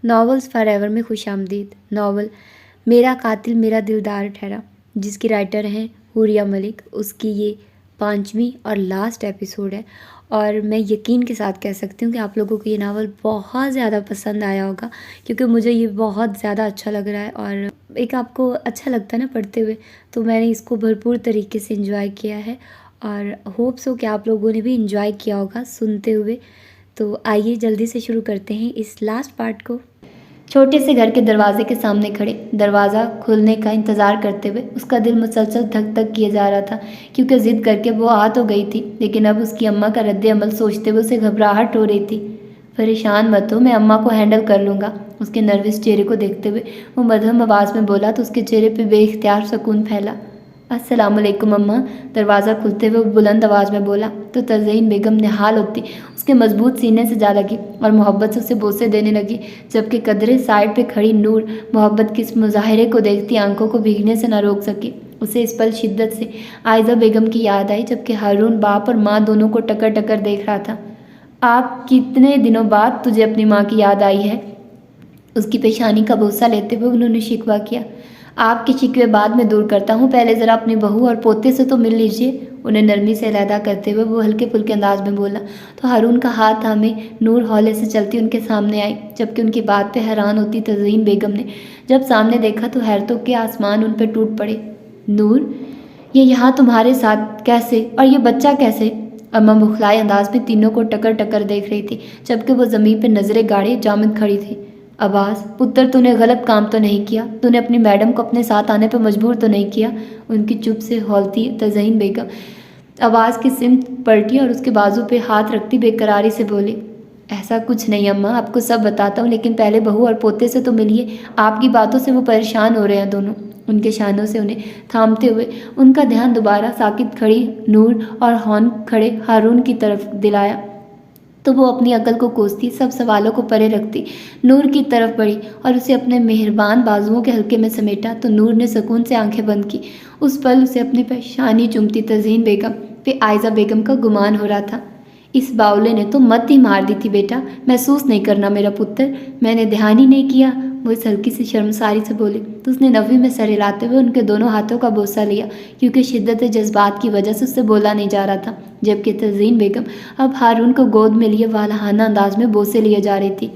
Novels for ever میں خوش آمدید۔ ناول میرا قاتل میرا دلدار ٹھہرا، جس کی رائٹر ہیں حوریہ ملک، اس کی یہ 5ویں اور لاسٹ ایپیسوڈ ہے، اور میں یقین کے ساتھ کہہ سکتی ہوں کہ آپ لوگوں کو یہ ناول بہت زیادہ پسند آیا ہوگا، کیونکہ مجھے یہ بہت زیادہ اچھا لگ رہا ہے، اور ایک آپ کو اچھا لگتا ہے نا پڑھتے ہوئے، تو میں نے اس کو بھرپور طریقے سے انجوائے کیا ہے، اور ہوپ سو کہ آپ لوگوں نے بھی انجوائے کیا ہوگا سنتے ہوئے۔ تو آئیے جلدی سے شروع کرتے ہیں اس لاسٹ پارٹ کو۔ چھوٹے سے گھر کے دروازے کے سامنے کھڑے دروازہ کھلنے کا انتظار کرتے ہوئے اس کا دل مسلسل دھک دھک کیے جا رہا تھا، کیونکہ ضد کر کے وہ آ تو گئی تھی، لیکن اب اس کی اماں کا رد عمل سوچتے ہوئے اسے گھبراہٹ ہو رہی تھی۔ پریشان مت ہو، میں اماں کو ہینڈل کر لوں گا، اس کے نروس چہرے کو دیکھتے ہوئے وہ مدھم آواز میں بولا تو اس کے چہرے پہ بے اختیار سکون پھیلا۔ السلام علیکم اماں، دروازہ کھلتے ہوئے وہ بلند آواز میں بولا تو تزئین بیگم نہال ہوتی اس کے مضبوط سینے سے جا لگی اور محبت سے اسے بوسے دینے لگی، جبکہ قدرے سائڈ پہ کھڑی نور محبت کے اس مظاہرے کو دیکھتی آنکھوں کو بھیگنے سے نہ روک سکی۔ اسے اس پل شدت سے عائزہ بیگم کی یاد آئی، جبکہ ہارون باپ اور ماں دونوں کو ٹکر ٹکر دیکھ رہا تھا۔ آپ کتنے دنوں بعد تجھے اپنی ماں کی یاد آئی ہے؟ اس کی پیشانی کا بوسہ لیتے ہوئے انہوں نے شکوہ کیا۔ آپ کے شکوے بعد میں دور کرتا ہوں، پہلے ذرا اپنی بہو اور پوتے سے تو مل لیجیے، انہیں نرمی سے علیحدہ کرتے ہوئے وہ ہلکے پھلکے انداز میں بولا تو ہارون کا ہاتھ تھامے نور ہولے سے چلتی ان کے سامنے آئی، جبکہ ان کی بات پہ حیران ہوتی تزئین بیگم نے جب سامنے دیکھا تو حیرتوں کے آسمان ان پہ ٹوٹ پڑے۔ نور، یہ یہاں تمہارے ساتھ کیسے، اور یہ بچہ کیسے؟ اماں بخلائے انداز میں تینوں کو ٹکر ٹکر دیکھ رہی تھی، جبکہ وہ زمین پہ نظریں گاڑے جامد کھڑی تھی۔ عباس پتر، تو نے غلط کام تو نہیں کیا؟ تو نے اپنی میڈم کو اپنے ساتھ آنے پہ مجبور تو نہیں کیا؟ ان کی چپ سے ہولتی تزئین بیگم عباس کی سمت پلٹی اور اس کے بازو پہ ہاتھ رکھتی بے قراری سے بولی، ایسا کچھ نہیں اماں، آپ کو سب بتاتا ہوں، لیکن پہلے بہو اور پوتے سے تو ملیے۔ آپ کی باتوں سے وہ پریشان ہو رہے ہیں دونوں۔ ان کے شانوں سے انہیں تھامتے ہوئے ان کا دھیان دوبارہ ساکت کھڑی نور اور ہون کھڑے ہارون کی طرف دلایا تو وہ اپنی عقل کو کوستی سب سوالوں کو پرے رکھتی نور کی طرف بڑھی اور اسے اپنے مہربان بازوؤں کے حلقے میں سمیٹا تو نور نے سکون سے آنکھیں بند کی۔ اس پل اسے اپنی پیشانی چومتی تزئین بیگم پہ عائزہ بیگم کا گمان ہو رہا تھا۔ اس باولے نے تو مت ہی مار دی تھی بیٹا، محسوس نہیں کرنا میرا پتر، میں نے دھیان ہی نہیں کیا، وہ اس ہلکی سی شرمساری سے بولی تو اس نے نفی میں سر ہلاتے ہوئے ان کے دونوں ہاتھوں کا بوسہ لیا، کیونکہ شدت جذبات کی وجہ سے اس سے بولا نہیں جا رہا تھا، جبکہ تزئین بیگم اب ہارون کو گود میں لیے والہانہ انداز میں بوسے لیے جا رہی تھی۔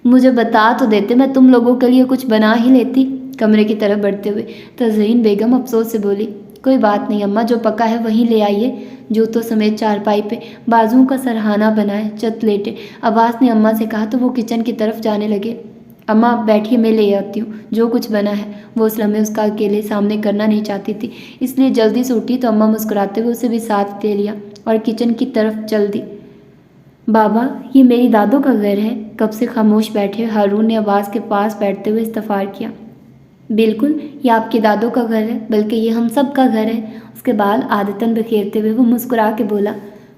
مجھے بتا تو دیتے، میں تم لوگوں کے لیے کچھ بنا ہی لیتی، کمرے کی طرف بڑھتے ہوئے تزئین بیگم افسوس سے بولی۔ کوئی بات نہیں اماں، جو پکا ہے وہیں لے آئیے۔ جوتوں سمیت چارپائی پہ بازوؤں کا سرہانہ بنائے چت لیٹے عباس نے اماں سے کہا تو وہ کچن کی طرف جانے لگے۔ اماں بیٹھیے، میں لے آتی ہوں جو کچھ بنا ہے۔ وہ اس لمحے اس کا اکیلے سامنے کرنا نہیں چاہتی تھی، اس لیے جلدی سے اٹھی تو اماں مسکراتے ہوئے اسے بھی ساتھ لے لیا اور کچن کی طرف چل دی۔ بابا، یہ میری دادوں کا گھر ہے، کب سے خاموش بیٹھے ہارون نے عباس کے پاس بیٹھتے ہوئے استفسار کیا۔ بالکل، یہ آپ کے دادوں کا گھر ہے، بلکہ یہ ہم سب کا گھر ہے، اس کے بال عادتاً بکھیرتے ہوئے وہ مسکرا کے بولا۔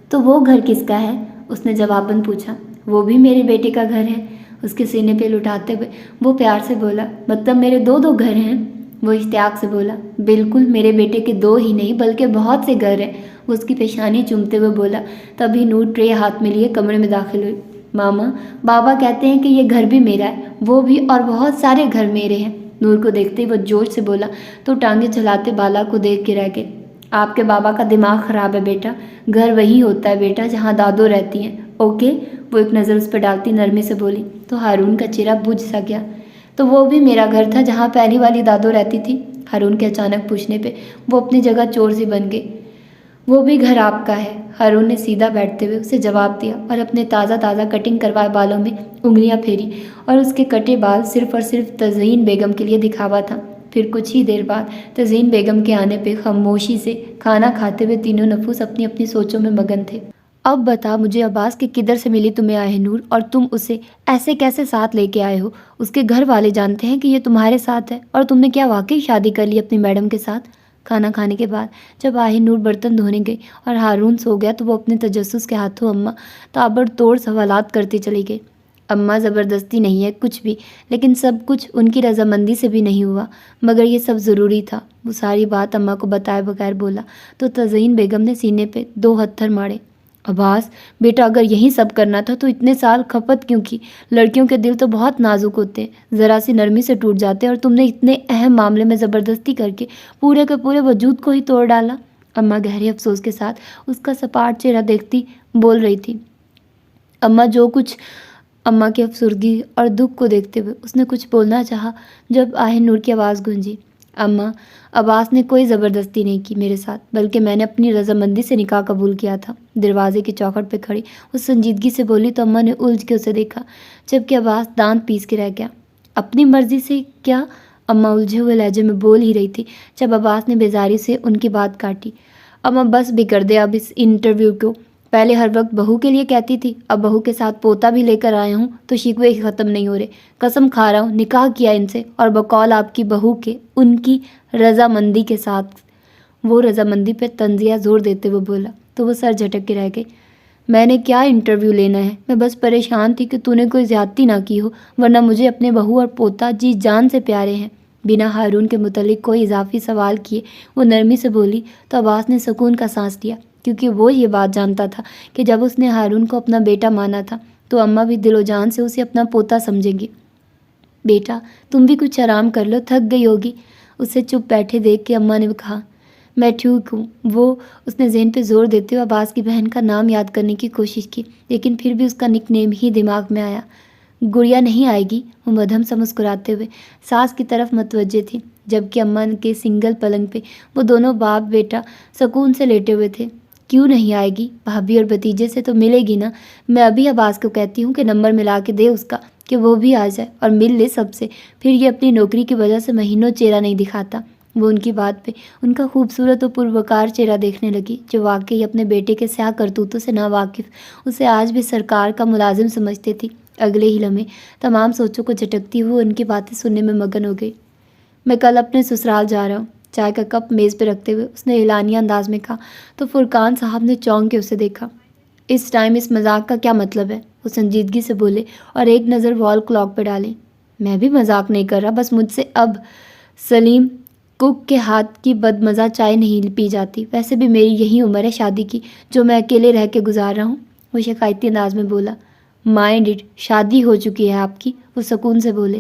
تو وہ گھر کس کا ہے؟ اس نے جواباً پوچھا۔ وہ بھی میرے بیٹے کا گھر ہے، اس کے سینے پہ لٹاتے ہوئے وہ پیار سے بولا۔ مطلب میرے دو دو گھر ہیں؟ وہ اشتیاق سے بولا۔ بالکل، میرے بیٹے کے دو ہی نہیں بلکہ بہت سے گھر ہیں، وہ اس کی پیشانی چومتے ہوئے بولا۔ تبھی نور ٹرے ہاتھ میں لیے کمرے میں داخل ہوئی۔ ماما، بابا کہتے ہیں کہ یہ گھر بھی میرا ہے، وہ بھی، اور بہت سارے گھر میرے ہیں، نور کو دیکھتے ہی وہ جوش سے بولا تو ٹانگیں چلاتے بالا کو دیکھ کے رہ گئے۔ آپ کے بابا کا دماغ خراب ہے بیٹا، گھر وہی ہوتا ہے بیٹا جہاں دادو رہتی ہیں، اوکے؟ وہ ایک نظر اس پہ ڈالتی نرمی سے بولی تو ہارون کا چہرہ بجھ سا گیا۔ تو وہ بھی میرا گھر تھا جہاں پہلی والی دادو رہتی تھی؟ ہارون کے اچانک پوچھنے پہ وہ اپنی جگہ چور سی بن گئی۔ وہ بھی گھر آپ کا ہے، ہارون نے سیدھا بیٹھتے ہوئے اسے جواب دیا اور اپنے تازہ تازہ کٹنگ کروائے بالوں میں انگلیاں پھیری اور اس کے کٹے بال صرف اور صرف تزئین بیگم کے لیے دکھاوا تھا۔ پھر کچھ ہی دیر بعد تزئین بیگم کے آنے پہ خاموشی سے کھانا کھاتے ہوئے تینوں نفوس اپنی اپنی سوچوں میں مگن تھے۔ اب بتا مجھے عباس کے کدھر سے ملی تمہیں آہ نور، اور تم اسے ایسے کیسے ساتھ لے کے آئے ہو؟ اس کے گھر والے جانتے ہیں کہ یہ تمہارے ساتھ ہے، اور تم نے کیا واقعی شادی کر لی اپنی میڈم کے ساتھ؟ کھانا کھانے کے بعد جب آہ نور برتن دھونے گئی اور ہارون سو گیا تو وہ اپنے تجسس کے ہاتھوں اماں تابڑ توڑ سوالات کرتی چلی گئی۔ اماں، زبردستی نہیں ہے کچھ بھی، لیکن سب کچھ ان کی رضامندی سے بھی نہیں ہوا، مگر یہ سب ضروری تھا۔ وہ ساری بات اماں کو بتائے بغیر بولا تو تزئین بیگم نے سینے پہ دو ہتھر مارے۔ عباس بیٹا، اگر یہی سب کرنا تھا تو اتنے سال کھپت کیوں کی؟ لڑکیوں کے دل تو بہت نازک ہوتے ہیں، ذرا سی نرمی سے ٹوٹ جاتے ہیں، اور تم نے اتنے اہم معاملے میں زبردستی کر کے پورے کے پورے وجود کو ہی توڑ ڈالا۔ اماں گہرے افسوس کے ساتھ اس کا سپاٹ چہرہ دیکھتی بول رہی تھی۔ اماں کی افسردگی اور دکھ کو دیکھتے ہوئے اس نے کچھ بولنا چاہا جب آہ نور کی آواز گونجی۔ اماں، عباس نے کوئی زبردستی نہیں کی میرے ساتھ، بلکہ میں نے اپنی رضامندی سے نکاح قبول کیا تھا۔ دروازے کی چوکھٹ پہ کھڑی اس سنجیدگی سے بولی تو اماں نے الجھ کے اسے دیکھا، جبکہ عباس دانت پیس کے رہ گیا۔ اپنی مرضی سے کیا؟ اماں الجھے ہوئے لہجے میں بول ہی رہی تھی جب عباس نے بیزاری سے ان کی بات کاٹی۔ اماں بس بھی کر دے اب اس انٹرویو کو، پہلے ہر وقت بہو کے لیے کہتی تھی، اب بہو کے ساتھ پوتا بھی لے کر آیا ہوں تو شکوے ہی ختم نہیں ہو رہے۔ قسم کھا رہا ہوں نکاح کیا ان سے، اور بقول آپ کی بہو کے ان کی رضامندی کے ساتھ۔ وہ رضامندی پہ تنزیہ زور دیتے ہوئے بولا تو وہ سر جھٹک کے رہ گئی۔ میں نے کیا انٹرویو لینا ہے، میں بس پریشان تھی کہ تو نے کوئی زیادتی نہ کی ہو، ورنہ مجھے اپنے بہو اور پوتا جی جان سے پیارے ہیں۔ بنا ہارون کے متعلق کوئی اضافی سوال کیے وہ نرمی سے بولی تو عباس نے سکون کا سانس لیا، کیونکہ وہ یہ بات جانتا تھا کہ جب اس نے ہارون کو اپنا بیٹا مانا تھا تو اماں بھی دل و جان سے اسے اپنا پوتا سمجھیں گی۔ بیٹا تم بھی کچھ آرام کر لو، تھک گئی ہوگی۔ اسے چپ بیٹھے دیکھ کے اماں نے کہا، میں ٹھیک ہوں۔ اس نے ذہن پہ زور دیتے ہوئے عباس کی بہن کا نام یاد کرنے کی کوشش کی، لیکن پھر بھی اس کا نک نیم ہی دماغ میں آیا۔ گڑیا نہیں آئے گی؟ وہ مدھم سا مسکراتے ہوئے ساس کی طرف متوجہ تھی، جبکہ اماں کے سنگل پلنگ پہ وہ دونوں باپ بیٹا سکون سے لیٹے ہوئے تھے۔ کیوں نہیں آئے گی؟ بھابھی اور بھتیجے سے تو ملے گی نا۔ میں ابھی عباس کو کہتی ہوں کہ نمبر ملا کے دے اس کا، کہ وہ بھی آ جائے اور مل لے سب سے، پھر یہ اپنی نوکری کی وجہ سے مہینوں چہرہ نہیں دکھاتا۔ وہ ان کی بات پہ ان کا خوبصورت اور پروکار چہرہ دیکھنے لگی، جو واقعی اپنے بیٹے کے سیاہ کرتوتوں سے ناواقف اسے آج بھی سرکار کا ملازم سمجھتے تھی۔ اگلے ہی لمحے تمام سوچوں کو جھٹکتی ہوئی ان کی باتیں سننے میں مگن ہو گئی۔ میں کل اپنے سسرال جا رہا ہوں، چائے کا کپ میز پہ رکھتے ہوئے اس نے اعلانیہ انداز میں کہا تو فرقان صاحب نے چونک کے اسے دیکھا۔ اس ٹائم اس مذاق کا کیا مطلب ہے؟ وہ سنجیدگی سے بولے اور ایک نظر وال کلاک پہ ڈالیں۔ میں بھی مذاق نہیں کر رہا، بس مجھ سے اب سلیم کک کے ہاتھ کی بد مزہ چائے نہیں پی جاتی۔ ویسے بھی میری یہی عمر ہے شادی کی، جو میں اکیلے رہ کے گزار رہا ہوں۔ وہ شکایتی انداز میں بولا۔ مائنڈ اٹ، شادی ہو چکی ہے آپ کی، وہ سکون سے بولے۔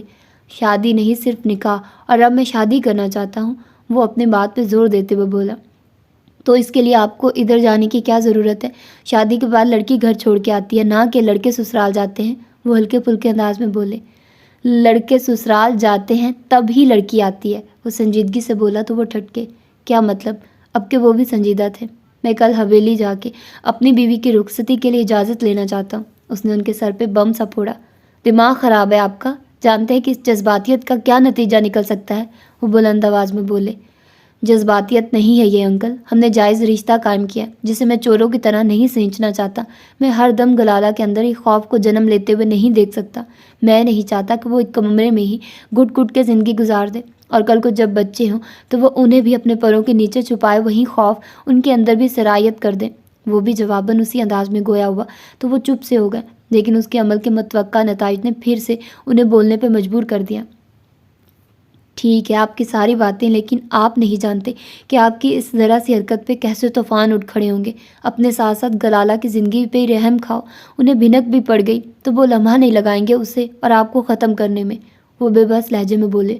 شادی نہیں، صرف نکاح، اور اب میں شادی کرنا چاہتا ہوں، وہ اپنے بات پہ زور دیتے ہوئے بولا۔ تو اس کے لیے آپ کو ادھر جانے کی کیا ضرورت ہے؟ شادی کے بعد لڑکی گھر چھوڑ کے آتی ہے، نہ کہ لڑکے سسرال جاتے ہیں، وہ ہلکے پھلکے انداز میں بولے۔ لڑکے سسرال جاتے ہیں تب ہی لڑکی آتی ہے، وہ سنجیدگی سے بولا تو وہ ٹھٹکے۔ کیا مطلب؟ اب کہ وہ بھی سنجیدہ تھے۔ میں کل حویلی جا کے اپنی بیوی کی رخصتی کے لیے اجازت لینا چاہتا ہوں۔ اس نے ان کے سر پہ بم سا پھوڑا۔ دماغ خراب ہے آپ کا؟ جانتے ہیں کہ اس جذباتیت کا کیا نتیجہ نکل سکتا ہے؟ وہ بلند آواز میں بولے۔ جذباتیت نہیں ہے یہ انکل، ہم نے جائز رشتہ قائم کیا جسے میں چوروں کی طرح نہیں سینچنا چاہتا۔ میں ہر دم گلالہ کے اندر ہی خوف کو جنم لیتے ہوئے نہیں دیکھ سکتا۔ میں نہیں چاہتا کہ وہ ایک کمرے میں ہی گھٹ گھٹ کے زندگی گزار دے، اور کل کو جب بچے ہوں تو وہ انہیں بھی اپنے پروں کے نیچے چھپائے وہی خوف ان کے اندر بھی سرایت کر دیں۔ وہ بھی جواباً اسی انداز میں گویا ہوا تو وہ چپ سے ہو گئے، لیکن اس کے عمل کے متوقع نتائج نے پھر سے انہیں بولنے پہ مجبور کر دیا۔ ٹھیک ہے آپ کی ساری باتیں، لیکن آپ نہیں جانتے کہ آپ کی اس ذرا سی حرکت پہ کیسے طوفان اٹھ کھڑے ہوں گے۔ اپنے ساتھ ساتھ گلالہ کی زندگی پہ رحم کھاؤ، انہیں بھنک بھی پڑ گئی تو وہ لمحہ نہیں لگائیں گے اسے اور آپ کو ختم کرنے میں، وہ بے بس لہجے میں بولے۔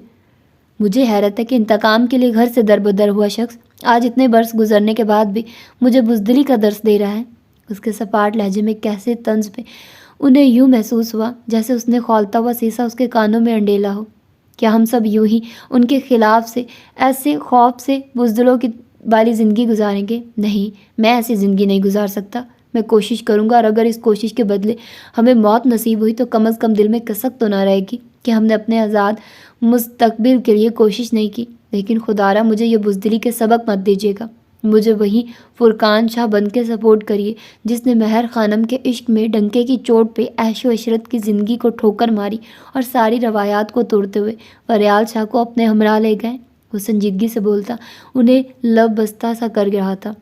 مجھے حیرت ہے کہ انتقام کے لیے گھر سے دربدر ہوا شخص آج اتنے برس گزرنے کے بعد بھی مجھے بزدلی کا درس دے رہا ہے۔ اس کے سپاٹ لہجے میں کیسے طنز پہ انہیں یوں محسوس ہوا جیسے اس نے کھولتا ہوا سیسا اس کے کانوں میں انڈیلا ہو۔ کیا ہم سب یوں ہی ان کے خلاف سے ایسے خوف سے بزدلوں کی والی زندگی گزاریں گے؟ نہیں، میں ایسی زندگی نہیں گزار سکتا۔ میں کوشش کروں گا، اور اگر اس کوشش کے بدلے ہمیں موت نصیب ہوئی تو کم از کم دل میں کسک تو نہ رہے گی کہ ہم نے اپنے آزاد مستقبل کے لیے کوشش نہیں کی۔ لیکن خدارا مجھے یہ بزدلی کے سبق مت دیجیے گا۔ مجھے وہی فرقان شاہ بن کے سپورٹ کریے جس نے مہر خانم کے عشق میں ڈنکے کی چوٹ پہ عیش و عشرت کی زندگی کو ٹھوکر ماری اور ساری روایات کو توڑتے ہوئے فریال شاہ کو اپنے ہمراہ لے گئے۔ وہ سنجیدگی سے بولتا انہیں لب بستہ سا کر رہا تھا۔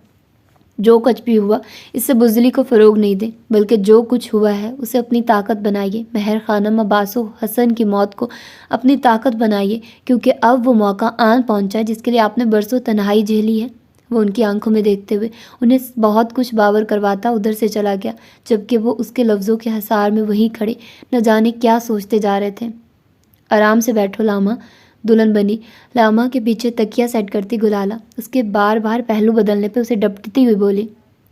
جو کچھ بھی ہوا اس سے بزدلی کو فروغ نہیں دیں، بلکہ جو کچھ ہوا ہے اسے اپنی طاقت بنائیے۔ مہر خانم عباس و حسن کی موت کو اپنی طاقت بنائیے، کیونکہ اب وہ موقع آن پہنچا ہے جس کے لیے آپ نے برسوں تنہائی جھیلی ہے۔ وہ ان کی آنکھوں میں دیکھتے ہوئے انہیں بہت کچھ باور کرواتا ادھر سے چلا گیا، جبکہ وہ اس کے لفظوں کے حصار میں وہیں کھڑے نہ جانے کیا سوچتے جا رہے تھے۔ آرام سے بیٹھو لاما، دلہن بنی لاما کے پیچھے تکیا سیٹ کرتی گلالہ اس کے بار بار پہلو بدلنے پہ اسے ڈپٹتی ہوئی بولی،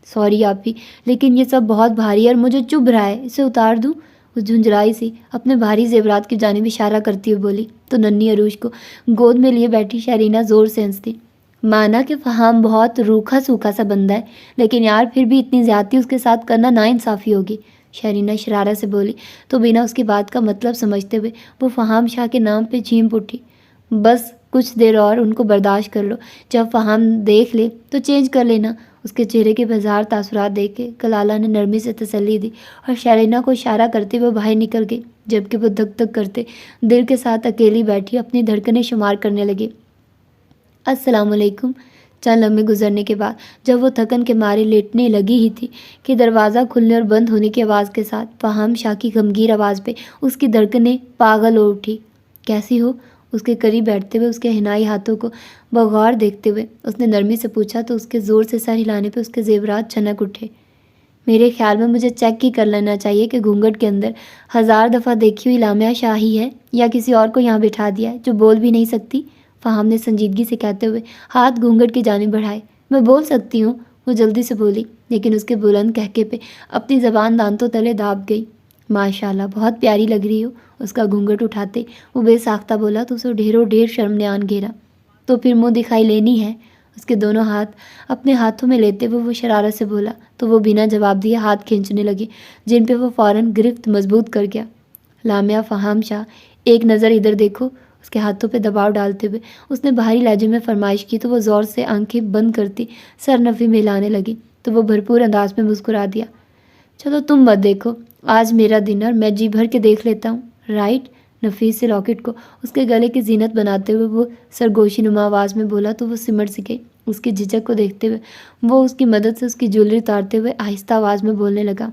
سوری آپی، لیکن یہ سب بہت بھاری ہے اور مجھے چبھ رہا ہے، اسے اتار دوں؟ وہ جھنجھلائی سی اپنے بھاری زیورات کی جانب اشارہ کرتی ہوئی بولی تو ننھی عروج کو گود میں لیے بیٹھی شہرینہ زور سے ہنستی۔ مانا کہ فہام بہت روکھا سوکھا سا بندہ ہے، لیکن یار پھر بھی اتنی زیادتی اس کے ساتھ کرنا ناانصافی ہوگی، شہرینہ شرارت سے بولی تو بنا اس کی بات کا مطلب سمجھتے ہوئے وہ فہام شاہ کے نام پہ جھیم اٹھی۔ بس کچھ دیر اور ان کو برداشت کر لو، جب فہام دیکھ لے تو چینج کر لینا۔ اس کے چہرے کے بازار تاثرات دیکھ کے گلالہ نے نرمی سے تسلی دی اور شہرینہ کو اشارہ کرتے ہوئے باہر نکل گئی، جبکہ وہ دھک دھک کرتے دل کے ساتھ اکیلی بیٹھی اپنی دھڑکنیں شمار کرنے لگی۔ السلام علیکم۔ چند لمحے گزرنے کے بعد جب وہ تھکن کے مارے لیٹنے لگی ہی تھی کہ دروازہ کھلنے اور بند ہونے کی آواز کے ساتھ فہام شاہ کی غمگین آواز پہ اس کی دھڑکنیں پاگل ہو اٹھی۔ کیسی ہو؟ اس کے قریب بیٹھتے ہوئے اس کے حنائی ہاتھوں کو بغور دیکھتے ہوئے اس نے نرمی سے پوچھا تو اس کے زور سے سر ہلانے پہ اس کے زیورات چھنک اٹھے۔ میرے خیال میں مجھے چیک ہی کر لینا چاہیے کہ گھونگھٹ کے اندر 1000 دفعہ دیکھی ہوئی لامعہ شاہی ہے یا کسی اور کو یہاں بٹھا دیا ہے جو بول بھی نہیں سکتی، فہام نے سنجیدگی سے کہتے ہوئے ہاتھ گھونگھٹ کی جانب بڑھائے۔ میں بول سکتی ہوں، وہ جلدی سے بولی، لیکن اس کے بلند کہکے پہ اپنی زبان دانتوں تلے داب گئی۔ ماشاءاللہ، بہت پیاری لگ رہی ہو، اس کا گھونگھٹ اٹھاتے وہ بے ساختہ بولا تو اسے ڈھیروں ڈھیر شرم نے آن گھیرا۔ تو پھر منہ دکھائی لینی ہے؟ اس کے دونوں ہاتھ اپنے ہاتھوں میں لیتے ہوئے وہ شرارت سے بولا تو وہ بنا جواب دیے ہاتھ کھینچنے لگے، جن پہ وہ فوراً گرفت مضبوط کر گیا۔ لامعہ فہام شاہ، ایک نظر ادھر دیکھو، اس کے ہاتھوں پہ دباؤ ڈالتے ہوئے اس نے باہری لہجے میں فرمائش کی تو وہ زور سے آنکھیں بند کرتی سر نفی میں ہلانے لگی تو وہ بھرپور انداز میں مسکرا دیا۔ چلو تم مت دیکھو، آج میرا دن اور میں جی بھر کے دیکھ لیتا ہوں، رائٹ؟ نفیس سے لاکٹ کو اس کے گلے کی زینت بناتے ہوئے وہ سرگوشی نما آواز میں بولا تو وہ سمٹ سی گئی۔ اس کی جھجک کو دیکھتے ہوئے وہ اس کی مدد سے اس کی جویلری اتارتے ہوئے آہستہ آواز میں بولنے لگا،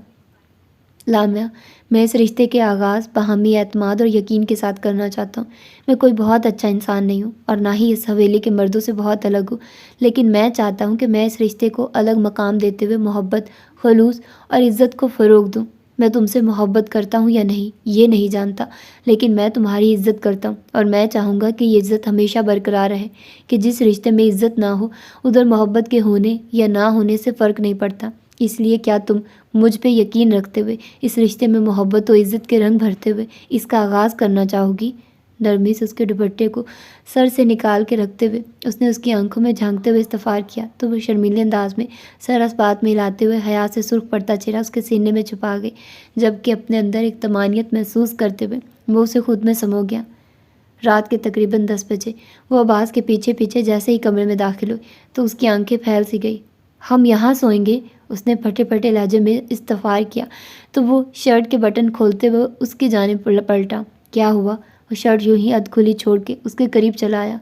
لامعہ، میں اس رشتے کے آغاز باہمی اعتماد اور یقین کے ساتھ کرنا چاہتا ہوں۔ میں کوئی بہت اچھا انسان نہیں ہوں اور نہ ہی اس حویلی کے مردوں سے بہت الگ ہوں، لیکن میں چاہتا ہوں کہ میں اس رشتے کو الگ مقام دیتے ہوئے محبت، خلوص اور عزت کو فروغ دوں۔ میں تم سے محبت کرتا ہوں یا نہیں یہ نہیں جانتا، لیکن میں تمہاری عزت کرتا ہوں اور میں چاہوں گا کہ یہ عزت ہمیشہ برقرار رہے، کہ جس رشتے میں عزت نہ ہو ادھر محبت کے ہونے یا نہ ہونے سے فرق نہیں پڑتا۔ اس لیے کیا تم مجھ پہ یقین رکھتے ہوئے اس رشتے میں محبت و عزت کے رنگ بھرتے ہوئے اس کا آغاز کرنا چاہو گی؟ نرمی سے اس کے دوپٹے کو سر سے نکال کے رکھتے ہوئے اس نے اس کی آنکھوں میں جھانکتے ہوئے استفسار کیا تو وہ شرمیلے انداز میں سر اس بات میں ہلاتے ہوئے حیا سے سرخ پڑتا چہرہ اس کے سینے میں چھپا گئی، جبکہ اپنے اندر ایک طمانینت محسوس کرتے ہوئے وہ اسے خود میں سمو گیا۔ رات کے تقریباً 10 بجے وہ عباس کے پیچھے پیچھے جیسے ہی کمرے میں داخل ہوئی تو اس کی آنکھیں پھیل سی گئی۔ ہم یہاں سوئیں گے؟ اس نے پھٹے پھٹے لہجے میں استفسار کیا تو وہ شرٹ کے بٹن کھولتے ہوئے اس کی جانب پلٹا۔ کیا ہوا؟ وہ شرٹ یوں ہی ادھ کھلی چھوڑ کے اس کے قریب چلا آیا۔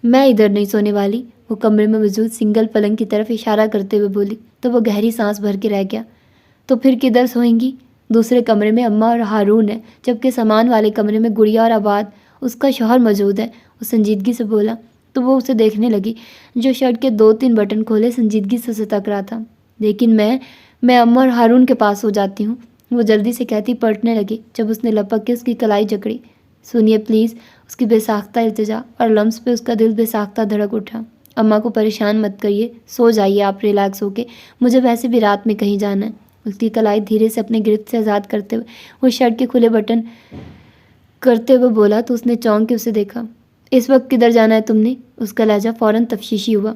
میں ادھر نہیں سونے والی، وہ کمرے میں موجود سنگل پلنگ کی طرف اشارہ کرتے ہوئے بولی تو وہ گہری سانس بھر کے رہ گیا۔ تو پھر کدھر سوئیں گی؟ دوسرے کمرے میں اماں اور ہارون ہے، جبکہ سامان والے کمرے میں گڑیا اور آباد اس کا شوہر موجود ہے، وہ سنجیدگی سے بولا تو وہ اسے دیکھنے لگی جو شرٹ کے 2-3 بٹن کھولے سنجیدگی سے اسے تک رہا تھا۔ لیکن میں اماں اور ہارون کے پاس ہو جاتی ہوں، وہ جلدی سے کہتی پلٹنے لگی جب اس نے لپک کے اس کی کلائی جکڑی۔ سنیے پلیز، اس کی بے ساختہ التجا اور لمس پہ اس کا دل بے ساختہ دھڑک اٹھا۔ اماں کو پریشان مت کریے، سو جائیے آپ ریلیکس ہو کے، مجھے ویسے بھی رات میں کہیں جانا ہے۔ اس کی کلائی دھیرے سے اپنے گرفت سے آزاد کرتے ہوئے وہ شرٹ کے کھلے بٹن کرتے ہوئے بولا تو اس نے چونک کے اسے دیکھا۔ اس وقت کدھر جانا ہے تم نے؟ اس کا لہجہ فوراً تفشیشی ہوا۔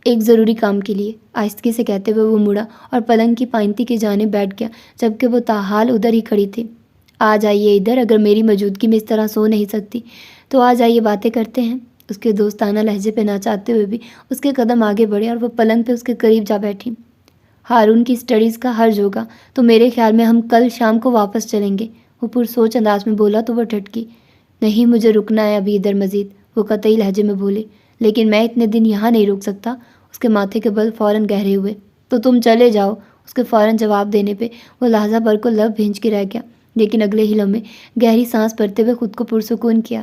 ایک ضروری کام کے لیے، آہستگی سے کہتے ہوئے وہ مڑا اور پلنگ کی پائنتی کی جانب بیٹھ گیا، جبکہ وہ تاحال ادھر ہی کھڑی تھی۔ آ جائیے ادھر، اگر میری موجودگی میں اس طرح سو نہیں سکتی تو آ جائیے، باتیں کرتے ہیں۔ اس کے دوستانہ لہجے پہ نہ چاہتے ہوئے بھی اس کے قدم آگے بڑھے اور وہ پلنگ پہ اس کے قریب جا بیٹھی۔ ہارون کی اسٹڈیز کا حرج ہوگا تو میرے خیال میں ہم کل شام کو واپس چلیں گے، وہ پرسوچ انداز میں بولا تو وہ ٹھٹکی۔ نہیں، مجھے رکنا ہے ابھی ادھر مزید، وہ قطعی لہجے میں بولے، لیکن میں اتنے دن یہاں نہیں رک سکتا۔ اس کے ماتھے کے بل فوراً گہرے ہوئے۔ تو تم چلے جاؤ، اس کے فوراً جواب دینے پہ وہ لحظہ بھر کو لب بھینچ کے رہ گیا، لیکن اگلے ہی لمحے گہری سانس بھرتے ہوئے خود کو پرسکون کیا۔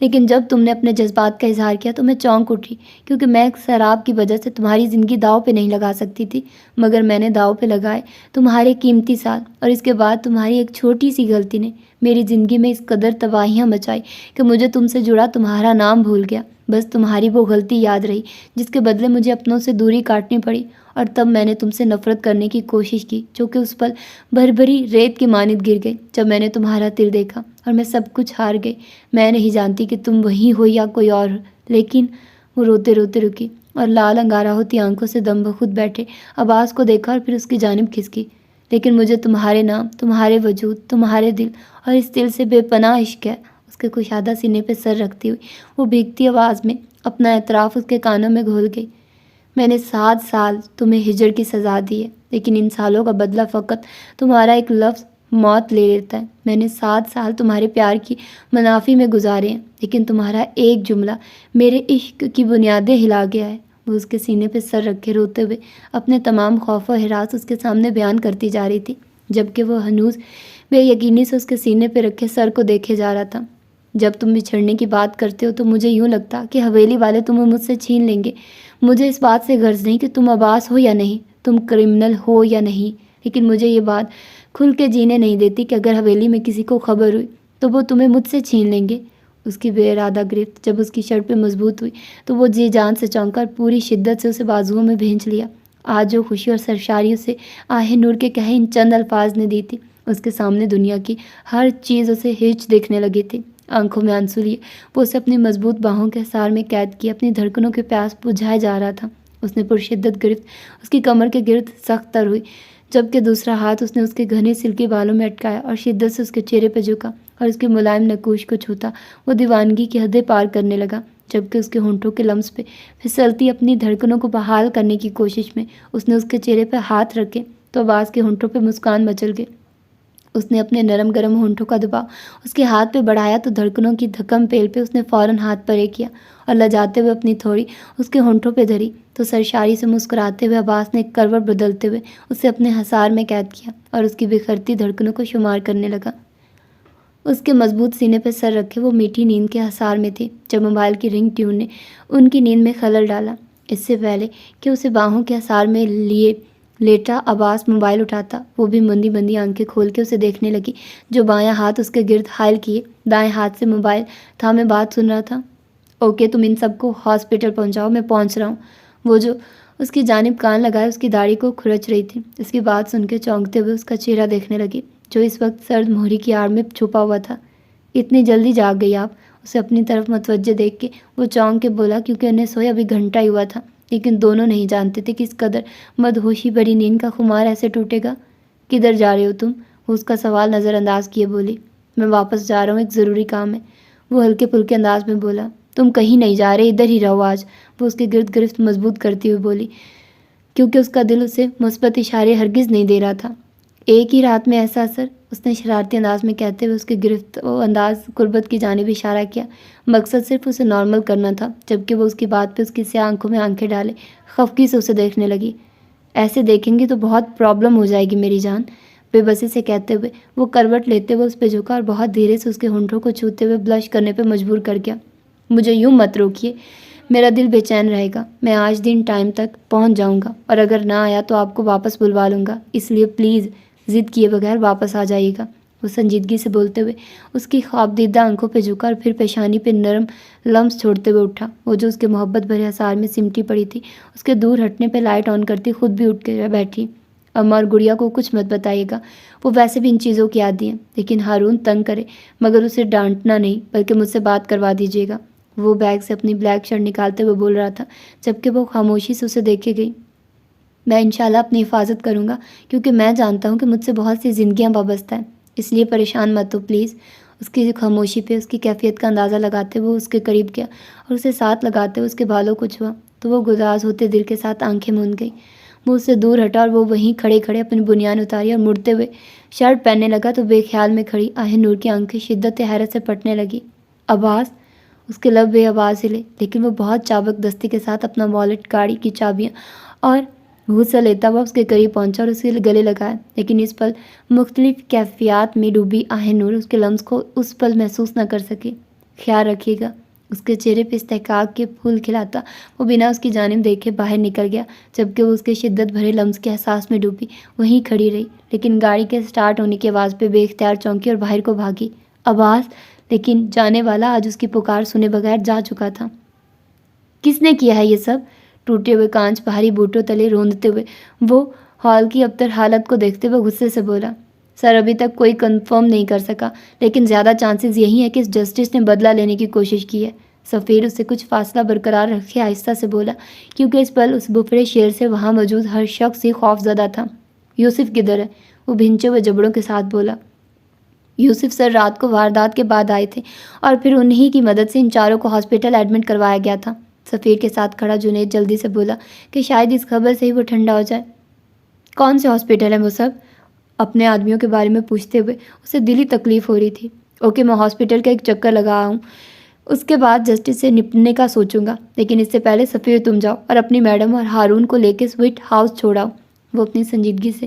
لیکن جب تم نے اپنے جذبات کا اظہار کیا تو میں چونک اٹھی، کیونکہ میں ایک شراب کی وجہ سے تمہاری زندگی داؤ پہ نہیں لگا سکتی تھی، مگر میں نے داؤ پہ لگائے تمہارے قیمتی سال، اور اس کے بعد تمہاری ایک چھوٹی سی غلطی نے میری زندگی میں اس قدر تباہیاں مچائی کہ مجھے تم سے جڑا تمہارا نام بھول گیا۔ بس تمہاری وہ غلطی یاد رہی جس کے بدلے مجھے اپنوں سے دوری کاٹنی پڑی، اور تب میں نے تم سے نفرت کرنے کی کوشش کی، جو کہ اس پل بھربھری ریت کی مانند گر گئی جب میں نے تمہارا تل دیکھا، اور میں سب کچھ ہار گئی۔ میں نہیں جانتی کہ تم وہی ہو یا کوئی اور ہو، لیکن وہ روتے روتے رکی اور لال انگارہ ہوتی آنکھوں سے دم بخود بیٹھے عباس کو دیکھا اور پھر اس کی جانب کھسکی۔ لیکن مجھے تمہارے نام، تمہارے وجود، تمہارے دل اور اس دل سے بے پناہ عشق ہے۔ اس کے کشادہ سینے پہ سر رکھتی ہوئی وہ بھیگتی آواز میں اپنا اعتراف اس کے کانوں میں گھول گئی۔ میں نے 7 سال تمہیں ہجر کی سزا دی ہے، لیکن ان سالوں کا بدلہ فقط تمہارا ایک لفظ موت لے لیتا ہے۔ میں نے 7 سال تمہارے پیار کی منافی میں گزارے ہیں، لیکن تمہارا ایک جملہ میرے عشق کی بنیادیں ہلا گیا ہے۔ وہ اس کے سینے پہ سر رکھے روتے ہوئے اپنے تمام خوف و ہراس اس کے سامنے بیان کرتی جا رہی تھی، جبکہ وہ ہنوز بے یقینی سے اس کے سینے پہ رکھے سر کو دیکھے جا رہا تھا۔ جب تم بچھڑنے کی بات کرتے ہو تو مجھے یوں لگتا کہ حویلی والے تمہیں مجھ سے چھین لیں گے۔ مجھے اس بات سے غرض نہیں کہ تم عباس ہو یا نہیں، تم کرمنل ہو یا نہیں، لیکن مجھے یہ بات کھل کے جینے نہیں دیتی کہ اگر حویلی میں کسی کو خبر ہوئی تو وہ تمہیں مجھ سے چھین لیں گے۔ اس کی بے ارادہ گرفت جب اس کی شرٹ پہ مضبوط ہوئی تو وہ جی جان سے چونکا اور پوری شدت سے اسے بازوؤں میں بھینچ لیا۔ آج جو خوشی اور سرشاری اسے آہ نور کے کہے ان چند الفاظ نے دی تھی، اس کے سامنے دنیا کی ہر چیز اسے ہچ دیکھنے لگی تھی۔ آنکھوں میں آنسو لیے وہ اسے اپنی مضبوط باہوں کے حصار میں قید کیا اپنی دھڑکنوں کے پیاس بجھائے جا رہا تھا۔ اس نے پرشدت گرفت اس کی کمر کے گرد سخت تر ہوئی، جبکہ دوسرا ہاتھ اس نے اس کے گھنے سلکی بالوں میں اٹکایا اور شدت سے اس کے چہرے پہ جھکا اور اس کے ملائم نقوش کو چھوتا وہ دیوانگی کی حدیں پار کرنے لگا، جبکہ اس کے ہونٹوں کے لمس پہ پھسلتی اپنی دھڑکنوں کو بحال کرنے کی کوشش میں اس نے اس کے چہرے پہ ہاتھ رکھے تو عباس کے ہونٹوں پہ مسکان مچل گئی۔ اس نے اپنے نرم گرم ہونٹوں کا دباؤ اس کے ہاتھ پہ بڑھایا تو دھڑکنوں کی دھکم پیل پہ اس نے فوراً ہاتھ پرے کیا اور لجاتے ہوئے اپنی تھوڑی اس کے ہونٹوں پہ دھری تو سرشاری سے مسکراتے ہوئے عباس نے ایک کروٹ بدلتے ہوئے اسے اپنے حصار میں قید کیا اور اس کی بکھرتی دھڑکنوں کو شمار کرنے لگا۔ اس کے مضبوط سینے پہ سر رکھے وہ میٹھی نیند کے حصار میں تھی جب موبائل کی رنگ ٹیون نے ان کی نیند میں خلل ڈالا۔ اس سے پہلے کہ اسے باہوں کے حصار میں لیے لیٹا عباس موبائل اٹھاتا، وہ بھی مندی مندی آنکھیں کھول کے اسے دیکھنے لگی جو بایاں ہاتھ اس کے گرد حائل کیے دائیں ہاتھ سے موبائل تھامے بات سن رہا تھا۔ اوکے، تم ان سب کو ہاسپٹل پہنچاؤ، میں پہنچ رہا ہوں۔ وہ جو اس کی جانب کان لگائے اس کی داڑھی کو کھرچ رہی تھی، اس کی بات سن کے چونکتے ہوئے اس کا چہرہ دیکھنے لگی جو اس وقت سرد مہری کی آڑ میں چھپا ہوا تھا۔ اتنی جلدی جاگ گئی آپ؟ اسے اپنی طرف متوجہ دیکھ کے وہ چونک کے بولا، کیونکہ انہیں سوئے ابھی گھنٹہ ہی ہوا تھا، لیکن دونوں نہیں جانتے تھے کہ اس قدر مدہوشی بھری نیند کا خمار ایسے ٹوٹے گا۔ کدھر جا رہے ہو تم؟ وہ اس کا سوال نظر انداز کیے بولی۔ میں واپس جا رہا ہوں، ایک ضروری کام ہے، وہ ہلکے پھلکے انداز میں بولا۔ تم کہیں نہیں جا رہے، ادھر ہی رہو آج، وہ اس کے گرد گرفت مضبوط کرتی ہوئی بولی، کیونکہ اس کا دل اسے مثبت اشارے ہرگز نہیں دے رہا تھا۔ ایک ہی رات میں ایسا اثر، اس نے شرارتی انداز میں کہتے ہوئے اس کے گرفت و انداز قربت کی جانب اشارہ کیا۔ مقصد صرف اسے نارمل کرنا تھا، جبکہ وہ اس کی بات پہ اس کی سیاہ آنکھوں میں آنکھیں ڈالے خفگی سے اسے دیکھنے لگی۔ ایسے دیکھیں گی تو بہت پرابلم ہو جائے گی میری جان، بے بسی سے کہتے ہوئے وہ کروٹ لیتے ہوئے اس پہ جھکا اور بہت دھیرے سے اس کے ہونٹوں کو چھوتے ہوئے بلش کرنے پہ مجبور کر گیا۔ مجھے یوں مت روکیے، میرا دل بے چین رہے گا، میں آج دن ٹائم تک پہنچ جاؤں گا، اور اگر نہ آیا تو آپ کو واپس بلوا لوں گا، اس لیے پلیز ضد کیے بغیر واپس آ جائیے گا۔ وہ سنجیدگی سے بولتے ہوئے اس کی خواب دیدہ آنکھوں پہ جھکا اور پھر پیشانی پہ نرم لمس چھوڑتے ہوئے اٹھا۔ وہ جو اس کے محبت بھرے حصار میں سمٹی پڑی تھی، اس کے دور ہٹنے پہ لائٹ آن کرتی خود بھی اٹھ کے بیٹھی۔ اماں اور گڑیا کو کچھ مت بتائیے گا، وہ ویسے بھی ان چیزوں کی عادی ہیں، لیکن ہارون تنگ کرے مگر اسے ڈانٹنا نہیں بلکہ مجھ سے بات کروا دیجیے گا۔ وہ بیگ سے اپنی بلیک شرٹ نکالتے ہوئے بول رہا تھا، جبکہ وہ خاموشی سے اسے دیکھے گئی۔ میں انشاءاللہ اپنی حفاظت کروں گا، کیونکہ میں جانتا ہوں کہ مجھ سے بہت سی زندگیاں وابستہ ہیں، اس لیے پریشان مت ہو پلیز۔ اس کی خاموشی پہ اس کی کیفیت کا اندازہ لگاتے ہوئے اس کے قریب گیا اور اسے ساتھ لگاتے ہوئے اس کے بالوں کو چھوا تو وہ گداز ہوتے دل کے ساتھ آنکھیں موند گئی۔ وہ اس سے دور ہٹا اور وہ وہیں کھڑے کھڑے اپنی بنیان اتاری اور مڑتے ہوئے شرٹ پہننے لگا تو بے خیال میں کھڑی آہ نور کی آنکھیں شدت حیرت سے پھٹنے لگی۔ عباس، اس کے لب بے آواز ہلے، لیکن وہ بہت چابک دستی کے ساتھ اپنا والیٹ، گاڑی کی چابیاں اور غصہ لیتا ہوا اس کے قریب پہنچا اور اسے گلے لگایا، لیکن اس پل مختلف کیفیات میں ڈوبی آہ نور اس کے لمس کو اس پل محسوس نہ کر سکی۔ خیال رکھیے گا۔ اس کے چہرے پہ استحقاق کے پھول کھلاتا وہ بنا اس کی جانب دیکھے باہر نکل گیا، جبکہ وہ اس کے شدت بھرے لمس کے احساس میں ڈوبی وہیں کھڑی رہی، لیکن گاڑی کے سٹارٹ ہونے کی آواز پہ بے اختیار چونکی اور باہر کو بھاگی۔ آواز، لیکن جانے والا آج اس کی پکار سنے بغیر جا چکا تھا۔ کس نے کیا ہے یہ سب؟ ٹوٹے ہوئے کانچ بھاری بوٹوں تلے روندتے ہوئے وہ ہال کی ابتر حالت کو دیکھتے ہوئے غصے سے بولا، سر ابھی تک کوئی کنفرم نہیں کر سکا، لیکن زیادہ چانسز یہی ہے کہ اس جسٹس نے بدلہ لینے کی کوشش کی ہے۔ سفیر اس سے کچھ فاصلہ برقرار رکھے آہستہ سے بولا، کیونکہ اس پل اس بفرے شیر سے وہاں موجود ہر شخص ہی خوف زدہ تھا۔ یوسف کدھر ہے؟ وہ بھنچے ہوئے جبڑوں کے ساتھ بولا۔ یوسف سر رات کو واردات کے بعد آئے تھے اور پھر انہی کی مدد سے ان چاروں کو ہاسپٹل ایڈمٹ کروایا گیا تھا۔ سفیر کے ساتھ کھڑا جنید جلدی سے بولا کہ شاید اس خبر سے ہی وہ ٹھنڈا ہو جائے۔ کون سے ہاسپٹل ہیں وہ سب؟ اپنے آدمیوں کے بارے میں پوچھتے ہوئے اسے دلی تکلیف ہو رہی تھی۔ اوکے، میں ہاسپٹل کا ایک چکر لگا ہوں، اس کے بعد جسٹس سے نپٹنے کا سوچوں گا، لیکن اس سے پہلے سفیر تم جاؤ اور اپنی میڈم اور ہارون کو لے کے سویٹ ہاؤس چھوڑاؤ۔ وہ اپنی سنجیدگی سے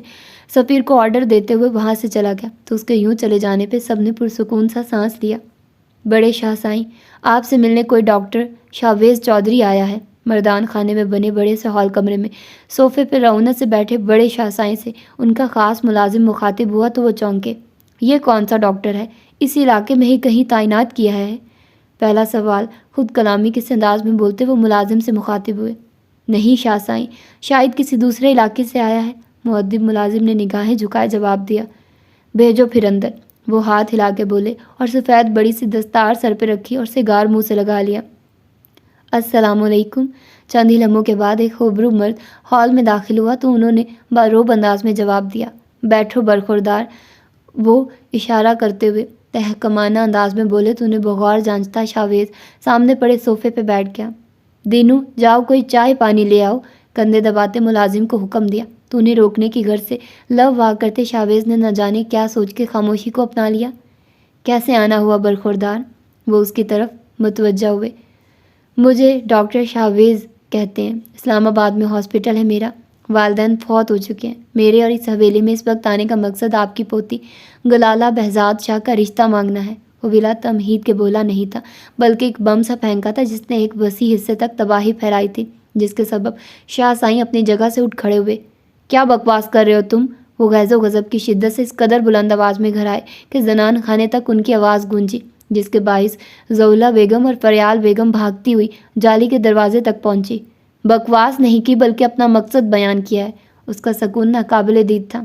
سفیر کو آرڈر دیتے ہوئے وہاں سے چلا گیا تو اس کے یوں چلے جانے پہ سب نے پرسکون سا سانس لیا۔ بڑے شاہ سائیں، آپ سے ملنے کوئی ڈاکٹر شاویز چودھری آیا ہے۔ مردان خانے میں بنے بڑے سے ہال کمرے میں صوفے پہ رونت سے بیٹھے بڑے شاہ سائیں سے ان کا خاص ملازم مخاطب ہوا تو وہ چونکے۔ یہ کون سا ڈاکٹر ہے؟ اس علاقے میں ہی کہیں تعینات کیا ہے؟ پہلا سوال خود کلامی کس انداز میں بولتے وہ ملازم سے مخاطب ہوئے۔ نہیں شاہ سائیں، شاید کسی دوسرے علاقے سے آیا ہے، مؤدب ملازم نے نگاہیں جھکائے جواب دیا۔ بھیجو پھر اندر، وہ ہاتھ ہلا کے بولے اور سفید بڑی سی دستار سر پہ رکھی اور سگار منہ سے لگا لیا۔ السلام علیکم۔ چند ہی لمحوں کے بعد ایک خوبرو مرد ہال میں داخل ہوا تو انہوں نے باروب انداز میں جواب دیا، بیٹھو برخوردار۔ وہ اشارہ کرتے ہوئے تحکمانہ انداز میں بولے تو انہیں بغور جانچتا شاویز سامنے پڑے صوفے پہ بیٹھ گیا۔ دینو، جاؤ کوئی چائے پانی لے آؤ، کندھے دباتے ملازم کو حکم دیا تو انہیں روکنے کی غرض سے لو واہ کرتے شاویز نے نہ جانے کیا سوچ کے خاموشی کو اپنا لیا۔ کیسے آنا ہوا برخوردار؟ وہ اس کی طرف متوجہ ہوئے۔ مجھے ڈاکٹر شاویز کہتے ہیں، اسلام آباد میں ہاسپٹل ہے میرا، والدین فوت ہو چکے ہیں، میرے اور اس حویلی میں اس وقت آنے کا مقصد آپ کی پوتی گلالہ بہزاد شاہ کا رشتہ مانگنا ہے۔ وہ بلا تمہید کے بولا نہیں تھا، بلکہ ایک بم سا پھینکا تھا جس نے ایک وسیع حصے تک تباہی پھیلائی تھی، جس کے سبب شاہ سائیں اپنی جگہ سے اٹھ کھڑے ہوئے۔ کیا بکواس کر رہے ہو تم؟ وہ غیظ و غضب کی شدت سے اس قدر بلند آواز میں گھر آئے کہ زنان خانے تک ان کی آواز گونجی، جس کے باعث زولہ بیگم اور فریال بیگم بھاگتی ہوئی جالی کے دروازے تک پہنچی۔ بکواس نہیں کی بلکہ اپنا مقصد بیان کیا ہے، اس کا سکون ناقابل دید تھا۔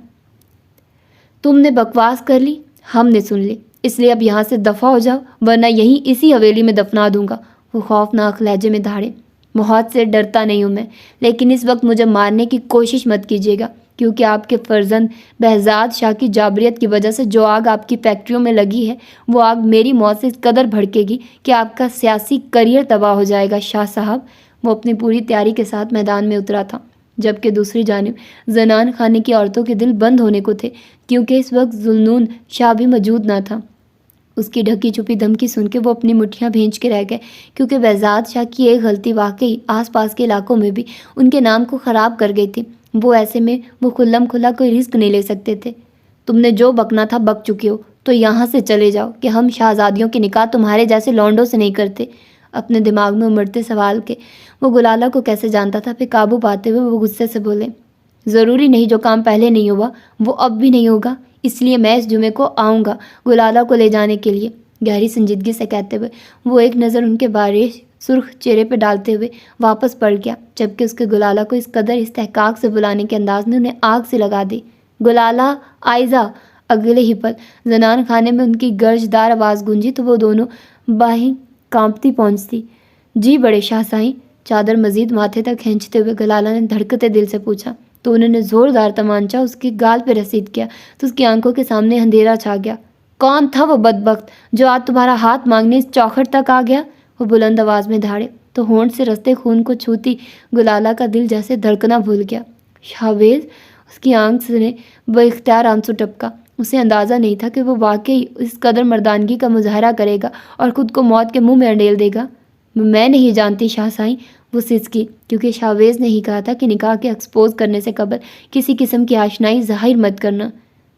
تم نے بکواس کر لی، ہم نے سن لی، اس لیے اب یہاں سے دفع ہو جاؤ ورنہ یہیں اسی حویلی میں دفنا دوں گا۔ وہ خوفناک لہجے میں دھاڑے۔ موت سے ڈرتا نہیں ہوں میں، لیکن اس وقت مجھے مارنے کی کوشش مت کیجیے گا، کیونکہ آپ کے فرزند بہزاد شاہ کی جابریت کی وجہ سے جو آگ آپ کی فیکٹریوں میں لگی ہے وہ آگ میری موت سے اس قدر بھڑکے گی کہ آپ کا سیاسی کریئر تباہ ہو جائے گا شاہ صاحب۔ وہ اپنی پوری تیاری کے ساتھ میدان میں اترا تھا، جبکہ دوسری جانب زنان خانے کی عورتوں کے دل بند ہونے کو تھے، کیونکہ اس وقت ذوالنون شاہ بھی موجود نہ تھا۔ اس کی ڈھکی چھپی دھمکی سن کے وہ اپنی مٹھیاں بھینچ کے رہ گئے، کیونکہ بہزاد شاہ کی ایک غلطی واقعی آس پاس کے علاقوں میں بھی ان کے نام کو خراب کر گئی تھی۔ وہ ایسے میں وہ کھلم کھلا کوئی رسک نہیں لے سکتے تھے۔ تم نے جو بکنا تھا بک چکے ہو، تو یہاں سے چلے جاؤ کہ ہم شہزادیوں کے نکاح تمہارے جیسے لونڈوں سے نہیں کرتے۔ اپنے دماغ میں امڑتے سوال کے وہ گلالہ کو کیسے جانتا تھا، پھر قابو پاتے ہوئے وہ غصے سے بولے، ضروری نہیں جو کام پہلے نہیں ہوا وہ اب بھی نہیں ہوگا، اس لیے میں اس جمعے کو آؤں گا گلالہ کو لے جانے کے لیے۔ گہری سنجیدگی سے کہتے ہوئے وہ ایک نظر ان کے بارش سرخ چہرے پہ ڈالتے ہوئے واپس پلٹ گیا، جبکہ اس کے گلالہ کو اس قدر استحقاق سے بلانے کے انداز نے انہیں آگ سے لگا دی۔ گلالہ، آئزہ! اگلے ہی پل زنان خانے میں ان کی گرجدار آواز گونجی تو وہ دونوں باہیں کانپتی پہنچتی۔ جی بڑے شاہ سائیں، چادر مزید ماتھے تک کھینچتے ہوئے گلالہ نے دھڑکتے دل سے پوچھا تو انہوں نے زوردار تمانچہ اس کی گال پہ رسید کیا تو اس کی آنکھوں کے سامنے اندھیرا چھا گیا۔ کون تھا وہ بدبخت جو آج تمہارا ہاتھ مانگنے اس چوکھٹ تک آ گیا؟ وہ بلند آواز میں دھاڑے تو ہونٹ سے رستے خون کو چھوتی گلالہ کا دل جیسے دھڑکنا بھول گیا۔ شاویز! اس کی آنکھ سے بے اختیار آنسو ٹپکا۔ اسے اندازہ نہیں تھا کہ وہ واقعی اس قدر مردانگی کا مظاہرہ کرے گا اور خود کو موت کے منہ میں انڈیل دے گا۔ میں نہیں جانتی شاہ سائیں، وہ سسکی، کیونکہ شاویز نے ہی کہا تھا کہ نکاح کے ایکسپوز کرنے سے قبل کسی قسم کی آشنائی ظاہر مت کرنا۔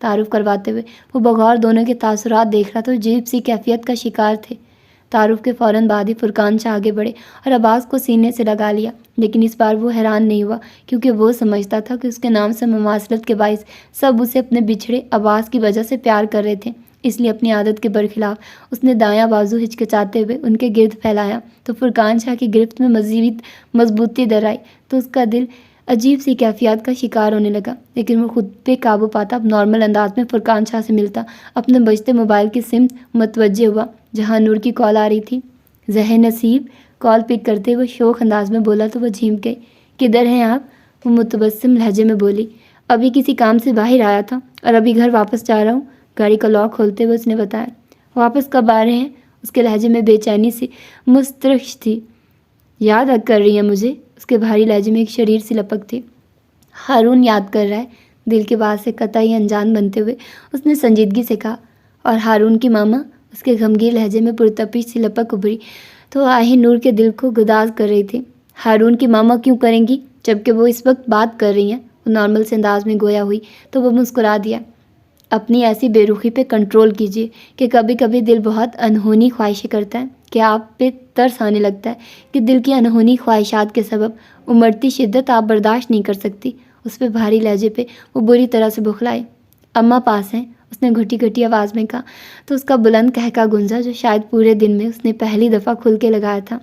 تعارف کرواتے ہوئے وہ بغور دونوں کے تاثرات دیکھ رہا تھا اور عجیب سی کیفیت کا شکار تھے۔ تعارف کے فوراً بعد ہی فرقان شاہ آگے بڑھے اور عباس کو سینے سے لگا لیا، لیکن اس بار وہ حیران نہیں ہوا کیونکہ وہ سمجھتا تھا کہ اس کے نام سے مماثلت کے باعث سب اسے اپنے بچھڑے عباس کی وجہ سے پیار کر رہے تھے۔ اس لیے اپنی عادت کے برخلاف اس نے دایاں بازو ہچکچاتے ہوئے ان کے گرد پھیلایا تو فرقان شاہ کی گرفت میں مزید مضبوطی در آئی تو اس کا دل عجیب سی کیفیات کا شکار ہونے لگا، لیکن وہ خود پہ قابو پاتا اب نارمل انداز میں فرقان شاہ سے ملتا، اپنے بجتے موبائل کی سمت متوجہ ہوا جہاں نور کی کال آ رہی تھی۔ ذہِ نصیب کال پک کرتے ہوئے شوق انداز میں بولا تو وہ جھینک گئی۔ کدھر ہیں آپ؟ وہ متبسم لہجے میں بولی۔ ابھی کسی کام سے باہر آیا تھا اور ابھی گھر واپس جا رہا ہوں، گاڑی کا لاک کھولتے ہوئے اس نے بتایا۔ واپس کب آ رہے ہیں؟ اس کے لہجے میں بے چینی سی مسترخ تھی۔ یاد کر رہی ہیں مجھے؟ اس کے بھاری لہجے میں ایک شریر سی لپک تھی۔ ہارون یاد کر رہا ہے، دل کے بات سے قطعی انجان بنتے ہوئے اس نے سنجیدگی سے کہا۔ اور ہارون کی ماما؟ اس کے غمگین لہجے میں پرتپش سی لپک ابھری تو آہیں نور کے دل کو گداز کر رہی تھی۔ ہارون کی ماما کیوں کریں گی جبکہ وہ اس وقت بات کر رہی ہیں؟ وہ نارمل سے انداز میں گویا ہوئی تو وہ مسکرا دیا۔ اپنی ایسی بے رخی پہ کنٹرول کیجیے کہ کبھی کبھی دل بہت انہونی خواہشیں کرتا ہے کہ آپ پہ ترس آنے لگتا ہے کہ دل کی انہونی خواہشات کے سبب امڑتی شدت آپ برداشت نہیں کر سکتی۔ اس پہ بھاری لہجے پہ وہ بری طرح سے بخلائے۔ اماں پاس ہیں، اس نے گھٹی گھٹی آواز میں کہا تو اس کا بلند کہکا گونجا جو شاید پورے دن میں اس نے پہلی دفعہ کھل کے لگایا تھا۔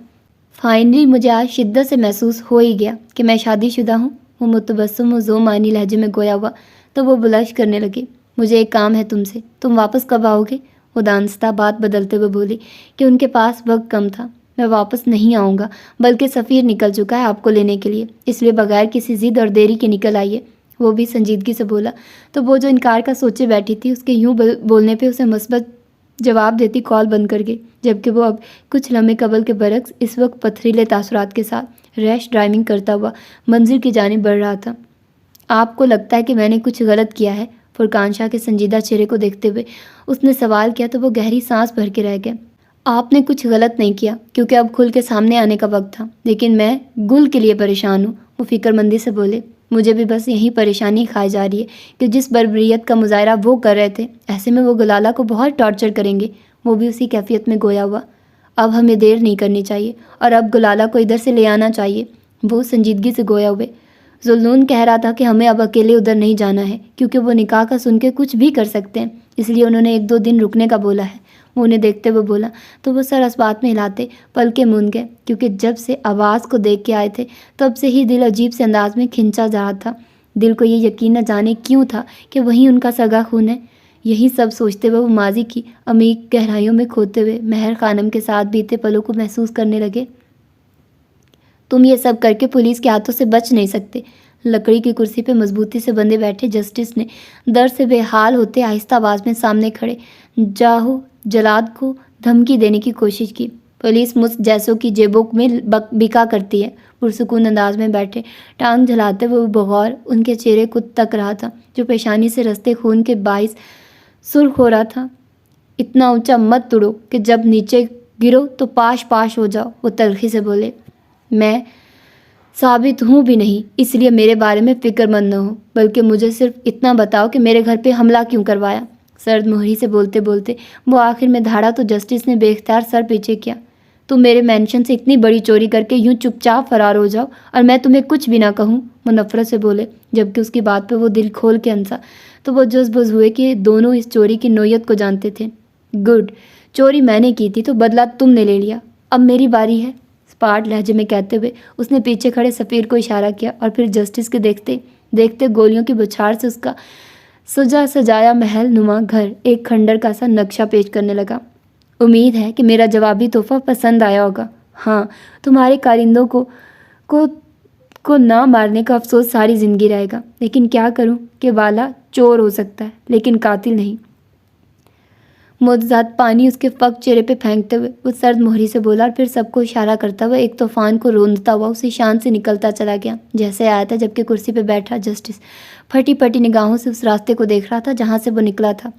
فائنلی مجھے آج شدت سے محسوس ہو ہی گیا کہ میں شادی شدہ ہوں۔ وہ متبسم و ذو معنی لہجے میں گویا ہوا تو وہ بلش کرنے لگی۔ مجھے ایک کام ہے تم سے، تم واپس کب آؤ گے؟ وہ دانستہ بات بدلتے ہوئے بولی کہ ان کے پاس وقت کم تھا۔ میں واپس نہیں آؤں گا، بلکہ سفیر نکل چکا ہے آپ کو لینے کے لیے، اس لیے بغیر کسی ضد اور دیری کے نکل آئیے۔ وہ بھی سنجیدگی سے بولا تو وہ جو انکار کا سوچے بیٹھی تھی اس کے یوں بولنے پہ اسے مثبت جواب دیتی کال بند کر گئی، جبکہ وہ اب کچھ لمحے قبل کے برعکس اس وقت پتھریلے تاثرات کے ساتھ ریش ڈرائیونگ کرتا ہوا منزل کی جانب بڑھ رہا تھا۔ آپ کو لگتا ہے کہ میں نے کچھ غلط کیا ہے؟ فرقان شاہ کے سنجیدہ چہرے کو دیکھتے ہوئے اس نے سوال کیا تو وہ گہری سانس بھر کے رہ گیا۔ آپ نے کچھ غلط نہیں کیا کیونکہ اب کھل کے سامنے آنے کا وقت تھا، لیکن میں گل کے لیے پریشان ہوں۔ وہ فکر مندی سے بولے۔ مجھے بھی بس یہی پریشانی کھائی جا رہی ہے کہ جس بربریت کا مظاہرہ وہ کر رہے تھے ایسے میں وہ گلالہ کو بہت ٹارچر کریں گے۔ وہ بھی اسی کیفیت میں گویا ہوا۔ اب ہمیں دیر نہیں کرنی چاہیے اور اب گلالہ کو ادھر سے لے آنا چاہیے۔ وہ سنجیدگی سے گویا ہوئے۔ ذوالنون کہہ رہا تھا کہ ہمیں اب اکیلے ادھر نہیں جانا ہے کیونکہ وہ نکاح کا سن کے کچھ بھی کر سکتے ہیں، اس لیے انہوں نے 1-2 دن رکنے کا بولا ہے۔ وہ انہیں دیکھتے ہوئے بولا تو وہ سر اس بات میں ہلاتے پلکیں موند گئے کیونکہ جب سے آواز کو دیکھ کے آئے تھے تب سے ہی دل عجیب سے انداز میں کھنچا جا رہا تھا۔ دل کو یہ یقین نہ جانے کیوں تھا کہ وہی ان کا سگا خون ہے۔ یہی سب سوچتے ہوئے وہ ماضی کی عمیق گہرائیوں میں کھوتے ہوئے مہر خانم کے ساتھ بیتے پلوں کو محسوس کرنے لگے۔ تم یہ سب کر کے پولیس کے ہاتھوں سے بچ نہیں سکتے۔ لکڑی کی کرسی پہ مضبوطی سے بندے بیٹھے جسٹس نے ڈر سے بے حال ہوتے آہستہ آواز میں سامنے کھڑے جاہو جلاد کو دھمکی دینے کی کوشش کی۔ پولیس مجھ جیسوں کی جیبوں میں بکا کرتی ہے۔ پرسکون انداز میں بیٹھے ٹانگ جھلاتے ہوئے بغور ان کے چہرے کو تک رہا تھا جو پیشانی سے رستے خون کے باعث سرخ ہو رہا تھا۔ اتنا اونچا مت تڑو کہ جب نیچے گرو تو پاش پاش ہو جاؤ، وہ تلخی سے بولے۔ میں ثابت ہوں بھی نہیں، اس لیے میرے بارے میں فکر مند نہ ہو، بلکہ مجھے صرف اتنا بتاؤ کہ میرے گھر پہ حملہ کیوں کروایا۔ سرد مہری سے بولتے بولتے وہ آخر میں دھاڑا تو جسٹس نے بے اختیار سر پیچھے کیا۔ تم میرے مینشن سے اتنی بڑی چوری کر کے یوں چپ چاپ فرار ہو جاؤ اور میں تمہیں کچھ بھی نہ کہوں، وہ نفرت سے بولے، جبکہ اس کی بات پہ وہ دل کھول کے ہنسا تو وہ جز بز ہوئے کہ دونوں اس چوری کی نوعیت کو جانتے تھے۔ گڈ، چوری میں نے کی تھی تو بدلہ تم نے لے لیا، اب میری باری ہے، اسپاٹ لہجے میں کہتے ہوئے اس نے پیچھے کھڑے سفیر کو اشارہ کیا اور پھر جسٹس کے دیکھتے دیکھتے گولیوں کی بچھاڑ سے اس کا سجایا محل نما گھر ایک کھنڈر کا سا نقشہ پیش کرنے لگا۔ امید ہے کہ میرا جوابی تحفہ پسند آیا ہوگا۔ ہاں، تمہارے کارندوں کو نہ مارنے کا افسوس ساری زندگی رہے گا، لیکن کیا کروں کہ والا چور ہو سکتا ہے لیکن قاتل نہیں۔ معجزات پانی اس کے فق چہرے پہ پھینکتے ہوئے وہ سرد مہری سے بولا اور پھر سب کو اشارہ کرتا ہوا ایک طوفان کو روندتا ہوا اسی شان سے نکلتا چلا گیا جیسے آیا تھا، جبکہ کرسی پہ بیٹھا جسٹس پھٹی پھٹی نگاہوں سے اس راستے کو دیکھ رہا تھا جہاں سے وہ نکلا تھا۔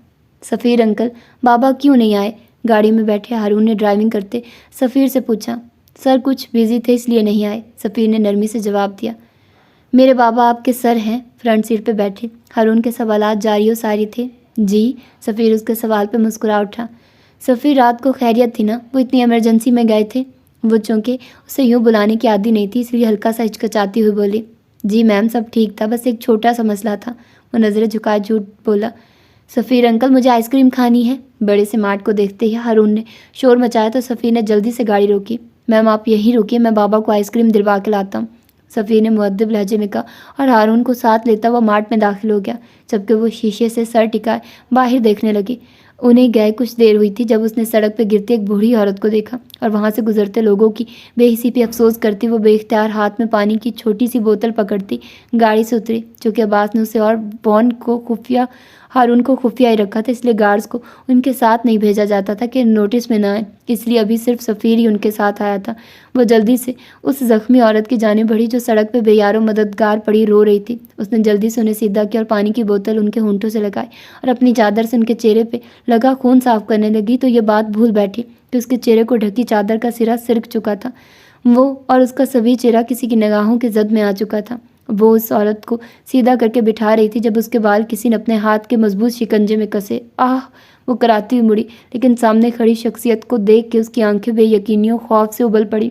سفیر انکل، بابا کیوں نہیں آئے؟ گاڑی میں بیٹھے ہارون نے ڈرائیونگ کرتے سفیر سے پوچھا۔ سر کچھ بیزی تھے اس لیے نہیں آئے، سفیر نے نرمی سے جواب دیا۔ میرے بابا آپ کے سر ہیں، فرنٹ سیٹ پہ بیٹھے۔ ہارون کے سوالات جاری و ساری تھے۔ جی؟ سفیر اس کے سوال پہ مسکرا اٹھا۔ سفیر رات کو خیریت تھی نا؟ وہ اتنی ایمرجنسی میں گئے تھے؟ وہ چونکہ اسے یوں بلانے کی عادی نہیں تھی، اس لیے ہلکا سا ہچکچاتی ہوئی بولی۔ جی میم، سب ٹھیک تھا، بس ایک چھوٹا سا مسئلہ تھا۔ وہ نظریں جھکائے جھوٹ بولا۔ سفیر انکل، مجھے آئس کریم کھانی ہے۔ بڑے سے مارٹ کو دیکھتے ہی ہارون نے شور مچایا تو سفیر نے جلدی سے گاڑی روکی۔ میم آپ یہیں رکیے، میں بابا کو آئس کریم دلوا کے لاتا ہوں، سفیر نے مؤدب لہجے میں کہا، اور ہارون کو ساتھ لیتا ہوا مارٹ میں داخل ہو گیا۔ جبکہ وہ شیشے سے سر ٹکائے باہر دیکھنے لگی۔ انہیں گئے کچھ دیر ہوئی تھی جب اس نے سڑک پہ گرتی ایک بوڑھی عورت کو دیکھا اور وہاں سے گزرتے لوگوں کی بے حسی پہ افسوس کرتی وہ بے اختیار ہاتھ میں پانی کی چھوٹی سی بوتل پکڑتی گاڑی سے اتری۔ چونکہ عباس نے اسے اور ہارون کو خفیہ ہی رکھا تھا، اس لیے گارڈز کو ان کے ساتھ نہیں بھیجا جاتا تھا کہ نوٹس میں نہ آئے، اس لیے ابھی صرف سفیر ہی ان کے ساتھ آیا تھا۔ وہ جلدی سے اس زخمی عورت کی جانب بڑھی جو سڑک پہ بے یار و مددگار پڑی رو رہی تھی۔ اس نے جلدی سے انہیں سیدھا کیا اور پانی کی بوتل ان کے ہونٹوں سے لگائی اور اپنی چادر سے ان کے چہرے پہ لگا خون صاف کرنے لگی تو یہ بات بھول بیٹھی کہ اس کے چہرے کو ڈھکی چادر کا سرا سرک چکا تھا، وہ اور اس کا سبھی چہرہ کسی کی نگاہوں کی زد میں آ چکا تھا۔ وہ اس عورت کو سیدھا کر کے بٹھا رہی تھی جب اس کے بال کسی نے اپنے ہاتھ کے مضبوط شکنجے میں کسے۔ آہ! وہ کراتی ہوئی مڑی، لیکن سامنے کھڑی شخصیت کو دیکھ کے اس کی آنکھیں بے یقینی و خوف سے ابل پڑی۔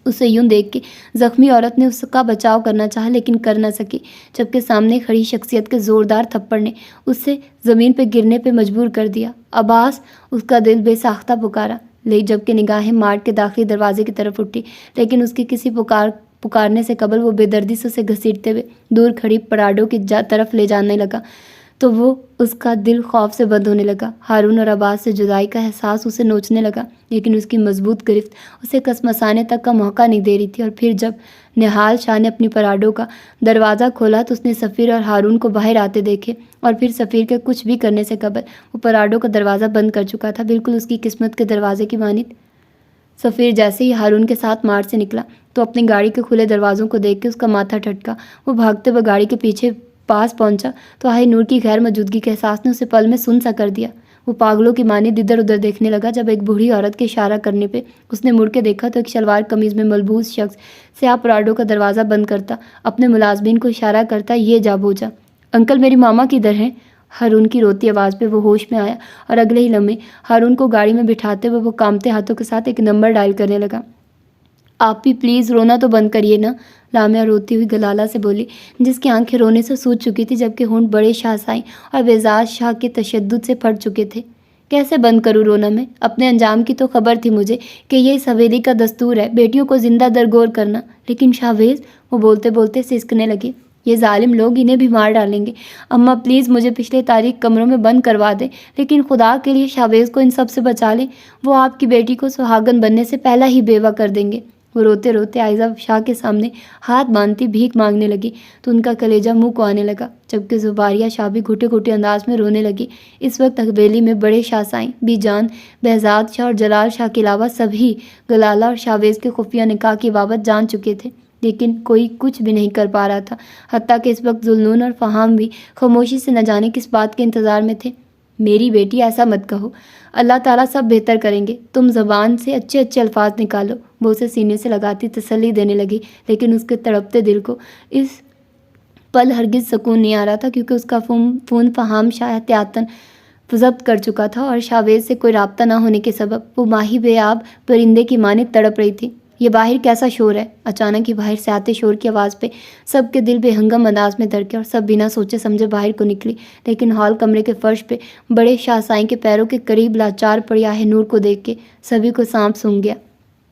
اسے یوں دیکھ کے زخمی عورت نے اس کا بچاؤ کرنا چاہا لیکن کر نہ سکی، جبکہ سامنے کھڑی شخصیت کے زوردار تھپڑ نے اسے زمین پہ گرنے پہ مجبور کر دیا۔ عباس! اس کا دل بے ساختہ پکارا، جبکہ نگاہیں مارٹ کے داخلی دروازے کی طرف اٹھی، لیکن اس کی کسی پکارنے سے قبل وہ بے دردی سے اسے گھسیٹتے ہوئے دور کھڑی پراڈو کی طرف لے جانے لگا تو وہ اس کا دل خوف سے بند ہونے لگا۔ ہارون اور عباس سے جدائی کا احساس اسے نوچنے لگا، لیکن اس کی مضبوط گرفت اسے کسمسانے تک کا موقع نہیں دے رہی تھی۔ اور پھر جب نہال شاہ نے اپنی پراڈو کا دروازہ کھولا تو اس نے سفیر اور ہارون کو باہر آتے دیکھے، اور پھر سفیر کے کچھ بھی کرنے سے قبل وہ پراڈو کا دروازہ بند کر چکا تھا، بالکل اس کی قسمت کے دروازے کی مانند۔ سفیر جیسے ہی ہارون کے ساتھ مارٹ سے نکلا تو اپنی گاڑی کے کھلے دروازوں کو دیکھ کے اس کا ماتھا ٹھٹکا۔ وہ بھاگتے ہوئے گاڑی کے پیچھے پاس پہنچا تو آہ نور کی غیر موجودگی کے احساس نے اسے پل میں سن سا کر دیا۔ وہ پاگلوں کی مانند ادھر ادھر دیکھنے لگا۔ جب ایک بوڑھی عورت کے اشارہ کرنے پہ اس نے مڑ کے دیکھا تو ایک شلوار قمیض میں ملبوس شخص سیاہ پراڈو کا دروازہ بند کرتا اپنے ملازمین کو اشارہ کرتا یہ جا بوجھا۔ انکل، میری ماما کدھر ہیں؟ ہارون کی روتی آواز پہ وہ ہوش میں آیا اور اگلے ہی لمحے ہارون کو گاڑی میں بٹھاتے ہوئے وہ کانپتے ہاتھوں کے ساتھ ایک نمبر ڈائل کرنے لگا۔ آپ بھی پلیز رونا تو بند کریے نا، لامعہ روتی ہوئی گلالہ سے بولی، جس کی آنکھیں رونے سے سوج چکی تھی جبکہ ہونٹ بڑے شاہسائی اور بیزاد شاہ کے تشدد سے پھٹ چکے تھے۔ کیسے بند کروں رونا میں؟ اپنے انجام کی تو خبر تھی مجھے کہ یہ اس حویلی کا دستور ہے بیٹیوں کو زندہ درگور کرنا، لیکن شاہویز، وہ بولتے بولتے سسکنے لگی، یہ ظالم لوگ انہیں بھی مار ڈالیں گے۔ اماں پلیز مجھے پچھلے تاریخ کمروں میں بند کروا دیں، لیکن خدا کے لیے شاہویز کو ان سب سے بچا لیں، وہ آپ کی بیٹی کو سہاگن بننے سے پہلا ہی بیوہ کر دیں گے۔ وہ روتے روتے عائزہ شاہ کے سامنے ہاتھ باندھتی بھیک مانگنے لگی تو ان کا کلیجہ منہ کو آنے لگا، جبکہ زباریہ شاہ بھی گھٹے گھٹے انداز میں رونے لگی۔ اس وقت حویلی میں بڑے شاہسائیں بھی جان بہزاد شاہ اور جلال شاہ کے علاوہ سبھی گلالہ اور شاہویز کے خفیہ نکاح کی بابت جان چکے تھے، لیکن کوئی کچھ بھی نہیں کر پا رہا تھا، حتیٰ کہ اس وقت ذوالنون اور فہام بھی خاموشی سے نہ جانے کس بات کے انتظار میں تھے۔ میری بیٹی، ایسا مت کہو، اللہ تعالیٰ سب بہتر کریں گے، تم زبان سے اچھے اچھے الفاظ نکالو۔ وہ اسے سینے سے لگاتی تسلی دینے لگی، لیکن اس کے تڑپتے دل کو اس پل ہرگز سکون نہیں آ رہا تھا، کیونکہ اس کا فون فہام شاہ احتیاطاً ضبط کر چکا تھا اور شاہویز سے کوئی رابطہ نہ ہونے کے سبب وہ ماہی بے آب پرندے کی مانند تڑپ رہی تھی۔ یہ باہر کیسا شور ہے؟ اچانک ہی باہر سے آتے شور کی آواز پہ سب کے دل بے ہنگم انداز میں دھڑکے اور سب بنا سوچے سمجھے باہر کو نکلی، لیکن ہال کمرے کے فرش پہ بڑے شاہسائیں کے پیروں کے قریب لاچار پڑی آہ نور کو دیکھ کے سبھی کو سانپ سونگھ گیا۔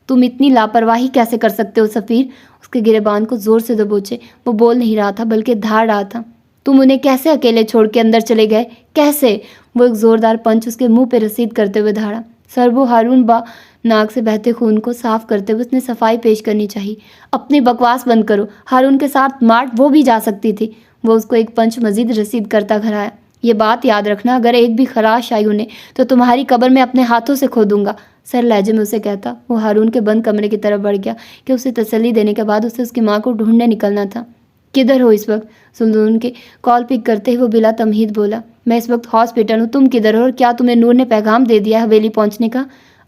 تم اتنی لاپرواہی کیسے کر سکتے ہو سفیر؟ اس کے گریبان کو زور سے دبوچے وہ بول نہیں رہا تھا بلکہ دھاڑ رہا تھا۔ تم انہیں کیسے اکیلے چھوڑ کے اندر چلے گئے؟ کیسے؟ وہ ایک زوردار پنچ اس کے منہ پہ رسید کرتے ہوئے دھاڑا۔ سربو ہارون با ناک سے بہتے خون کو صاف کرتے ہوئے اس نے صفائی پیش کرنی چاہی۔ اپنی بکواس بند کرو، ہارون کے ساتھ مارٹ وہ بھی جا سکتی تھی۔ وہ اس کو ایک پنچ مزید رسید کرتا گھر آیا۔ یہ بات یاد رکھنا، اگر ایک بھی خراش آئی انہیں تو تمہاری قبر میں اپنے ہاتھوں سے کھودوں گا، سر لہجے میں اسے کہتا وہ ہارون کے بند کمرے کی طرف بڑھ گیا کہ اسے تسلی دینے کے بعد اسے اس کی ماں کو ڈھونڈنے نکلنا تھا۔ کدھر ہو اس وقت؟ ذوالنون کے کال پک کرتے ہی وہ بلا تمہید بولا، میں اس وقت ہاسپٹل ہوں، تم کدھر ہو اور کیا تمہیں نور نے پیغام دے دیا ہے حویلی پہنچنے کا؟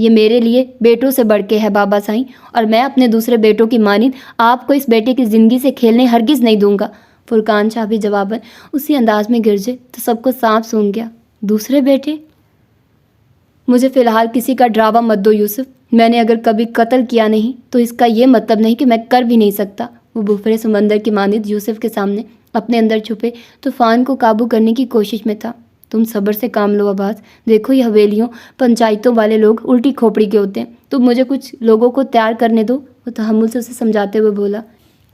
یہ میرے لیے بیٹوں سے بڑھ کے ہے بابا سائیں، اور میں اپنے دوسرے بیٹوں کی مانند آپ کو اس بیٹے کی زندگی سے کھیلنے ہرگز نہیں دوں گا۔ فرقان شاہ بھی جواباً اسی انداز میں گرجے تو سب کو سانپ سونگ گیا۔ دوسرے بیٹے؟ مجھے فی الحال کسی کا ڈراوا مت دو یوسف، میں نے اگر کبھی قتل کیا نہیں تو اس کا یہ مطلب نہیں کہ میں کر بھی نہیں سکتا۔ وہ بھوفرے سمندر کی مانند یوسف کے سامنے اپنے اندر چھپے طوفان کو قابو کرنے کی کوشش میں تھا۔ تم صبر سے کام لو عباس، دیکھو یہ حویلیوں پنچایتوں والے لوگ الٹی کھوپڑی کے ہوتے ہیں، تم مجھے کچھ لوگوں کو تیار کرنے دو۔ وہ تحمل سے اسے سمجھاتے ہوئے بولا،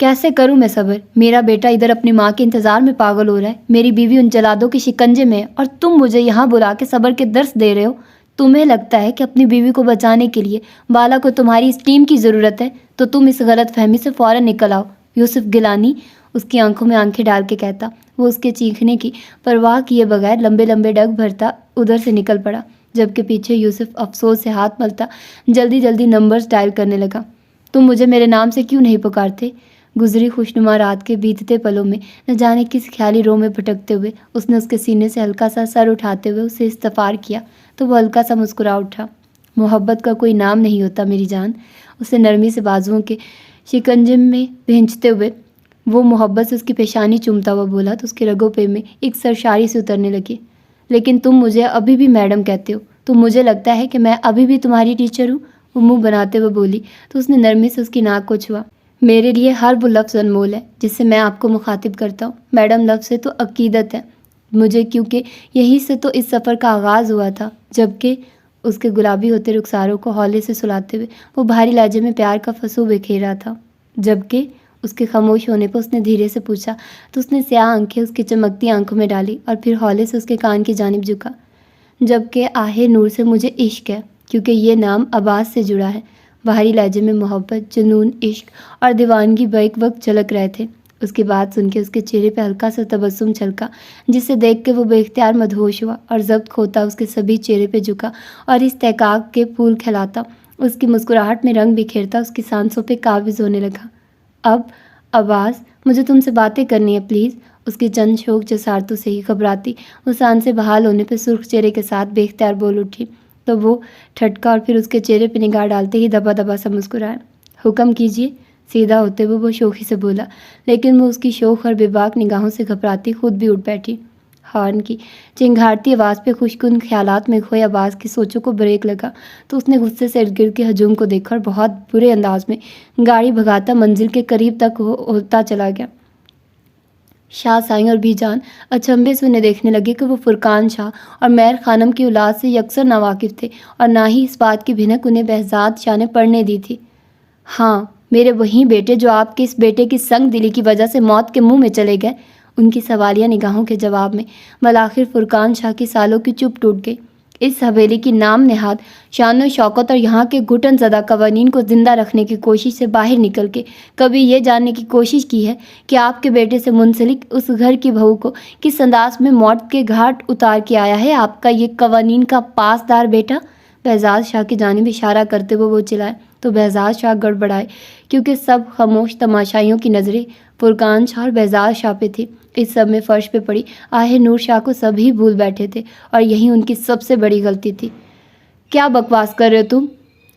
کیسے کروں میں صبر؟ میرا بیٹا ادھر اپنی ماں کے انتظار میں پاگل ہو رہا ہے، میری بیوی ان جلادوں کے شکنجے میں ہے، اور تم مجھے یہاں بلا کے صبر کے درس دے رہے ہو۔ تمہیں لگتا ہے کہ اپنی بیوی کو بچانے کے لیے بالا کو تمہاری اس ٹیم کی ضرورت ہے تو تم اس غلط فہمی سے فوراً نکل آؤ۔ یوسف گیلانی اس کی آنکھوں میں آنکھیں ڈال کے کہتا۔ وہ اس کے چیخنے کی پرواہ کیے بغیر لمبے لمبے ڈگ بھرتا ادھر سے نکل پڑا، جبکہ پیچھے یوسف افسوس سے ہاتھ ملتا جلدی جلدی نمبرز ڈائل کرنے لگا۔ تم مجھے میرے نام سے کیوں نہیں پکارتے؟ گزری خوشنما رات کے بیتتے پلوں میں نہ جانے کس خیالی رو میں بھٹکتے ہوئے اس نے اس کے سینے سے ہلکا سا سر اٹھاتے ہوئے اسے استفار کیا تو وہ ہلکا سا مسکرا اٹھا۔ محبت کا کوئی نام نہیں ہوتا میری جان، اسے نرمی سے بازوؤں کے شکنجے میں بھینچتے ہوئے وہ محبت سے اس کی پیشانی چومتا ہوا بولا تو اس کے رگوں پہ میں ایک سرشاری سے اترنے لگی۔ لیکن تم مجھے ابھی بھی میڈم کہتے ہو، تو مجھے لگتا ہے کہ میں ابھی بھی تمہاری ٹیچر ہوں۔ وہ منہ بناتے ہوئے بولی تو اس نے نرمی سے اس کی ناک کو چھوا۔ میرے لیے ہر وہ لفظ انمول ہے جس سے میں آپ کو مخاطب کرتا ہوں۔ میڈم لفظ سے تو عقیدت ہے مجھے، کیونکہ یہی سے تو اس سفر کا آغاز ہوا تھا۔ جبکہ اس کے گلابی ہوتے رخساروں کو ہولے سے سلاتے ہوئے وہ بھاری لہجے میں پیار کا فسو بکھیر رہا تھا۔ جبکہ اس کے خاموش ہونے پر اس نے دھیرے سے پوچھا تو اس نے سیاہ آنکھیں اس کی چمکتی آنکھوں میں ڈالی اور پھر ہولے سے اس کے کان کی جانب جھکا۔ جبکہ آہے نور سے مجھے عشق ہے، کیونکہ یہ نام عباس سے جڑا ہے۔ بھاری لہجے میں محبت، جنون، عشق اور دیوانگی بیک وقت جھلک رہے تھے۔ اس کی بات سن کے اس کے چہرے پہ ہلکا سا تبسم چھلکا، جسے دیکھ کے وہ بے اختیار مدہوش ہوا اور ضبط کھوتا اس کے سبھی چہرے پہ جھکا اور استحقاق کے پھول کھلاتا، اس کی مسکراہٹ میں رنگ بکھیرتا اس کی سانسوں پہ قابض ہونے لگا۔ اب عباس، مجھے تم سے باتیں کرنی ہے پلیز۔ اس کی چند شوق جسارتوں سے ہی گھبراتی وہ سان سے بحال ہونے پہ سرخ چہرے کے ساتھ بے اختیار بول اٹھی تو وہ ٹھٹکا اور پھر اس کے چہرے پہ نگاہ ڈالتے ہی دبا دبا سا مسکرایا۔ حکم کیجیے، سیدھا ہوتے ہوئے وہ شوخی سے بولا، لیکن وہ اس کی شوخ اور بے باک نگاہوں سے گھبراتی خود بھی اٹھ بیٹھی۔ ہارن کی چنگھاڑتی آواز پہ خوشکن خیالات میں کھوئے عباس کی سوچوں کو بریک لگا تو اس نے غصے سے ارد گرد کے ہجوم کو دیکھا اور بہت برے انداز میں گاڑی بھگاتا منزل کے قریب تک ہوتا چلا گیا۔ شاہ سائیں اور بھی جان اچنبھے سے انہیں دیکھنے لگے کہ وہ فرقان شاہ اور میر خانم کی اولاد سے یکسر ناواقف تھے اور نہ ہی اس بات کی بھنک انہیں بہزاد شاہ نے پڑھنے دی تھی۔ ہاں، میرے وہی بیٹے جو آپ کے اس بیٹے کی سنگ دلی کی وجہ سے موت کے منہ میں چلے گئے۔ ان کی سوالیہ نگاہوں کے جواب میں بالآخر فرقان شاہ کی سالوں کی چپ ٹوٹ گئی۔ اس حویلی کی نام نہاد شان و شوکت اور یہاں کے گھٹن زدہ قوانین کو زندہ رکھنے کی کوشش سے باہر نکل کے کبھی یہ جاننے کی کوشش کی ہے کہ آپ کے بیٹے سے منسلک اس گھر کی بہو کو کس انداز میں موت کے گھاٹ اتار کے آیا ہے آپ کا یہ قوانین کا پاسدار بیٹا؟ بہزاد شاہ کی جانب اشارہ کرتے ہوئے وہ چلائے تو بہزاد شاہ گڑبڑائے، کیونکہ سب خاموش تماشائیوں کی نظریں فرقان شاہ اور بہزاد شاہ پہ تھی۔ اس سب میں فرش پہ پڑی آہ نور شاہ کو سبھی بھول بیٹھے تھے اور یہی ان کی سب سے بڑی غلطی تھی۔ کیا بکواس کر رہے ہو تم؟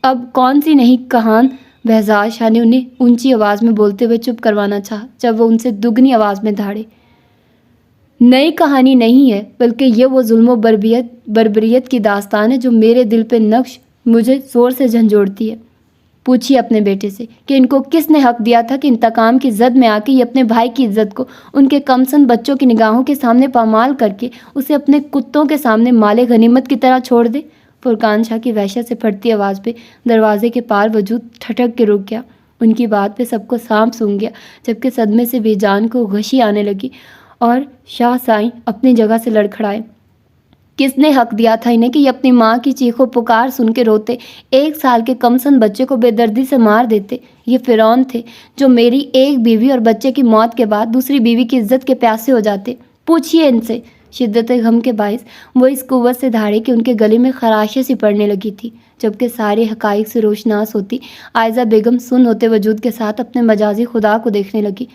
اب کون سی نئی کہان؟ بہزاد شاہ نے انہیں اونچی آواز میں بولتے ہوئے چپ کروانا چاہا جب وہ ان سے دگنی آواز میں دھاڑے۔ نئی کہانی نہیں ہے، بلکہ یہ وہ ظلم و بربریت کی داستان ہے جو میرے دل پہ نقش مجھے زور سے جھنجھوڑتی ہے۔ پوچھیے اپنے بیٹے سے کہ ان کو کس نے حق دیا تھا کہ انتقام کی زد میں آ کے یہ اپنے بھائی کی عزت کو ان کے کمسن بچوں کی نگاہوں کے سامنے پامال کر کے اسے اپنے کتوں کے سامنے مال غنیمت کی طرح چھوڑ دے۔ فرقان شاہ کی وحشت سے پھٹتی آواز پہ دروازے کے پار وجود ٹھٹک کے رک گیا۔ ان کی بات پہ سب کو سانپ سونگ گیا، جبکہ صدمے سے بے جان کو غشی آنے لگی اور شاہ سائیں اپنی جگہ سے لڑکھڑائے۔ کس نے حق دیا تھا انہیں کہ یہ اپنی ماں کی چیخ و پکار سن کے روتے، 1 سال کے کمسن بچے کو بے دردی سے مار دیتے؟ یہ فرعون تھے جو میری ایک بیوی اور بچے کی موت کے بعد دوسری بیوی کی عزت کے پیاسے ہو جاتے۔ پوچھیے ان سے۔ شدت غم کے باعث وہ اس قوت سے دھاڑے کہ ان کے گلے میں خراشیں سی پڑنے لگی تھی، جبکہ سارے حقائق سے روشناس ہوتی عائزہ بیگم سن ہوتے وجود کے ساتھ اپنے مجازی خدا کو دیکھنے لگی۔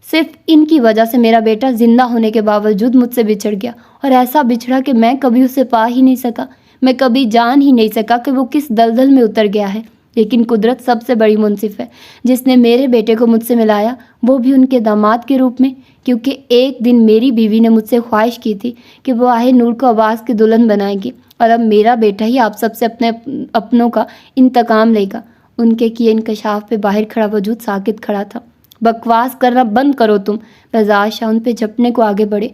صرف ان کی وجہ سے میرا بیٹا زندہ ہونے کے باوجود مجھ سے بچھڑ گیا، اور ایسا بچھڑا کہ میں کبھی اسے پا ہی نہیں سکا۔ میں کبھی جان ہی نہیں سکا کہ وہ کس دلدل میں اتر گیا ہے، لیکن قدرت سب سے بڑی منصف ہے، جس نے میرے بیٹے کو مجھ سے ملایا، وہ بھی ان کے داماد کے روپ میں، کیونکہ ایک دن میری بیوی نے مجھ سے خواہش کی تھی کہ وہ آہ نور کو عباس کی دلہن بنائے گی، اور اب میرا بیٹا ہی آپ سب سے اپنے اپنوں کا انتقام لے گا۔ ان کے کیے انکشاف پہ باہر کھڑا وجود ساکت کھڑا تھا۔ بکواس کرنا بند کرو تم، بزاز شاہ ان پہ جھپٹنے کو آگے بڑھے۔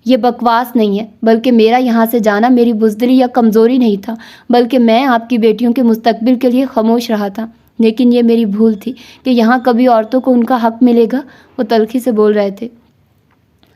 یہ بکواس نہیں ہے، بلکہ میرا یہاں سے جانا میری بزدلی یا کمزوری نہیں تھا، بلکہ میں آپ کی بیٹیوں کے مستقبل کے لیے خاموش رہا تھا۔ لیکن یہ میری بھول تھی کہ یہاں کبھی عورتوں کو ان کا حق ملے گا۔ وہ تلخی سے بول رہے تھے۔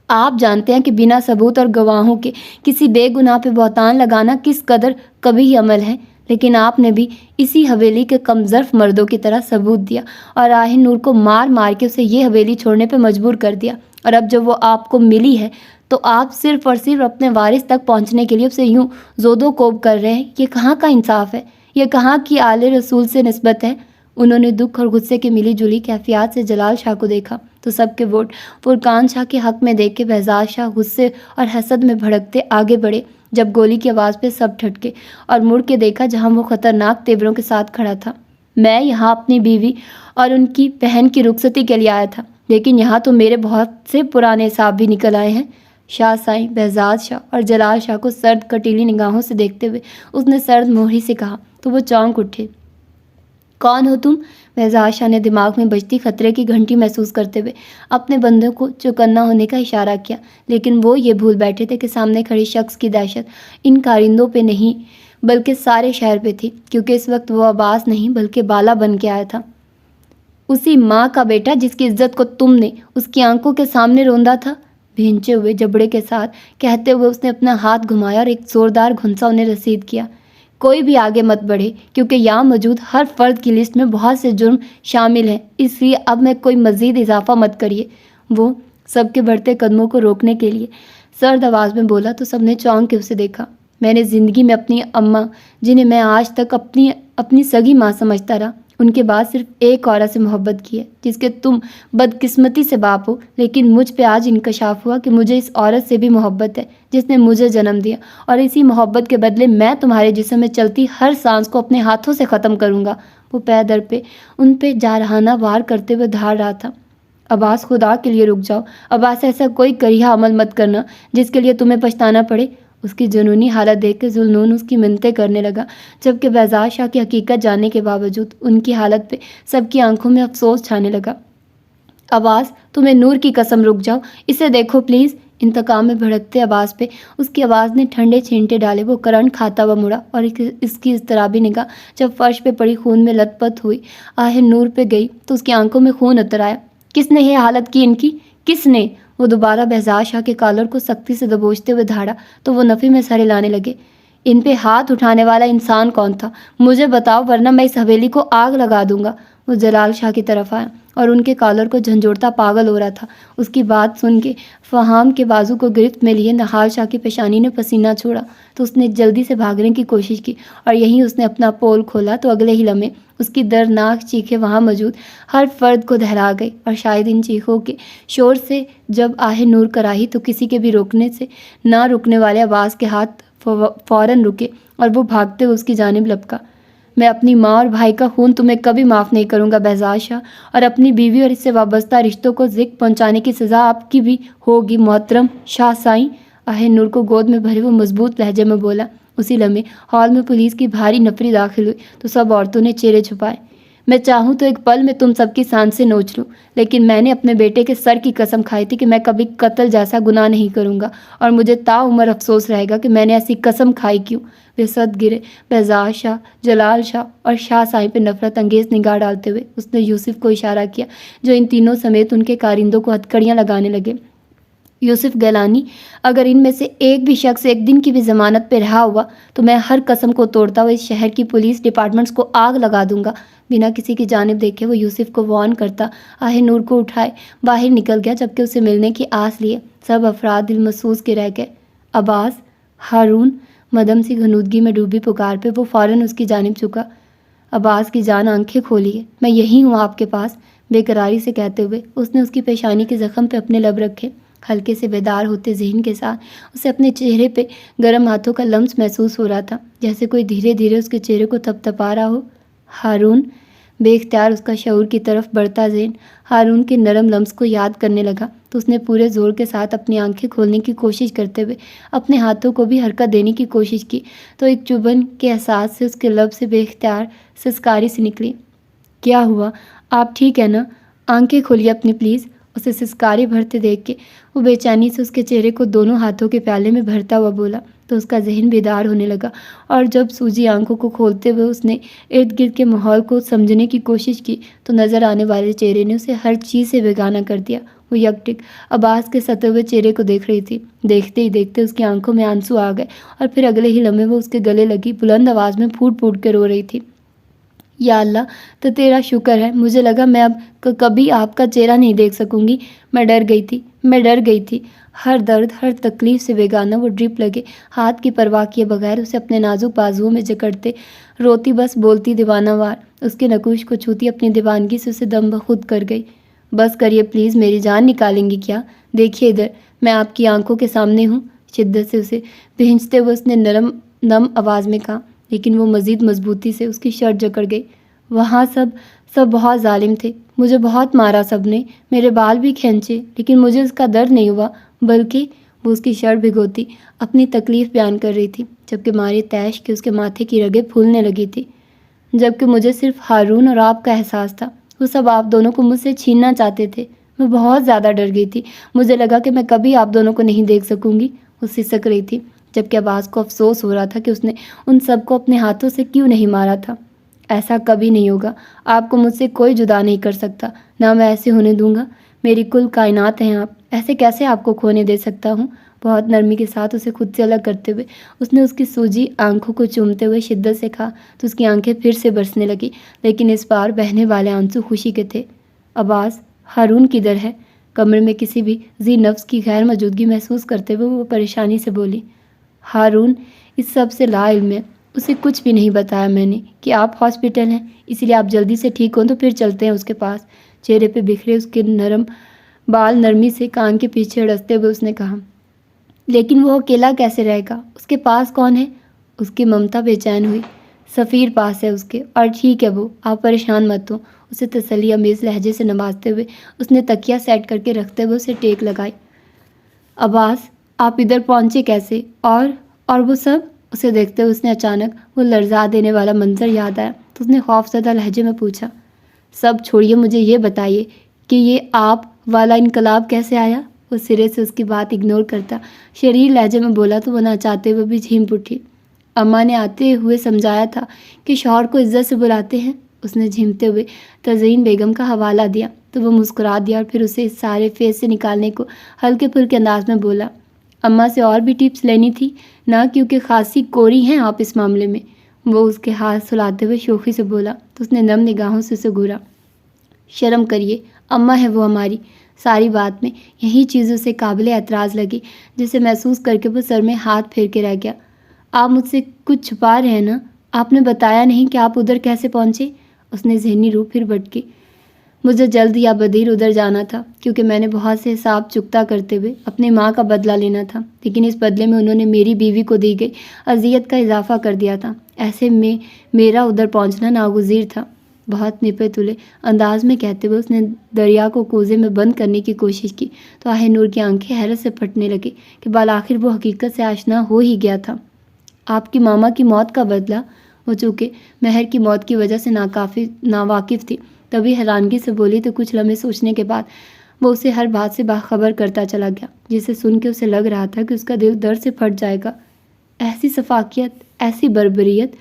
آپ جانتے ہیں کہ بنا ثبوت اور گواہوں کے کسی بے گناہ پہ بہتان لگانا کس قدر قبیح عمل ہے، لیکن آپ نے بھی اسی حویلی کے کم ظرف مردوں کی طرح ثبوت دیا اور آہ نور کو مار مار کے اسے یہ حویلی چھوڑنے پہ مجبور کر دیا، اور اب جب وہ آپ کو ملی ہے تو آپ صرف اور صرف اپنے وارث تک پہنچنے کے لیے اسے یوں زود و کوب کر رہے ہیں۔ یہ کہاں کا انصاف ہے؟ یہ کہاں کی آل رسول سے نسبت ہے؟ انہوں نے دکھ اور غصے کی ملی جلی کیفیات سے جلال شاہ کو دیکھا تو سب کے ووٹ فرقان شاہ کے حق میں دیکھ کے بہزاد شاہ غصے اور حسد میں بھڑکتے آگے بڑھے۔ جب گولی کی آواز پہ سب ٹھٹکے اور مڑ کے دیکھا جہاں وہ خطرناک تیوروں کے ساتھ کھڑا تھا۔ میں یہاں اپنی بیوی اور ان کی بہن کی رخصتی کے لیے آیا تھا، لیکن یہاں تو میرے بہت سے پرانے حساب بھی نکل آئے ہیں۔ شاہ سائیں، بہزاد شاہ اور جلال شاہ کو سرد کٹیلی نگاہوں سے دیکھتے ہوئے اس نے سرد مہری سے کہا تو وہ چونک اٹھے۔ کون ہو تم؟ بہزاد شاہ نے دماغ میں بجتی خطرے کی گھنٹی محسوس کرتے ہوئے اپنے بندوں کو چوکنا ہونے کا اشارہ کیا، لیکن وہ یہ بھول بیٹھے تھے کہ سامنے کھڑے شخص کی دہشت ان کارندوں پہ نہیں بلکہ سارے شہر پہ تھی، کیونکہ اس وقت وہ عباس نہیں بلکہ بالا بن کے آیا تھا، اسی ماں کا بیٹا جس کی عزت کو تم نے اس کی آنکھوں کے سامنے روندا تھا۔ بھینچے ہوئے جبڑے کے ساتھ کہتے ہوئے اس نے اپنا ہاتھ گھمایا اور ایک زوردار گھنسا انہیں رسید کیا۔ کوئی بھی آگے مت بڑھے، کیونکہ یہاں موجود ہر فرد کی لسٹ میں بہت سے جرم شامل ہیں، اس لیے اب میں کوئی مزید اضافہ مت کریے۔ وہ سب کے بڑھتے قدموں کو روکنے کے لیے سرد آواز میں بولا تو سب نے چونک کے اسے دیکھا۔ میں نے زندگی میں اپنی اماں، جنہیں میں آج تک اپنی سگی ماں سمجھتا رہا، ان کے بعد صرف ایک عورت سے محبت کی ہے جس کے تم بدقسمتی سے باپ ہو، لیکن مجھ پہ آج انکشاف ہوا کہ مجھے اس عورت سے بھی محبت ہے جس نے مجھے جنم دیا، اور اسی محبت کے بدلے میں تمہارے جسم میں چلتی ہر سانس کو اپنے ہاتھوں سے ختم کروں گا۔ وہ پے در پہ ان پہ جارحانہ وار کرتے ہوئے دھاڑ رہا تھا۔ عباس، خدا کے لیے رک جاؤ۔ عباس، ایسا کوئی کریہ عمل مت کرنا جس کے لیے تمہیں پچھتانا پڑے۔ اس کی جنونی حالت دیکھ کے ذوالنون اس کی منتیں کرنے لگا، جبکہ بہزاد شاہ کی حقیقت جاننے کے باوجود ان کی حالت پہ سب کی آنکھوں میں افسوس چھانے لگا۔ عباس، تمہیں نور کی قسم رک جاؤ، اسے دیکھو پلیز۔ انتقام میں بھڑکتے عباس پہ اس کی آواز نے ٹھنڈے چھینٹے ڈالے۔ وہ کرنٹ کھاتا ہوا مڑا اور اس کی اضطرابی نگاہ جب فرش پہ پڑی خون میں لت پت ہوئی آہ نور پہ گئی تو اس کی آنکھوں میں خون اتر آیا۔ کس نے یہ حالت کی ان کی؟ کس نے؟ وہ دوبارہ بہزاد شاہ کے کالر کو سختی سے دبوچتے ہوئے دھاڑا تو وہ نفی میں سر ہلانے لگے۔ ان پہ ہاتھ اٹھانے والا انسان کون تھا؟ مجھے بتاؤ، ورنہ میں اس حویلی کو آگ لگا دوں گا۔ وہ جلال شاہ کی طرف آیا اور ان کے کالر کو جھنجھوڑتا پاگل ہو رہا تھا۔ اس کی بات سن کے فہام کے بازو کو گرفت میں لیے نہال شاہ کی پیشانی نے پسینہ چھوڑا تو اس نے جلدی سے بھاگنے کی کوشش کی، اور یہیں اس نے اپنا پول کھولا تو اگلے ہی لمحے اس کی دردناک چیخیں وہاں موجود ہر فرد کو دہلا گئی، اور شاید ان چیخوں کے شور سے جب آہ نور کراہی تو کسی کے بھی روکنے سے نہ رکنے والے عباس کے ہاتھ فوراً رکے اور وہ بھاگتے ہوئے اس کی جانب لپکا۔ میں اپنی ماں اور بھائی کا خون تمہیں کبھی معاف نہیں کروں گا بہزاد شاہ، اور اپنی بیوی اور اس سے وابستہ رشتوں کو ذکر پہنچانے کی سزا آپ کی بھی ہوگی محترم شاہ سائیں۔ آہ نور کو گود میں بھرے وہ مضبوط لہجے میں بولا۔ اسی لمحے ہال میں پولیس کی بھاری نفری داخل ہوئی تو سب عورتوں نے چہرے چھپائے۔ میں چاہوں تو ایک پل میں تم سب کی سانسیں نوچ لوں، لیکن میں نے اپنے بیٹے کے سر کی قسم کھائی تھی کہ میں کبھی قتل جیسا گناہ نہیں کروں گا، اور مجھے تا عمر افسوس رہے گا کہ میں نے ایسی قسم کھائی کیوں۔ وہ سد گرے بہزاد شاہ، جلال شاہ اور شاہ سائیں پہ نفرت انگیز نگاہ ڈالتے ہوئے اس نے یوسف کو اشارہ کیا، جو ان تینوں سمیت ان کے کارندوں کو ہتھکڑیاں لگانے لگے۔ یوسف گیلانی، اگر ان میں سے ایک بھی شخص ایک دن کی بھی ضمانت پہ رہا ہوا تو میں ہر قسم کو توڑتا ہوا اس شہر کی پولیس ڈپارٹمنٹس کو آگ لگا دوں گا۔ بنا کسی کی جانب دیکھے وہ یوسف کو وارن کرتا آہ نور کو اٹھائے باہر نکل گیا، جبکہ اسے ملنے کی آس لیے سب افراد دل محسوس کے رہ گئے۔ عباس، ہارون، مدم سی غنودگی میں ڈوبی پکار پہ وہ فوراً اس کی جانب جھکا۔ عباس کی جان آنکھیں کھولیے، میں یہی ہوں آپ کے پاس، بے قراری سے کہتے ہوئے اس نے اس کی پیشانی کے زخم پہ اپنے لب رکھے ہلکے سے بیدار ہوتے ذہن کے ساتھ اسے اپنے چہرے پہ گرم ہاتھوں کا لمس محسوس ہو رہا تھا، جیسے کوئی دھیرے دھیرے اس کے چہرے کو تپتپا رہا ہو۔ ہارون، بے اختیار اس کا شعور کی طرف بڑھتا ذہن ہارون کے نرم لمس کو یاد کرنے لگا تو اس نے پورے زور کے ساتھ اپنی آنکھیں کھولنے کی کوشش کرتے ہوئے اپنے ہاتھوں کو بھی حرکت دینے کی کوشش کی تو ایک چبھن کے احساس سے اس کے لب سے بے اختیار سسکاری سی نکلی۔ کیا ہوا؟ آپ ٹھیک ہے نا؟ آنکھیں کھولیے اپنی پلیز۔ اسے سسکاری بھرتے دیکھ کے وہ بے چینی سے اس کے چہرے کو دونوں ہاتھوں کے پیالے میں بھرتا ہوا بولا تو اس کا ذہن بیدار ہونے لگا، اور جب سوجی آنکھوں کو کھولتے ہوئے اس نے ارد گرد کے ماحول کو سمجھنے کی کوشش کی تو نظر آنے والے چہرے نے اسے ہر چیز سے بیگانہ کر دیا۔ وہ یکٹک عباس کے ستے ہوئے چہرے کو دیکھ رہی تھی۔ دیکھتے ہی دیکھتے اس کی آنکھوں میں آنسو آ گئے اور پھر اگلے ہی لمحے وہ اس کے گلے لگی بلند آواز میں پھوٹ پھوٹ کے رو رہی تھی۔ یا اللہ، تو تیرا شکر ہے، مجھے لگا میں اب کبھی آپ کا چہرہ نہیں دیکھ سکوں گی۔ میں ڈر گئی تھی۔ ہر درد، ہر تکلیف سے بیگانہ وہ ڈرپ لگے ہاتھ کی پرواہ کیے بغیر اسے اپنے نازک بازوؤں میں جکڑتے روتی، بس بولتی دیوانہ وار، اس کے نکوش کو چھوتی اپنی دیوانگی سے اسے دم بخود کر گئی۔ بس کریے پلیز، میری جان نکالیں گی کیا؟ دیکھیے ادھر، میں آپ کی آنکھوں کے سامنے ہوں۔ شدت سے اسے بھینچتے ہوئے اس نے نم آواز میں کہا، لیکن وہ مزید مضبوطی سے اس کی شرٹ جکڑ گئی۔ وہاں سب بہت ظالم تھے، مجھے بہت مارا سب نے، میرے بال بھی کھینچے، لیکن مجھے اس کا درد نہیں ہوا، بلکہ وہ اس کی شرٹ بھگوتی اپنی تکلیف بیان کر رہی تھی، جبکہ مارے تیش کے اس کے ماتھے کی رگیں پھولنے لگی تھی۔ جبکہ مجھے صرف ہارون اور آپ کا احساس تھا، وہ سب آپ دونوں کو مجھ سے چھیننا چاہتے تھے۔ میں بہت زیادہ ڈر گئی تھی، مجھے لگا کہ میں کبھی آپ دونوں کو نہیں دیکھ سکوں گی۔ وہ سسک رہی تھی، جبکہ عباس کو افسوس ہو رہا تھا کہ اس نے ان سب کو اپنے ہاتھوں سے کیوں نہیں مارا تھا۔ ایسا کبھی نہیں ہوگا، آپ کو مجھ سے کوئی جدا نہیں کر سکتا، نہ میں ایسے ہونے دوں گا، میری کل کائنات ہیں آپ، ایسے کیسے آپ کو کھونے دے سکتا ہوں۔ بہت نرمی کے ساتھ اسے خود سے الگ کرتے ہوئے اس نے اس کی سوجی آنکھوں کو چومتے ہوئے شدت سے کہا تو اس کی آنکھیں پھر سے برسنے لگی، لیکن اس بار بہنے والے آنسو خوشی کے تھے۔ عباس، ہارون کدھر ہے؟ کمرے میں کسی بھی ذی نفس کی غیر موجودگی محسوس کرتے ہوئے وہ پریشانی سے بولی۔ ہارون اس سب سے لا علم ہے، اسے کچھ بھی نہیں بتایا میں نے کہ آپ ہاسپٹل ہیں، اس لیے آپ جلدی سے ٹھیک ہوں تو پھر چلتے ہیں اس کے پاس۔ چہرے پہ بکھرے اس کے نرم بال نرمی سے کان کے پیچھے اڑستے ہوئے اس نے کہا، لیکن وہ اکیلا کیسے رہے گا؟ اس کے پاس کون ہے؟ اس کی ممتا بے چین ہوئی۔ سفیر پاس ہے اس کے، اور ٹھیک ہے وہ، آپ پریشان مت ہوں۔ اسے تسلی آمیز لہجے سے نوازتے ہوئے اس نے تکیہ سیٹ کر کے رکھتے ہوئے اسے ٹیک لگائی۔ عباس، آپ ادھر پہنچے کیسے؟ اور وہ سب؟ اسے دیکھتے ہوئے اس نے اچانک وہ لرزا دینے والا منظر یاد آیا تو اس نے خوف زدہ لہجے میں پوچھا، سب چھوڑیے، مجھے یہ بتائیے کہ یہ آپ والا انقلاب کیسے آیا؟ وہ سرے سے اس کی بات اگنور کرتا شریر لہجے میں بولا تو وہ نہ چاہتے ہوئے بھی جھیم اٹھی۔ اماں نے آتے ہوئے سمجھایا تھا کہ شوہر کو عزت سے بلاتے ہیں۔ اس نے جھیمتے ہوئے تزئین بیگم کا حوالہ دیا تو وہ مسکرا دیا اور پھر اسے اس سارے فیس سے نکالنے کو ہلکے پھلکے انداز میں بولا، اماں سے اور بھی ٹپس لینی تھی نا، کیونکہ خاصی کوری ہیں آپ اس معاملے میں۔ وہ اس کے ہاتھ سلاتے ہوئے شوخی سے بولا تو اس نے نم نگاہوں سے اسے گھورا۔ شرم کریے، اماں ہے وہ ہماری۔ ساری بات میں یہی چیز اسے قابل اعتراض لگی، جسے محسوس کر کے وہ سر میں ہاتھ پھیر کے رہ گیا۔ آپ مجھ سے کچھ چھپا رہے ہیں نا؟ آپ نے بتایا نہیں کہ آپ ادھر کیسے پہنچے؟ اس نے ذہنی روح پھر بھٹکی۔ مجھے جلد یا بدیر ادھر جانا تھا، کیونکہ میں نے بہت سے حساب چکتا کرتے ہوئے اپنی ماں کا بدلہ لینا تھا، لیکن اس بدلے میں انہوں نے میری بیوی کو دی گئی اذیت کا اضافہ کر دیا تھا۔ ایسے میں میرا ادھر پہنچنا ناگزیر تھا۔ بہت نپے تلے انداز میں کہتے ہوئے اس نے دریا کو کوزے میں بند کرنے کی کوشش کی تو آہ نور کی آنکھیں حیرت سے پھٹنے لگی کہ بالآخر وہ حقیقت سے آشنا ہو ہی گیا تھا۔ آپ کی ماما کی موت کا بدلہ؟ وہ چونکہ مہر کی موت کی وجہ سے ناواقف تھی، تبھی حیرانگی سے بولی تو کچھ لمحے سوچنے کے بعد وہ اسے ہر بات سے باخبر کرتا چلا گیا، جسے سن کے اسے لگ رہا تھا کہ اس کا دل درد سے پھٹ جائے گا۔ ایسی سفاکیت، ایسی بربریت،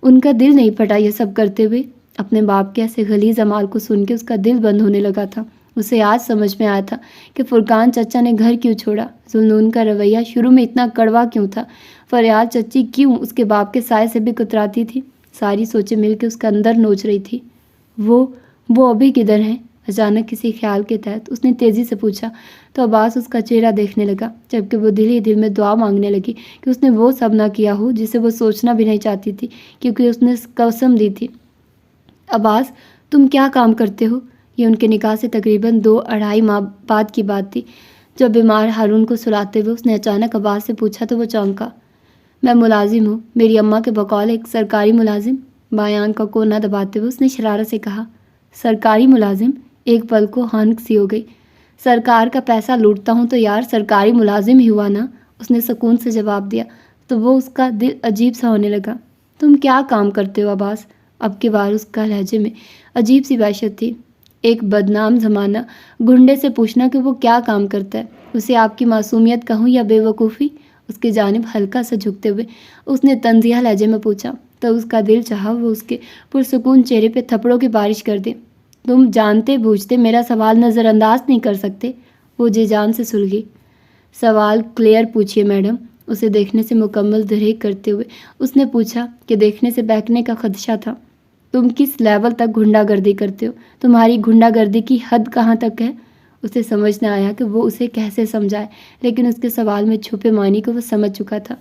ان کا دل نہیں پھٹا یہ سب کرتے ہوئے؟ اپنے باپ کے ایسے غلیظ اعمال کو سن کے اس کا دل بند ہونے لگا تھا۔ اسے آج سمجھ میں آیا تھا کہ فرقان چچا نے گھر کیوں چھوڑا، ذوالنون کا رویہ شروع میں اتنا کڑوا کیوں تھا، فریال چچی کیوں اس کے باپ کے سائے سے بھی کتراتی تھی۔ ساری سوچیں مل کے اس کا اندر نوچ رہی تھی۔ وہ ابھی کدھر ہیں؟ اچانک کسی خیال کے تحت اس نے تیزی سے پوچھا تو عباس اس کا چہرہ دیکھنے لگا، جبکہ وہ دل ہی دل میں دعا مانگنے لگی کہ اس نے وہ سب نہ کیا ہو جسے وہ سوچنا بھی نہیں چاہتی تھی، کیونکہ اس نے قسم دی تھی۔ عباس، تم کیا کام کرتے ہو؟ یہ ان کے نکاح سے تقریباً 2-2.5 ماہ بعد کی بات تھی، جب بیمار ہارون کو سلاتے ہوئے اس نے اچانک آواز سے پوچھا تو وہ چونکا۔ میں ملازم ہوں، میری اماں کے بقول ایک سرکاری ملازم۔ بائیں آنکھ کا کونا دباتے ہوئے اس نے شرارت سے کہا۔ سرکاری ملازم؟ ایک پل کو ہانک سی ہو گئی۔ سرکار کا پیسہ لوٹتا ہوں تو یار سرکاری ملازم ہی ہوا نا، اس نے سکون سے جواب دیا۔ تو وہ اس کا دل عجیب سا ہونے لگا۔ تم کیا کام کرتے ہو عباس؟ اب کی بار اس کا لہجے میں عجیب سی وحشت تھی۔ ایک بدنام زمانہ گنڈے سے پوچھنا کہ وہ کیا کام کرتا ہے، اسے آپ کی معصومیت کہوں یا بے وقوفی؟ اس کی جانب ہلکا سا جھکتے ہوئے اس نے طنزیہ لہجے میں پوچھا تو اس کا دل چاہا وہ اس کے پرسکون چہرے پہ تھپڑوں کی بارش کر دے۔ تم جانتے بوجھتے میرا سوال نظر انداز نہیں کر سکتے؟ وہ جی جان سے سلگی۔ سوال کلیئر پوچھیے میڈم، اسے دیکھنے سے مکمل دریغ کرتے ہوئے اس نے پوچھا کہ دیکھنے سے بہکنے کا خدشہ تھا۔ تم کس لیول تک گھنڈا گردی کرتے ہو؟ تمہاری گھنڈا گردی کی حد کہاں تک ہے؟ اسے سمجھ نہ آیا کہ وہ اسے کیسے سمجھائے، لیکن اس کے سوال میں چھپے معنی کو وہ سمجھ چکا تھا۔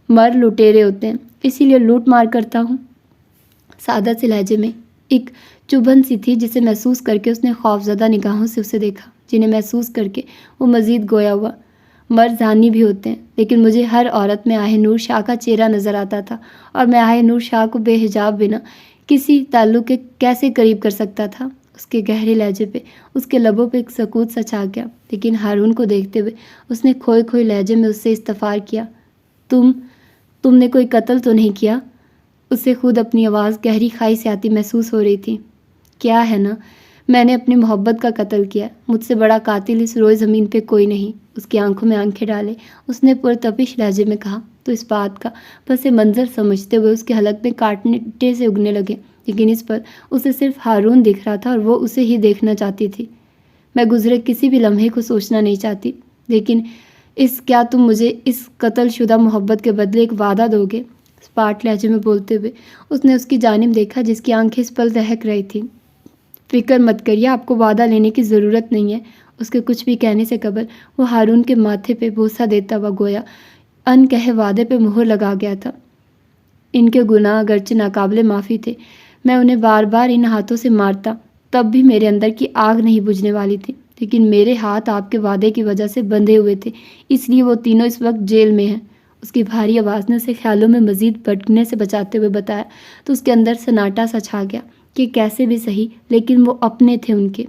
مر لٹیرے ہوتے ہیں، اسی لیے لوٹ مار کرتا ہوں، سادہ سے لہجے میں۔ ایک چبھن سی تھی جسے محسوس کر کے اس نے خوفزدہ نگاہوں سے اسے دیکھا، جنہیں محسوس کر کے وہ مزید گویا ہوا۔ مرد زانی بھی ہوتے ہیں، لیکن مجھے ہر عورت میں آہ نور شاہ کا چہرہ نظر آتا تھا، اور میں آہ نور شاہ کو بے حجاب بنا کسی تعلق کے کیسے قریب کر سکتا تھا؟ اس کے گہرے لہجے پہ اس کے لبوں پہ ایک سکوت سا چھا گیا، لیکن ہارون کو دیکھتے ہوئے اس نے کھوئے کھوئے لہجے میں اس سے استفسار کیا۔ تم نے کوئی قتل تو نہیں کیا؟ اسے خود اپنی آواز گہری کھائی سے آتی محسوس ہو رہی تھی۔ کیا ہے نا، میں نے اپنی محبت کا قتل کیا، مجھ سے بڑا قاتل اس روئے زمین پہ کوئی نہیں۔ اس کی آنکھوں میں آنکھیں ڈالے اس نے پرتپش لہجے میں کہا تو اس بات کا پس منظر سمجھتے ہوئے اس کے حلق میں کانٹے سے اگنے لگے، لیکن اس پر اسے صرف ہارون دکھ رہا تھا اور وہ اسے ہی دیکھنا چاہتی تھی۔ میں گزرے کسی بھی لمحے کو سوچنا نہیں چاہتی، لیکن کیا تم مجھے اس قتل شدہ محبت کے بدلے ایک وعدہ دو گے؟ اسپاٹ لہجے میں بولتے ہوئے اس نے اس کی جانب دیکھا جس کی آنکھیں اس پل دہک رہی تھیں۔ فکر مت کریے، آپ کو وعدہ لینے کی ضرورت نہیں ہے۔ اس کے کچھ بھی کہنے سے قبل وہ ہارون کے ماتھے پہ بوسہ دیتا ہوا گویا ان کہے وعدے پہ مہر لگا گیا تھا۔ ان کے گناہ اگرچہ ناقابل معافی تھے، میں انہیں بار بار ان ہاتھوں سے مارتا تب بھی میرے اندر کی آگ نہیں بجھنے والی تھی، لیکن میرے ہاتھ آپ کے وعدے کی وجہ سے بندھے ہوئے تھے، اس لیے وہ تینوں اس وقت جیل میں ہیں۔ اس کی بھاری آواز نے اسے خیالوں میں مزید بھٹکنے سے بچاتے ہوئے بتایا تو اس کے اندر سناٹا سا چھا گیا کہ کیسے بھی صحیح، لیکن وہ اپنے تھے ان کے۔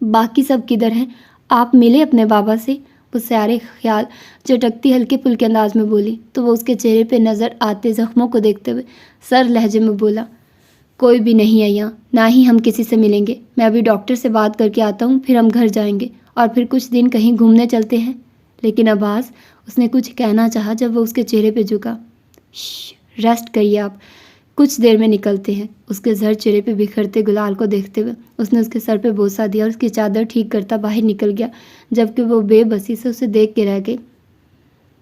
باقی سب کدھر ہیں؟ آپ ملے اپنے بابا سے؟ وہ سارے خیال چٹکتی ہلکے پھلکے انداز میں بولی تو وہ اس کے چہرے پہ نظر آتے زخموں کو دیکھتے ہوئے سر لہجے میں بولا، کوئی بھی نہیں ہے یہاں، نہ ہی ہم کسی سے ملیں گے۔ میں ابھی ڈاکٹر سے بات کر کے آتا ہوں، پھر ہم گھر جائیں گے اور پھر کچھ دن کہیں گھومنے چلتے ہیں۔ لیکن عباس، اس نے کچھ کہنا چاہا جب وہ اس کے چہرے پہ جھکا۔ ریسٹ کریے آپ، کچھ دیر میں نکلتے ہیں۔ اس کے زرد چہرے پہ بکھرتے گلال کو دیکھتے ہوئے اس نے اس کے سر پہ بوسہ دیا اور اس کی چادر ٹھیک کرتا باہر نکل گیا، جبکہ وہ بے بسی سے اسے دیکھ کے رہ گئی۔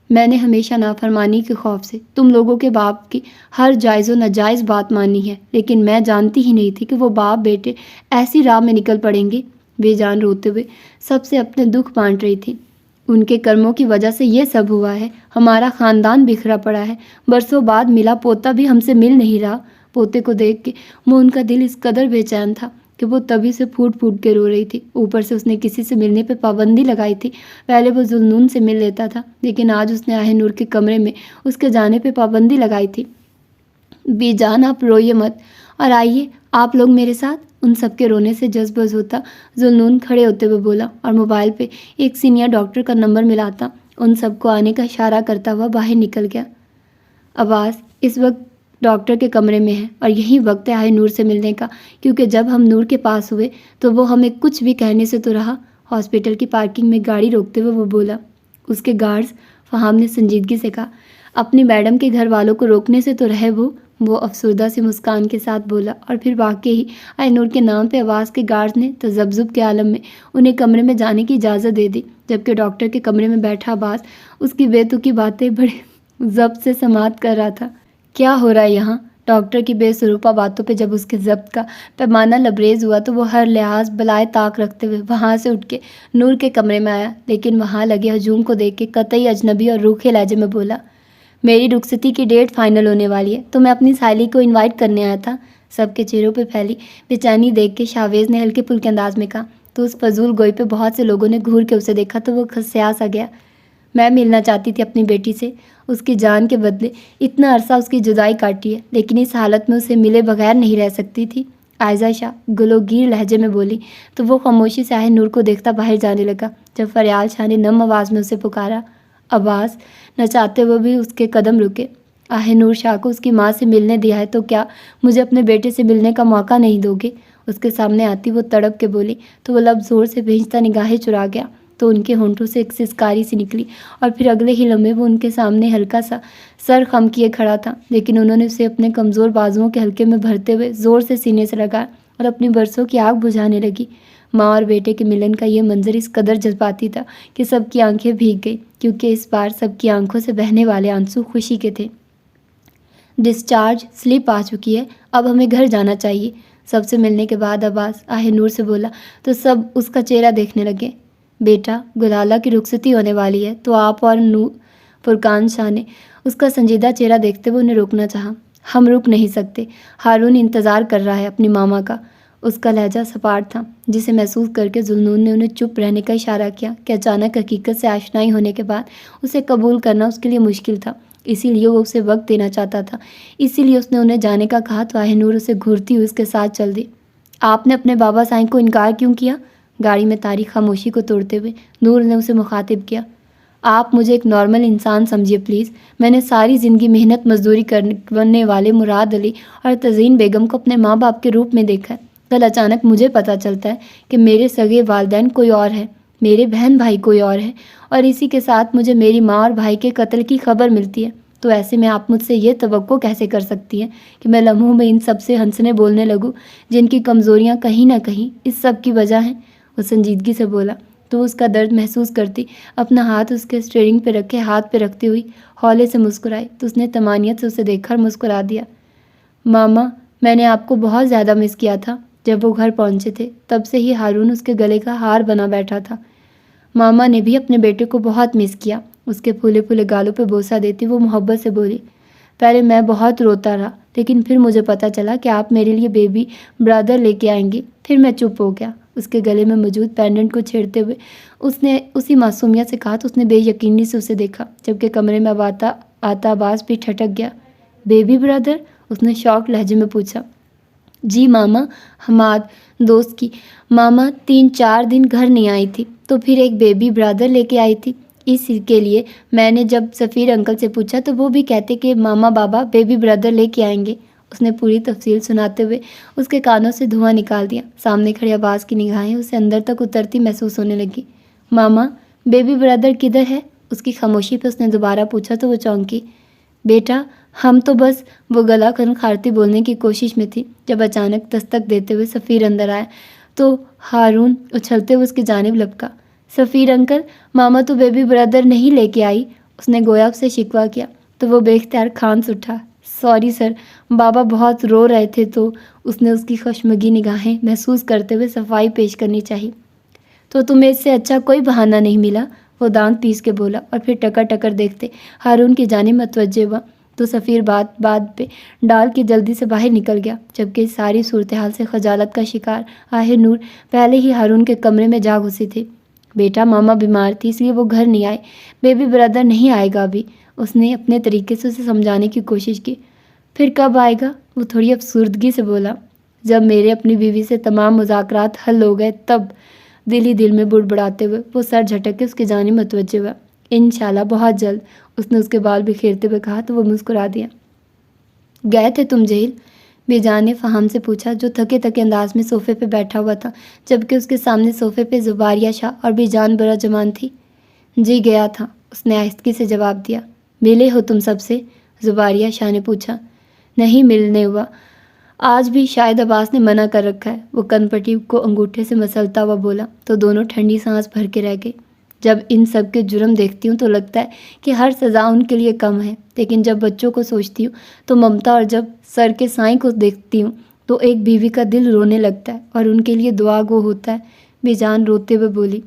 میں نے ہمیشہ نافرمانی کے خوف سے تم لوگوں کے باپ کی ہر جائز و ناجائز بات مانی ہے، لیکن میں جانتی ہی نہیں تھی کہ وہ باپ بیٹے ایسی راہ میں نکل پڑیں گے۔ بے جان روتے ہوئے سب سے اپنے دکھ بانٹ رہی تھی۔ ان کے کرموں کی وجہ سے یہ سب ہوا ہے، ہمارا خاندان بکھرا پڑا ہے، برسوں بعد ملا پوتا بھی ہم سے مل نہیں رہا۔ پوتے کو دیکھ کے وہ ان کا دل اس قدر بے چین تھا کہ وہ تبھی سے پھوٹ پھوٹ کے رو رہی تھی۔ اوپر سے اس نے کسی سے ملنے پہ پابندی لگائی تھی۔ پہلے وہ ذوالنون سے مل لیتا تھا، لیکن آج اس نے آہ نور کے کمرے میں اس کے جانے پہ پابندی لگائی تھی۔ بی جان آپ روئیے مت اور آئیے آپ لوگ میرے ساتھ۔ ان سب کے رونے سے جذبز ہوتا ذوالنون کھڑے ہوتے ہوئے بولا اور موبائل پہ ایک سینئر ڈاکٹر کا نمبر ملاتا ان سب کو آنے کا اشارہ کرتا ہوا باہر نکل گیا۔ عباس اس وقت ڈاکٹر کے کمرے میں ہے اور یہی وقت ہے آہ نور سے ملنے کا، کیونکہ جب ہم نور کے پاس ہوئے تو وہ ہمیں کچھ بھی کہنے سے تو رہا۔ ہاسپٹل کی پارکنگ میں گاڑی روکتے ہوئے وہ بولا۔ اس کے گارڈز فہام نے سنجیدگی سے کہا، اپنی میڈم کے گھر والوں کو روکنے سے تو رہے وہ افسردہ سی مسکان کے ساتھ بولا، اور پھر واقعی آہ نور کے نام پہ آواز کے گارڈز نے تذبذب کے عالم میں انہیں کمرے میں جانے کی اجازت دے دی، جبکہ ڈاکٹر کے کمرے میں بیٹھا عباس اس کی بے تکی باتیں بڑے ضبط سے سماعت کر رہا تھا۔ کیا ہو رہا ہے یہاں؟ ڈاکٹر کی بے سروپا باتوں پہ جب اس کے ضبط کا پیمانہ لبریز ہوا تو وہ ہر لحاظ بلائے طاق رکھتے ہوئے وہاں سے اٹھ کے نور کے کمرے میں آیا، لیکن وہاں لگے ہجوم کو دیکھ کے قطعی اجنبی اور روکھے لہجے میں بولا، میری رخصتی کی ڈیٹ فائنل ہونے والی ہے تو میں اپنی ساحلی کو انوائٹ کرنے آیا تھا۔ سب کے چہروں پہ پھیلی بے چینی دیکھ کے شاویز نے ہلکے پھلکے انداز میں کہا، تو اس فضول گوئی پہ بہت سے لوگوں نے گھور کے اسے دیکھا تو وہ خسیا سا گیا۔ میں ملنا چاہتی تھی اپنی بیٹی سے، اس کی جان کے بدلے اتنا عرصہ اس کی جدائی کاٹی ہے، لیکن اس حالت میں اسے ملے بغیر نہیں رہ سکتی تھی۔ عائزہ شاہ گلوگیر لہجے میں بولی تو وہ خاموشی سے آہ نور کو دیکھتا باہر جانے لگا۔ جب فریال شاہ نے نم آواز میں اسے پکارا، آواز نہ چاہتے ہوئے بھی اس کے قدم رکے۔ آہ نور شاہ کو اس کی ماں سے ملنے دیا ہے تو کیا مجھے اپنے بیٹے سے ملنے کا موقع نہیں دو گے؟ اس کے سامنے آتی وہ تڑپ کے بولی تو وہ لب زور سے بھینچتا نگاہیں چرا گیا تو ان کے ہونٹوں سے ایک سسکاری سی نکلی، اور پھر اگلے ہی لمحے وہ ان کے سامنے ہلکا سا سر خم کیے کھڑا تھا، لیکن انہوں نے اسے اپنے کمزور بازوؤں کے ہلکے میں بھرتے ہوئے زور سے سینے سے لگایا اور اپنی برسوں کی آگ بجھانے لگی۔ ماں اور بیٹے کے ملن کا یہ منظر اس قدر جذباتی تھا کہ سب کی آنکھیں بھیگ گئی، کیونکہ اس بار سب کی آنکھوں سے بہنے والے آنسو خوشی کے تھے۔ ڈسچارج سلپ آ چکی ہے، اب ہمیں گھر جانا چاہیے، سب سے ملنے کے بعد عباس آہ نور سے بولا تو سب اس کا چہرہ دیکھنے لگے۔ بیٹا گلالہ کی رخصتی ہونے والی ہے تو آپ اور فرقان شاہ نے اس کا سنجیدہ چہرہ دیکھتے ہوئے انہیں روکنا چاہا۔ ہم رک نہیں سکتے، ہارون انتظار کر رہا ہے اپنی ماما کا۔ اس کا لہجہ سپاٹ تھا، جسے محسوس کر کے ذوالنون نے انہیں چپ رہنے کا اشارہ کیا کہ اچانک حقیقت سے آشنائی ہونے کے بعد اسے قبول کرنا اس کے لیے مشکل تھا، اسی لیے وہ اسے وقت دینا چاہتا تھا، اسی لیے اس نے انہیں جانے کا کہا تو آہ نور اسے گھورتی ہوئی اس کے ساتھ چل دی۔ آپ نے اپنے بابا سائیں کو انکار کیوں کیا؟ گاڑی میں طاری خاموشی کو توڑتے ہوئے نور نے اسے مخاطب کیا۔ آپ مجھے ایک نارمل انسان سمجھیے پلیز، میں نے ساری زندگی محنت مزدوری کرنے والے مراد علی اور تزئین بیگم کو اپنے ماں باپ کے روپ میں دیکھا ہے، کل اچانک مجھے پتہ چلتا ہے کہ میرے سگے والدین کوئی اور ہے، میرے بہن بھائی کوئی اور ہے، اور اسی کے ساتھ مجھے میری ماں اور بھائی کے قتل کی خبر ملتی ہے، تو ایسے میں آپ مجھ سے یہ توقع کیسے کر سکتی ہیں کہ میں لمحوں میں ان سب سے ہنسنے بولنے لگوں جن کی کمزوریاں کہیں نہ کہیں اس سب کی وجہ ہیں؟ وہ سنجیدگی سے بولا تو اس کا درد محسوس کرتی اپنا ہاتھ اس کے اسٹیئرنگ پہ رکھے ہاتھ پہ رکھتی ہوئی ہولے سے مسکرائی تو اس نے طمانیت سے اسے دیکھا اور مسکرا دیا۔ ماما میں نے آپ کو بہت زیادہ مس کیا تھا۔ جب وہ گھر پہنچے تھے تب سے ہی ہارون اس کے گلے کا ہار بنا بیٹھا تھا۔ ماما نے بھی اپنے بیٹے کو بہت مس کیا، اس کے پھولے پھولے گالوں پہ بوسہ دیتی وہ محبت سے بولی۔ پہلے میں بہت روتا رہا، لیکن پھر مجھے پتہ چلا کہ آپ میرے لیے بیبی برادر لے کے آئیں گے، پھر میں چپ ہو گیا۔ اس کے گلے میں موجود پینڈنٹ کو چھیڑتے ہوئے اس نے اسی معصومیت سے کہا تو اس نے بے یقینی سے اسے دیکھا، جبکہ کمرے میں اب آتا عباس بھی ٹھٹک گیا۔ بیبی برادر؟ اس نے شوق لہجے میں پوچھا۔ جی ماما، حماد دوست کی ماما 3-4 دن گھر نہیں آئی تھی تو پھر ایک بیبی برادر لے کے آئی تھی، اس کے لیے میں نے جب سفیر انکل سے پوچھا تو وہ بھی کہتے کہ ماما بابا بیبی برادر لے کے آئیں گے۔ اس نے پوری تفصیل سناتے ہوئے اس کے کانوں سے دھواں نکال دیا۔ سامنے کھڑے عباس کی نگاہیں اسے اندر تک اترتی محسوس ہونے لگی۔ ماما بیبی برادر کدھر ہے؟ اس کی خاموشی پہ اس نے دوبارہ پوچھا تو وہ چونکی۔ بیٹا ہم تو بس، وہ گلا کھارتی بولنے کی کوشش میں تھی جب اچانک دستک دیتے ہوئے سفیر اندر آیا تو ہارون اچھلتے ہوئے اس کی جانب لپکا۔ سفیر انکل، ماما تو بیبی برادر نہیں لے کے آئی، اس نے گویا اسے شکوہ کیا تو وہ بے اختیار کھانس اٹھا۔ سوری سر، بابا بہت رو رہے تھے تو اس نے اس کی خشمگی نگاہیں محسوس کرتے ہوئے صفائی پیش کرنی چاہی۔ تو تمہیں اس سے اچھا کوئی بہانہ نہیں ملا، وہ دانت پیس کے بولا اور پھر ٹکر ٹکر دیکھتے ہارون کی جانب متوجہ ہوا تو سفیر بات پہ ڈال کے جلدی سے باہر نکل گیا، جبکہ اس ساری صورتحال سے خجالت کا شکار آہ نور پہلے ہی ہارون کے کمرے میں جا گھسی تھی۔ بیٹا ماما بیمار تھی اس لیے وہ گھر نہیں آئے، بیبی برادر نہیں آئے گا ابھی، اس نے اپنے طریقے سے اسے سمجھانے کی کوشش کی۔ پھر کب آئے گا؟ وہ تھوڑی افسردگی سے بولا۔ جب میرے اپنی بیوی سے تمام مذاکرات حل ہو گئے تب، دل ہی دل میں بڑبڑاتے ہوئے وہ سر جھٹک کے اس کی جانب متوجہ ہوا۔ انشاءاللہ بہت جلد، اس نے اس کے بال بکھیرتے ہوئے کہا تو وہ مسکرا دیا۔ گئے تھے تم جیل؟ بے جان نے فہم سے پوچھا جو تھکے تھکے انداز میں صوفے پہ بیٹھا ہوا تھا، جبکہ اس کے سامنے صوفے پہ زباریہ شاہ اور بے جان برا جمان تھی۔ جی گیا تھا، اس نے آہستگی سے جواب دیا۔ ملے ہو تم سب سے؟ زباریہ شاہ نے پوچھا۔ نہیں ملنے ہوا، آج بھی شاید عباس نے منع کر رکھا ہے، وہ کن پٹی کو انگوٹھے سے مسلتا ہوا بولا تو دونوں ٹھنڈی سانس بھر کے رہ گئے۔ جب ان سب کے جرم دیکھتی ہوں تو لگتا ہے کہ ہر سزا ان کے لیے کم ہے، لیکن جب بچوں کو سوچتی ہوں تو ممتا، اور جب سر کے سائیں کو دیکھتی ہوں تو ایک بیوی کا دل رونے لگتا ہے اور ان کے لیے دعا گو ہوتا ہے، بے جان روتے ہوئے بولی۔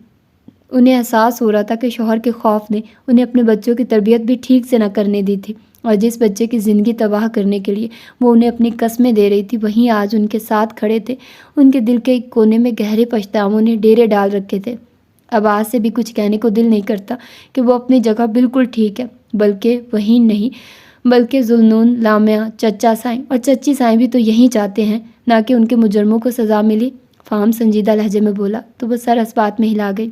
انہیں احساس ہو رہا تھا کہ شوہر کے خوف نے انہیں اپنے بچوں کی تربیت بھی ٹھیک سے نہ کرنے دی تھی، اور جس بچے کی زندگی تباہ کرنے کے لیے وہ انہیں اپنی قسمیں دے رہی تھی، وہیں آج ان کے ساتھ کھڑے تھے۔ ان کے دل کے ایک کونے میں گہرے پچھتاووں نے ڈیرے ڈال رکھے تھے۔ اب آج سے بھی کچھ کہنے کو دل نہیں کرتا کہ وہ اپنی جگہ بالکل ٹھیک ہے، بلکہ وہی نہیں بلکہ ذوالنون، لامعہ، چچا سائیں اور چچی سائیں بھی تو یہی چاہتے ہیں، نہ کہ ان کے مجرموں کو سزا ملے۔ فہم سنجیدہ لہجے میں بولا تو وہ سر اس بات میں ہلا گئی۔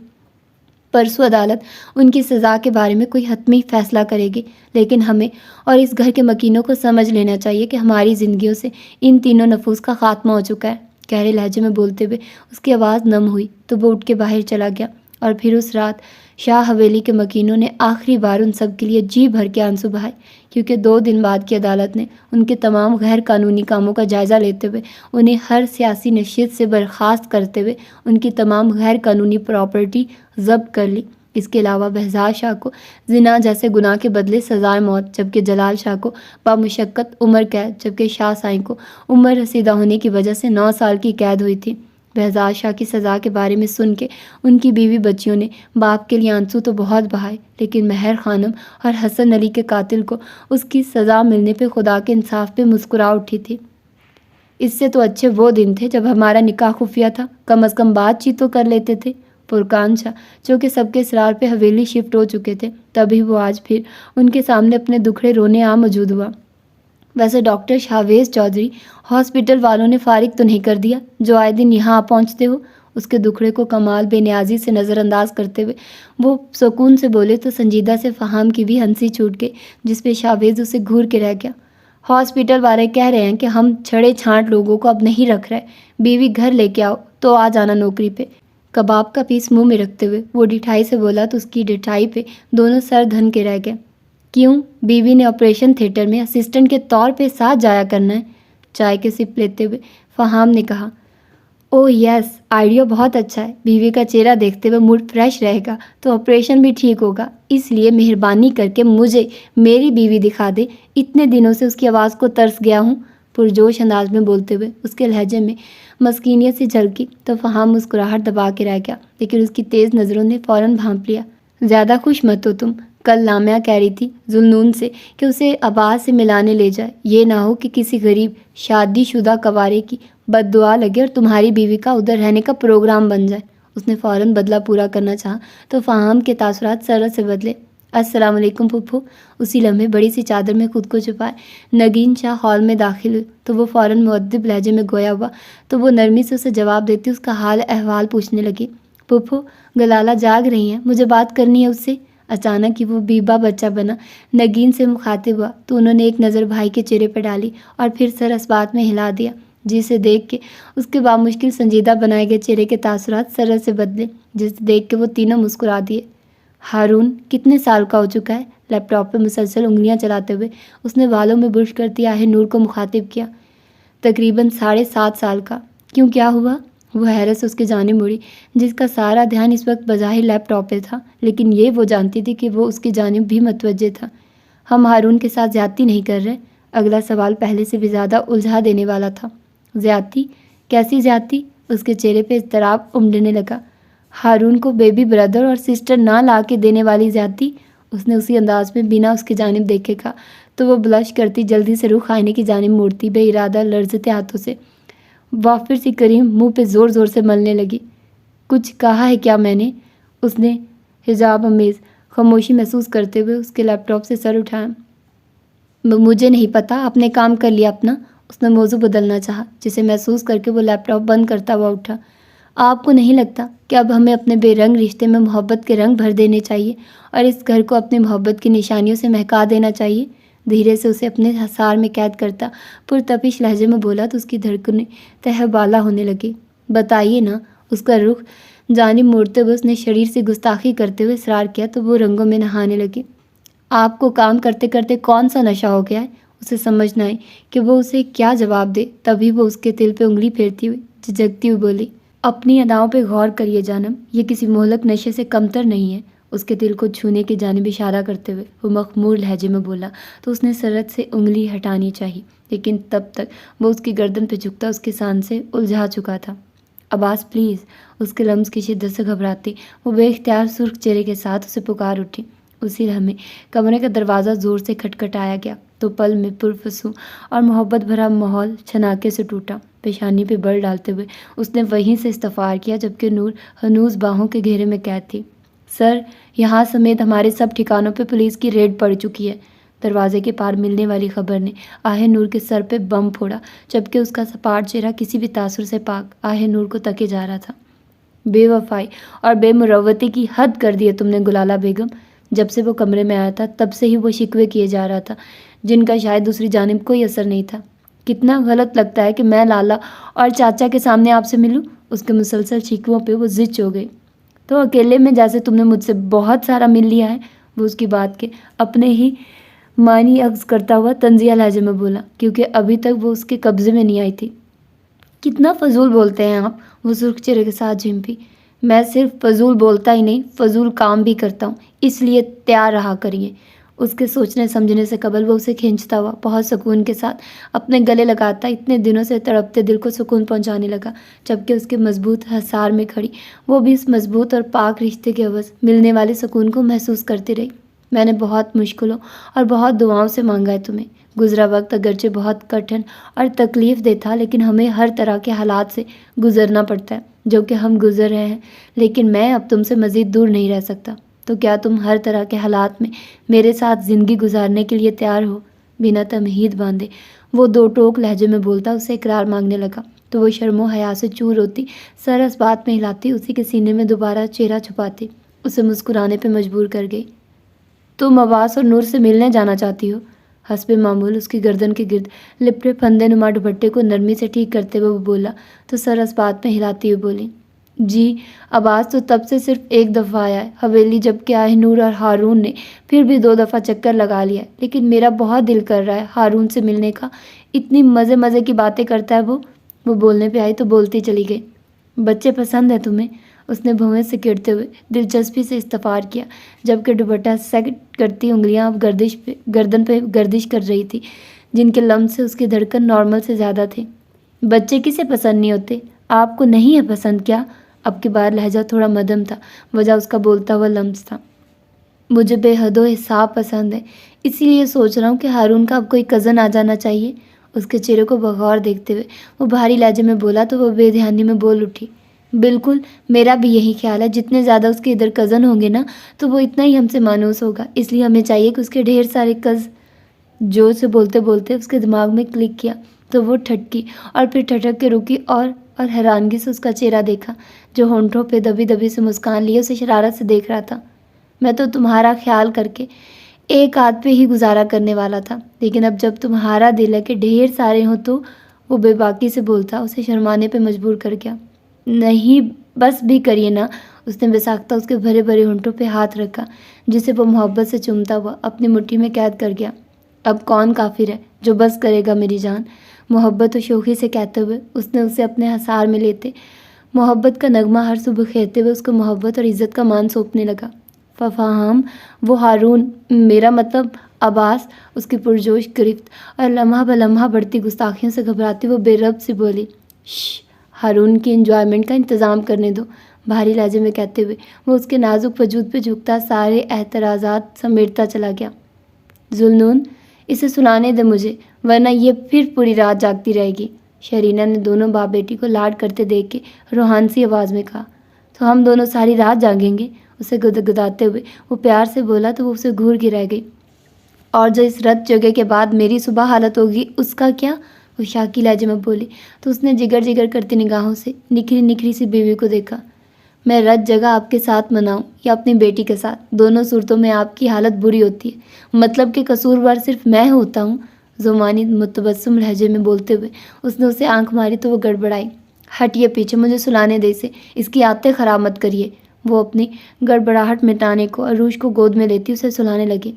پرسوں عدالت ان کی سزا کے بارے میں کوئی حتمی فیصلہ کرے گی، لیکن ہمیں اور اس گھر کے مکینوں کو سمجھ لینا چاہیے کہ ہماری زندگیوں سے ان تینوں نفوس کا خاتمہ ہو چکا ہے۔ گہرے لہجے میں بولتے ہوئے اس کی آواز نم ہوئی تو وہ اٹھ کے باہر چلا گیا۔ اور پھر اس رات شاہ حویلی کے مکینوں نے آخری بار ان سب کے لیے جی بھر کے آنسو بہائے، کیونکہ 2 دن بعد کی عدالت نے ان کے تمام غیر قانونی کاموں کا جائزہ لیتے ہوئے انہیں ہر سیاسی نشست سے برخاست کرتے ہوئے ان کی تمام غیر قانونی پراپرٹی ضبط کر لی۔ اس کے علاوہ بہزاد شاہ کو زنا جیسے گناہ کے بدلے سزائے موت، جبکہ جلال شاہ کو بامشقت عمر قید، جبکہ شاہ سائیں کو عمر رسیدہ ہونے کی وجہ سے 9 سال کی قید ہوئی تھی۔ بہزاد شاہ کی سزا کے بارے میں سن کے ان کی بیوی بچیوں نے باپ کے لیے آنسو تو بہت بہائے، لیکن مہر خانم اور حسن علی کے قاتل کو اس کی سزا ملنے پہ خدا کے انصاف پہ مسکرا اٹھی تھی۔ اس سے تو اچھے وہ دن تھے جب ہمارا نکاح خفیہ تھا، کم از کم بات چیت تو کر لیتے تھے۔ فرقان شاہ جو کہ سب کے اصرار پہ حویلی شفٹ ہو چکے تھے، تبھی وہ آج پھر ان کے سامنے اپنے دکھڑے رونے موجود ہوا۔ ویسے ڈاکٹر شاہویز چودھری، ہاسپٹل والوں نے فارغ تو نہیں کر دیا جو آئے دن یہاں آ پہنچتے ہو؟ اس کے دکھڑے کو کمال بے نیازی سے نظر انداز کرتے ہوئے وہ سکون سے بولے تو سنجیدہ سے فہم کی بھی ہنسی چھوٹ گئی، جس پہ شاہویز اسے گھور کے رہ گیا۔ ہاسپٹل والے کہہ رہے ہیں کہ ہم چھڑے چھانٹ لوگوں کو اب نہیں رکھ رہے، بیوی گھر لے کے آؤ تو آ جانا نوکری پہ۔ کباب کا پیس منہ میں رکھتے ہوئے وہ ڈٹھائی سے بولا تو اس کی ڈٹھائی پہ دونوں سر دھن کے رہ گئے۔ کیوں؟ بیوی نے آپریشن تھیٹر میں اسسٹنٹ کے طور پہ ساتھ جایا کرنا ہے؟ چائے کے سپ لیتے ہوئے فہام نے کہا۔ اوہ یس، آئیڈیا بہت اچھا ہے، بیوی کا چہرہ دیکھتے ہوئے موڈ فریش رہے گا تو آپریشن بھی ٹھیک ہوگا، اس لیے مہربانی کر کے مجھے میری بیوی دکھا دے، اتنے دنوں سے اس کی آواز کو ترس گیا ہوں۔ پرجوش انداز میں بولتے ہوئے اس کے لہجے میں مسکینیت سے جھلکی تو فہام مسکراہٹ دبا کے رہ گیا، لیکن اس کی تیز نظروں نے فوراً بھانپ لیا۔ زیادہ خوش مت ہو تم، کل لامعہ کہہ رہی تھی ذوالنون سے کہ اسے عباس سے ملانے لے جائے، یہ نہ ہو کہ کسی غریب شادی شدہ کوارے کی بد دعا لگے اور تمہاری بیوی کا ادھر رہنے کا پروگرام بن جائے۔ اس نے فوراً بدلہ پورا کرنا چاہا تو فہام کے تاثرات سرت سے بدلے۔ السلام علیکم پھپھو۔ اسی لمحے بڑی سی چادر میں خود کو چھپائے نگین شاہ ہال میں داخل ہوئی تو وہ فوراً مؤدب لہجے میں گویا ہوا تو وہ نرمی سے اسے جواب دیتی اس کا حال احوال پوچھنے لگی۔ پھپھو، گلالہ جاگ رہی ہیں، مجھے بات کرنی ہے اس سے۔ اچانک ہی وہ بیبا بچہ بنا نگین سے مخاطب ہوا تو انہوں نے ایک نظر بھائی کے چہرے پر ڈالی اور پھر سر اس بات میں ہلا دیا، جسے دیکھ کے اس کے بامشکل سنجیدہ بنائے گئے چہرے کے تاثرات سرت سے بدلے، جسے دیکھ کے وہ تینوں مسکرا دیے۔ ہارون کتنے سال کا ہو چکا ہے؟ لیپ ٹاپ پہ مسلسل انگلیاں چلاتے ہوئے اس نے والوں میں برش کرتی آہ نور کو مخاطب کیا۔ تقریباً 7.5 سال کا۔ کیوں، کیا ہوا؟ وہ حیرت سے اس کی جانب مڑی، جس کا سارا دھیان اس وقت بظاہر لیپ ٹاپ پہ تھا، لیکن یہ وہ جانتی تھی کہ وہ اس کی جانب بھی متوجہ تھا۔ ہم ہارون کے ساتھ زیادتی نہیں کر رہے؟ اگلا سوال پہلے سے بھی زیادہ الجھا دینے والا تھا۔ زیادتی؟ کیسی زیادتی؟ اس کے چہرے پہ اضطراب امڈنے لگا۔ ہارون کو بیبی بردر اور سسٹر نہ لا کے دینے والی زیادتی؟ اس نے اسی انداز میں بنا اس کی جانب دیکھے کہا تو وہ بلش کرتی جلدی سے رخ آئینے کی جانب موڑتی بے ارادہ لرزتے ہاتھوں سے وافر سی کریم منہ پہ زور زور سے ملنے لگی۔ کچھ کہا ہے کیا میں نے؟ اس نے حجاب امیز خاموشی محسوس کرتے ہوئے اس کے لیپ ٹاپ سے سر اٹھایا۔ مجھے نہیں پتا، آپ نے کام کر لیا اپنا۔ اس نے موضوع بدلنا چاہا، جسے محسوس کر کے وہ لیپ ٹاپ بند کرتا ہوا اٹھا۔ آپ کو نہیں لگتا کہ اب ہمیں اپنے بے رنگ رشتے میں محبت کے رنگ بھر دینے چاہیے اور اس گھر کو اپنی محبت کی نشانیوں سے مہکا دینا چاہیے؟ دھیرے سے اسے اپنے حصار میں قید کرتا پرتپش لہجے میں بولا تو اس کی دھڑکنیں تہہ بالا ہونے لگی۔ بتائیے نا۔ اس کا رخ جانب موڑتے ہوئے اس نے شریر سے گستاخی کرتے ہوئے اصرار کیا تو وہ رنگوں میں نہانے لگی۔ آپ کو کام کرتے کرتے کون سا نشہ ہو گیا ہے؟ اسے سمجھ نہ آئی کہ وہ اسے کیا جواب دے، تبھی وہ اس کے دل پہ انگلی پھیرتی ہوئی جھجکتی ہوئی بولی، اپنی اداؤں پہ غور کریے جانم، یہ کسی مہلک نشے سے کمتر نہیں ہے۔ اس کے دل کو چھونے کی جانب اشارہ کرتے ہوئے وہ مخمور لہجے میں بولا تو اس نے سرت سے انگلی ہٹانی چاہی، لیکن تب تک وہ اس کی گردن پہ جھکتا اس کے سان سے الجھا چکا تھا۔ عباس پلیز۔ اس کے لمس کی شدت سے گھبراتی وہ بے اختیار سرخ چہرے کے ساتھ اسے پکار اٹھی۔ اسی لمحے کمرے کا دروازہ زور سے کھٹکھٹایا گیا تو پل میں پرسکون اور محبت بھرا ماحول چھناکے سے ٹوٹا۔ پیشانی پہ بل ڈالتے ہوئے اس نے وہیں سے استفار کیا جبکہ نور ہنوز باہوں کے گھیرے میں قید تھی۔ سر، یہاں سمیت ہمارے سب ٹھکانوں پہ پولیس کی ریڈ پڑ چکی ہے۔ دروازے کے پار ملنے والی خبر نے آہ نور کے سر پہ بم پھوڑا جبکہ اس کا سپاٹ چہرہ کسی بھی تاثر سے پاک آہ نور کو تکے جا رہا تھا۔ بے وفائی اور بے مروتی کی حد کر دی ہے تم نے گلالہ بیگم۔ جب سے وہ کمرے میں آیا تھا تب سے ہی وہ شکوے کیے جا رہا تھا جن کا شاید دوسری جانب کوئی اثر نہیں تھا۔ کتنا غلط لگتا ہے کہ میں لالا اور چاچا کے سامنے آپ سے ملوں۔ اس کے مسلسل شکووں پہ وہ زچ ہو گئی۔ تو اکیلے میں جیسے تم نے مجھ سے بہت سارا مل لیا ہے، وہ اس کی بات کے اپنے ہی معنی اخذ کرتا ہوا طنزیہ لہجے میں بولا، کیونکہ ابھی تک وہ اس کے قبضے میں نہیں آئی تھی۔ کتنا فضول بولتے ہیں آپ، وہ سرخ چہرے کے ساتھ جھمپی۔ میں صرف فضول بولتا ہی نہیں، فضول کام بھی کرتا ہوں، اس لیے تیار رہا کریے۔ اس کے سوچنے سمجھنے سے قبل وہ اسے کھینچتا ہوا بہت سکون کے ساتھ اپنے گلے لگاتا اتنے دنوں سے تڑپتے دل کو سکون پہنچانے لگا، جبکہ اس کے مضبوط حصار میں کھڑی وہ بھی اس مضبوط اور پاک رشتے کے عوض ملنے والے سکون کو محسوس کرتی رہی۔ میں نے بہت مشکلوں اور بہت دعاؤں سے مانگا ہے تمہیں۔ گزرا وقت اگرچہ بہت کٹھن اور تکلیف دہ تھا، لیکن ہمیں ہر طرح کے حالات سے گزرنا پڑتا ہے جو کہ ہم گزر رہے ہیں، لیکن میں اب تم سے مزید دور نہیں رہ سکتا۔ تو کیا تم ہر طرح کے حالات میں میرے ساتھ زندگی گزارنے کے لیے تیار ہو؟ بنا تمہید باندھے وہ دو ٹوک لہجے میں بولتا اسے اقرار مانگنے لگا تو وہ شرم و حیا سے چور ہوتی، سر اس بات میں ہلاتی، اسی کے سینے میں دوبارہ چہرہ چھپاتی اسے مسکرانے پہ مجبور کر گئی۔ تم عباس اور نور سے ملنے جانا چاہتی ہو؟ حسب معمول اس کی گردن کے گرد لپٹے پھندے نما دوپٹے کو نرمی سے ٹھیک کرتے ہوئے وہ بولا تو سر اس بات میں ہلاتی ہوئی بولی، جی عباس تو تب سے صرف ایک دفعہ آیا ہے حویلی، جبکہ آہ نور اور ہارون نے پھر بھی 2 دفعہ چکر لگا لیا ہے، لیکن میرا بہت دل کر رہا ہے ہارون سے ملنے کا۔ اتنی مزے کی باتیں کرتا ہے وہ بولنے پہ آئی تو بولتی چلی گئی۔ بچے پسند ہیں تمہیں؟ اس نے بھویں سے کھیڑتے ہوئے دلچسپی سے استفار کیا جبکہ دوپٹہ سیٹ کرتی انگلیاں اب گردن پہ گردش کر رہی تھی جن کے لمس سے اس کی دھڑکن نارمل سے زیادہ تھی۔ بچے کسے پسند نہیں ہوتے؟ آپ کو نہیں ہے پسند کیا؟ اب کی بار لہجہ تھوڑا مدھم تھا، وجہ اس کا بولتا ہوا لمس تھا۔ مجھے بے حد و حساب پسند ہے، اسی لیے سوچ رہا ہوں کہ ہارون کا اب کوئی کزن آ جانا چاہیے۔ اس کے چہرے کو بغور دیکھتے ہوئے وہ بھاری لہجے میں بولا تو وہ بے دھیانی میں بول اٹھی، بالکل میرا بھی یہی خیال ہے، جتنے زیادہ اس کے ادھر کزن ہوں گے نا تو وہ اتنا ہی ہم سے مانوس ہوگا، اس لیے ہمیں چاہیے کہ اس کے ڈھیر سارے جو سے بولتے بولتے اس کے دماغ میں کلک کیا تو وہ ٹھٹکی اور پھر ٹھٹک کے رکی اور حیرانگی سے اس کا چہرہ دیکھا جو ہونٹوں پہ دبی دبی سے مسکان لیے اسے شرارت سے دیکھ رہا تھا۔ میں تو تمہارا خیال کر کے ایک آدھ پہ ہی گزارا کرنے والا تھا، لیکن اب جب تمہارا دل ہے کہ ڈھیر سارے ہوں تو وہ بے باکی سے بولتا اسے شرمانے پہ مجبور کر گیا۔ نہیں بس بھی کریے نا، اس نے بساختہ اس کے بھرے بھرے ہونٹوں پہ ہاتھ رکھا جسے وہ محبت سے چومتا ہوا اپنی مٹھی میں قید کر گیا۔ اب کون کافر ہے جو بس کرے گا میری جان، محبت و شوخی سے کہتے ہوئے اس نے اسے اپنے حصار میں لیتے محبت کا نغمہ ہر صبح کھیرتے ہوئے اس کو محبت اور عزت کا مان سونپنے لگا۔ ففاہم وہ ہارون، میرا مطلب عباس، اس کی پرجوش گرفت اور لمحہ بلمحہ بڑھتی گستاخیوں سے گھبراتی وہ بے رب سے بولی، شش، ہارون کی انجوائمنٹ کا انتظام کرنے دو، بھاری لہجے میں کہتے ہوئے وہ اس کے نازک وجود پہ جھکتا سارے اعتراضات سمیٹتا چلا گیا۔ ذوالنون، اسے سنانے دے مجھے، ورنہ یہ پھر پوری رات جاگتی رہے گی، شرینہ نے دونوں باپ بیٹی کو لاڈ کرتے دیکھ کے روحانسی آواز میں کہا۔ تو ہم دونوں ساری رات جاگیں گے، اسے گدگداتے ہوئے وہ پیار سے بولا تو وہ اسے گھور کے رہ گئی۔ اور جو اس رت جگہ کے بعد میری صبح حالت ہوگی اس کا کیا؟ وہ شاکی لہجے میں بولی تو اس نے جگر کرتی نگاہوں سے نکھری سی بیوی کو دیکھا۔ میں رت جگہ آپ کے ساتھ مناؤں یا اپنی بیٹی کے ساتھ، دونوں صورتوں میں آپ کی حالت بری ہوتی ہے، مطلب کہ قصوروار صرف میں ہوتا ہوں، زمانی متبسم لہجے میں بولتے ہوئے اس نے اسے آنکھ ماری تو وہ گڑبڑائی۔ ہٹیے پیچھے، مجھے سلانے دے اسے، اس کی عادتیں خراب مت کریے۔ وہ اپنی گڑبڑاہٹ مٹانے کو عروج کو گود میں لیتی اسے سلانے لگی۔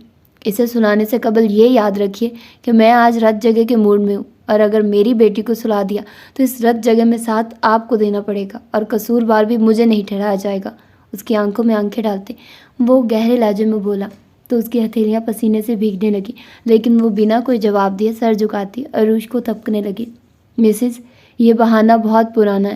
اسے سلانے سے قبل یہ یاد رکھیے کہ میں آج رت جگہ کے موڈ میں ہوں، اور اگر میری بیٹی کو سلا دیا تو اس رت جگہ میں ساتھ آپ کو دینا پڑے گا اور قصوروار بھی مجھے نہیں ٹھہرایا جائے گا۔ اس کی آنکھوں میں آنکھیں ڈالتے وہ گہرے لہجے میں بولا تو اس کی ہتھیلیاں پسینے سے بھیگنے لگی، لیکن وہ بنا کوئی جواب دیے سر جھکاتی عروج کو تھپکنے لگی۔ مسز، یہ بہانہ بہت پرانا ہے،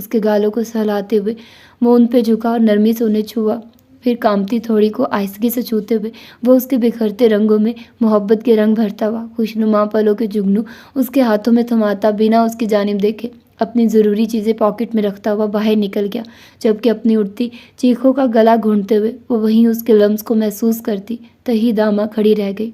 اس کے گالوں کو سہلاتے ہوئے وہ ان پہ جھکا اور نرمی سے انہیں چھوا، پھر کامتی تھوڑی کو آہستگی سے چھوتے ہوئے وہ اس کے بکھرتے رنگوں میں محبت کے رنگ بھرتا ہوا خوشنما پلوں کے جگنو اس کے ہاتھوں میں تھماتا بنا اس کی جانب دیکھے اپنی ضروری چیزیں پاکٹ میں رکھتا ہوا باہر نکل گیا، جبکہ اپنی اٹھتی چیخوں کا گلا گھونٹتے ہوئے وہ وہیں اس کے لمس کو محسوس کرتی تہی دامہ کھڑی رہ گئی۔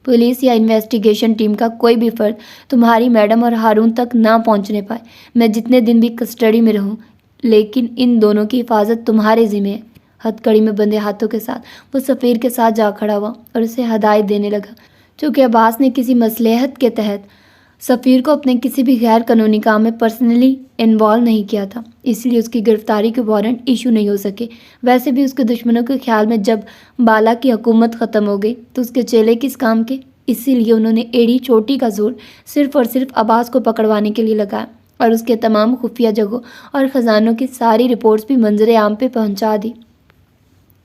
پولیس یا انویسٹیگیشن ٹیم کا کوئی بھی فرد تمہاری میڈم اور ہارون تک نہ پہنچنے پائے، میں جتنے دن بھی کسٹڈی میں رہوں، لیکن ان دونوں کی حفاظت تمہارے ذمہ ہے۔ ہتھ کڑی میں بندھے ہاتھوں کے ساتھ وہ سفیر کے ساتھ جا کھڑا ہوا اور اسے ہدایت دینے لگا۔ چونکہ عباس نے کسی مصلحت کے تحت سفیر کو اپنے کسی بھی غیر قانونی کام میں پرسنلی انوالو نہیں کیا تھا، اس لیے اس کی گرفتاری کے وارنٹ ایشو نہیں ہو سکے۔ ویسے بھی اس کے دشمنوں کے خیال میں جب بالا کی حکومت ختم ہو گئی تو اس کے چیلے کس کام کے، اسی لیے انہوں نے ایڑی چوٹی کا زور صرف اور صرف عباس کو پکڑوانے کے لیے لگایا اور اس کے تمام خفیہ جگہوں اور خزانوں کی ساری رپورٹس بھی منظر عام پہ پہنچا دی۔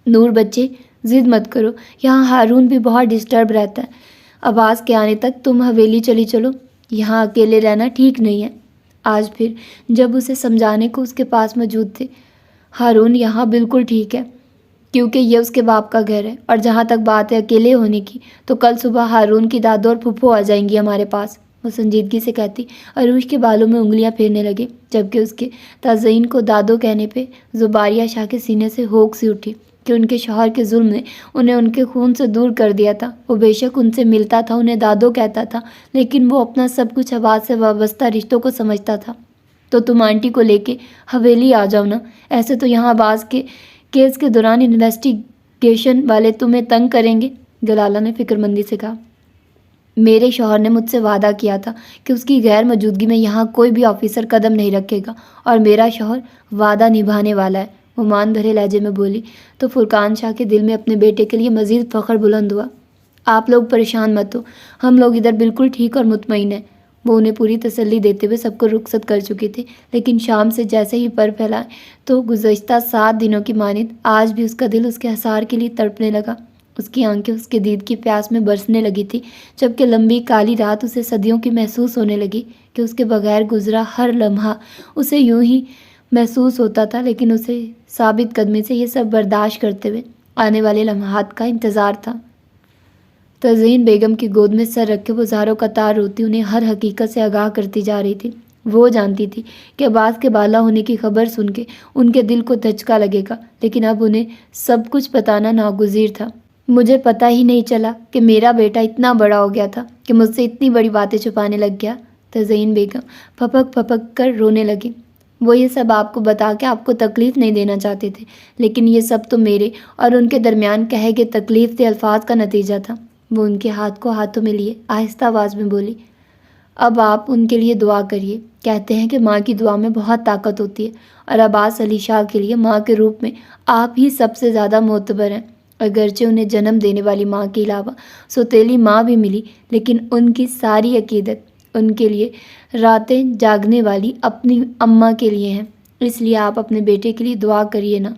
نور بچے ضد مت کرو، یہاں ہارون بھی بہت ڈسٹرب رہتا ہے، عباس کے آنے تک تم حویلی چلی چلو، یہاں اکیلے رہنا ٹھیک نہیں ہے۔ آج پھر جب اسے سمجھانے کو اس کے پاس موجود تھے، ہارون یہاں بالکل ٹھیک ہے کیونکہ یہ اس کے باپ کا گھر ہے، اور جہاں تک بات ہے اکیلے ہونے کی تو کل صبح ہارون کی دادو اور پھپھو آ جائیں گی ہمارے پاس، وہ سنجیدگی سے کہتی عروج کے بالوں میں انگلیاں پھیرنے لگے، جبکہ اس کے تازئین کو دادو کہنے پہ زباریہ شاہ کے سینے سے ہوک سی اٹھی کہ ان کے شوہر کے ظلم نے انہیں ان کے خون سے دور کر دیا تھا۔ وہ بے شک ان سے ملتا تھا، انہیں دادو کہتا تھا، لیکن وہ اپنا سب کچھ عباس سے وابستہ رشتوں کو سمجھتا تھا۔ تو تم آنٹی کو لے کے حویلی آ جاؤ نا، ایسے تو یہاں عباس کے کیس کے دوران انویسٹیگیشن والے تمہیں تنگ کریں گے، گلالہ نے فکر مندی سے کہا۔ میرے شوہر نے مجھ سے وعدہ کیا تھا کہ اس کی غیر موجودگی میں یہاں کوئی بھی آفیسر قدم نہیں رکھے گا، اور میرا شوہر وعدہ نبھانے والا ہے، وہ مان بھرے لہجے میں بولی تو فرقان شاہ کے دل میں اپنے بیٹے کے لیے مزید فخر بلند ہوا۔ آپ لوگ پریشان مت ہو، ہم لوگ ادھر بالکل ٹھیک اور مطمئن ہیں، وہ انہیں پوری تسلی دیتے ہوئے سب کو رخصت کر چکی تھے، لیکن شام سے جیسے ہی پر پھیلائے تو گزشتہ 7 دنوں کی مانند آج بھی اس کا دل اس کے حصار کے لیے تڑپنے لگا۔ اس کی آنکھیں اس کے دید کی پیاس میں برسنے لگی تھی، جبکہ لمبی کالی رات اسے صدیوں کی محسوس ہونے لگی کہ اس کے بغیر گزرا ہر لمحہ اسے یوں ہی محسوس ہوتا تھا، لیکن اسے ثابت قدمی سے یہ سب برداشت کرتے ہوئے آنے والے لمحات کا انتظار تھا۔ تزئین بیگم کی گود میں سر رکھ کے وہ زاروں قطار روتی انہیں ہر حقیقت سے آگاہ کرتی جا رہی تھی۔ وہ جانتی تھی کہ عباس کے بالا ہونے کی خبر سن کے ان کے دل کو دھچکا لگے گا، لیکن اب انہیں سب کچھ بتانا ناگزیر تھا۔ مجھے پتہ ہی نہیں چلا کہ میرا بیٹا اتنا بڑا ہو گیا تھا کہ مجھ سے اتنی بڑی باتیں چھپانے لگ گیا، تزئین بیگم پھپک پھپک کر رونے لگی۔ وہ یہ سب آپ کو بتا کے آپ کو تکلیف نہیں دینا چاہتے تھے، لیکن یہ سب تو میرے اور ان کے درمیان کہے گئے تکلیف دہ الفاظ کا نتیجہ تھا۔ وہ ان کے ہاتھ کو ہاتھوں میں لیے آہستہ آواز میں بولی، اب آپ ان کے لیے دعا کریے، کہتے ہیں کہ ماں کی دعا میں بہت طاقت ہوتی ہے، اور عباس علی شاہ کے لیے ماں کے روپ میں آپ ہی سب سے زیادہ معتبر ہیں۔ اگرچہ انہیں جنم دینے والی ماں کے علاوہ سوتیلی ماں بھی ملی، لیکن ان کی ساری عقیدت ان کے لیے راتیں جاگنے والی اپنی اماں کے لیے ہیں، اس لیے آپ اپنے بیٹے کے لیے دعا کریے نا،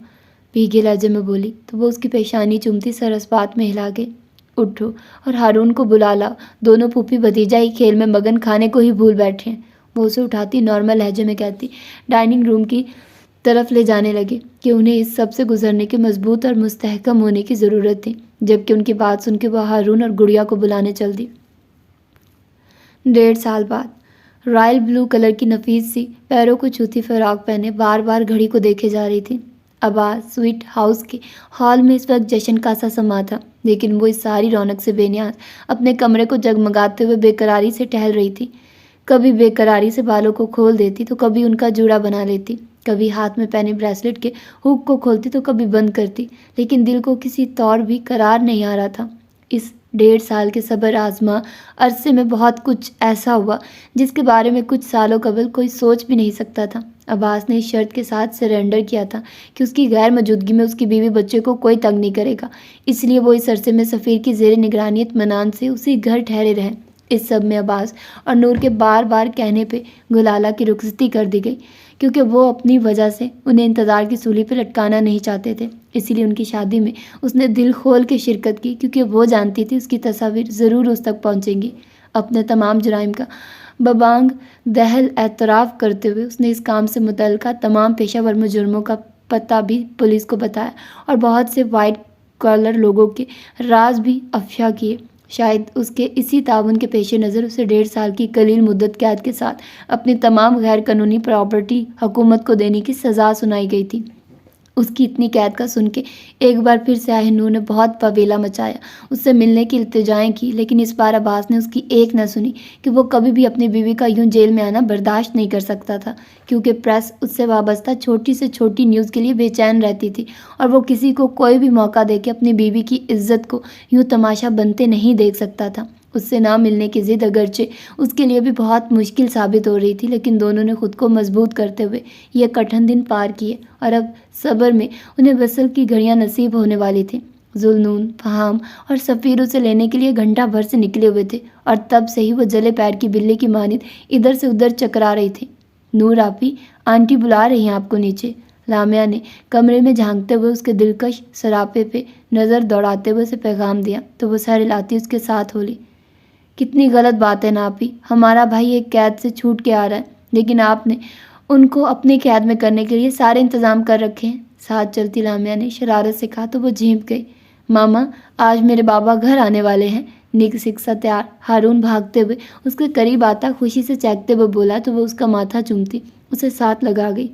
بھیگے لہجے میں بولی تو وہ اس کی پیشانی چومتی سر اس بات میں ہلا گئی۔ اٹھو اور ہارون کو بلا لاؤ، دونوں پھوپھی بھتیجا ہی کھیل میں مگن، کھانے کو ہی بھول بیٹھے ہیں، وہ اسے اٹھاتی نارمل لہجے میں کہتی ڈائننگ روم کی طرف لے جانے لگے کہ انہیں اس سب سے گزرنے کے مضبوط اور مستحکم ہونے کی ضرورت تھی، جبکہ ان کی بات سن کے وہ ہارون اور گڑیا کو بلانے چل دی۔ 1.5 سال بعد رائل بلو کلر کی نفیس سی پیروں کو چھوتی فراق پہنے بار بار گھڑی کو دیکھے جا رہی تھی۔ عباس سویٹ ہاؤس کے ہال میں اس وقت جشن کا سا سما تھا، لیکن وہ اس ساری رونق سے بے نیاز اپنے کمرے کو جگمگاتے ہوئے بے قراری سے ٹہل رہی تھی۔ کبھی بے قراری سے بالوں کو کھول دیتی تو کبھی ان کا جوڑا بنا لیتی، کبھی ہاتھ میں پہنے بریسلٹ کے ہک کو کھولتی تو کبھی بند کرتی، لیکن دل کو کسی طور بھی قرار نہیں آ رہا تھا۔ اس 1.5 سال کے صبر آزما عرصے میں بہت کچھ ایسا ہوا جس کے بارے میں کچھ سالوں قبل کوئی سوچ بھی نہیں سکتا تھا۔ عباس نے اس شرط کے ساتھ سرنڈر کیا تھا کہ اس کی غیر موجودگی میں اس کی بیوی بچے کو کوئی تنگ نہیں کرے گا، اس لیے وہ اس عرصے میں سفیر کی زیر نگرانی اطمینان سے اسی گھر ٹھہرے رہے۔ اس سب میں عباس اور نور کے بار بار کہنے پہ گلالہ کی رخصتی کر دی گئی، کیونکہ وہ اپنی وجہ سے انہیں انتظار کی سولی پہ لٹکانا نہیں چاہتے تھے۔ اسی لیے ان کی شادی میں اس نے دل کھول کے شرکت کی، کیونکہ وہ جانتی تھی اس کی تصاویر ضرور اس تک پہنچیں گی۔ اپنے تمام جرائم کا ببانگ دہل اعتراف کرتے ہوئے اس نے اس کام سے متعلقہ تمام پیشہ ور مجرموں کا پتہ بھی پولیس کو بتایا اور بہت سے وائٹ کالر لوگوں کے راز بھی افشا کیے۔ شاید اس کے اسی تعاون کے پیش نظر اسے 1.5 سال کی قلیل مدت قید کے ساتھ اپنی تمام غیر قانونی پراپرٹی حکومت کو دینے کی سزا سنائی گئی تھی۔ اس کی اتنی قید کا سن کے ایک بار پھر سیاہ نور نے بہت بویلا مچایا، اس سے ملنے کی التجائیں کی، لیکن اس بار عباس نے اس کی ایک نہ سنی کہ وہ کبھی بھی اپنی بیوی کا یوں جیل میں آنا برداشت نہیں کر سکتا تھا، کیونکہ پریس اس سے وابستہ چھوٹی سے چھوٹی نیوز کے لیے بے چین رہتی تھی اور وہ کسی کو کوئی بھی موقع دے کے اپنی بیوی کی عزت کو یوں تماشا بنتے نہیں دیکھ سکتا تھا۔ اس سے نہ ملنے کی ضد اگرچہ اس کے لیے بھی بہت مشکل ثابت ہو رہی تھی، لیکن دونوں نے خود کو مضبوط کرتے ہوئے یہ کٹھن دن پار کیے اور اب صبر میں انہیں وصل کی گھڑیاں نصیب ہونے والی تھیں۔ ذوالنون، فہام اور سفیر اسے لینے کے لیے گھنٹہ بھر سے نکلے ہوئے تھے اور تب سے ہی وہ جلے پیر کی بلی کی مانند ادھر سے ادھر چکرا رہی تھی۔ نور آپی، آنٹی بلا رہی ہیں آپ کو نیچے، لامعہ نے کمرے میں جھانکتے ہوئے اس کے دلکش سراپے پہ نظر دوڑاتے ہوئے اسے پیغام دیا تو وہ سر ہلاتی اس کے ساتھ ہو لی۔ کتنی غلط بات ہے نا آپی، ہمارا بھائی ایک قید سے چھوٹ کے آ رہا ہے، لیکن آپ نے ان کو اپنی قید میں کرنے کے لیے سارے انتظام کر رکھے ہیں، ساتھ چلتی لامعہ نے شرارت سے کہا تو وہ جھینپ گئی۔ ماما، آج میرے بابا گھر آنے والے ہیں، نک سکھ سا تیار ہارون بھاگتے ہوئے اس کے قریب آتا خوشی سے چہکتے ہوئے بولا تو وہ اس کا ماتھا چومتی اسے ساتھ لگا گئی۔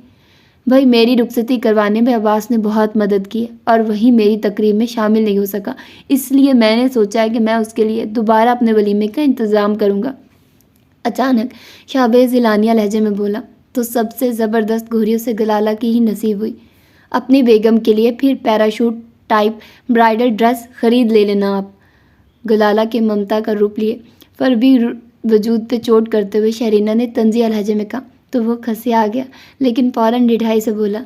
بھائی، میری رخصتی کروانے میں عباس نے بہت مدد کی ہے اور وہی میری تقریب میں شامل نہیں ہو سکا، اس لیے میں نے سوچا ہے کہ میں اس کے لیے دوبارہ اپنے ولیمے کا انتظام کروں گا۔ اچانک شہباز اعلانیہ لہجے میں بولا تو سب سے زبردست گھوری اسے گلالہ کی ہی نصیب ہوئی۔ اپنی بیگم کے لیے پھر پیراشوٹ ٹائپ برائڈل ڈریس خرید لے لینا آپ۔ گلالہ کے ممتا کا روپ لیے پر بھی وجود پہ چوٹ کرتے ہوئے شہرینہ نے طنزیہ لہجے میں کہا تو وہ کھنسی آ گیا، لیکن فوراً ڈھیٹھائی سے بولا،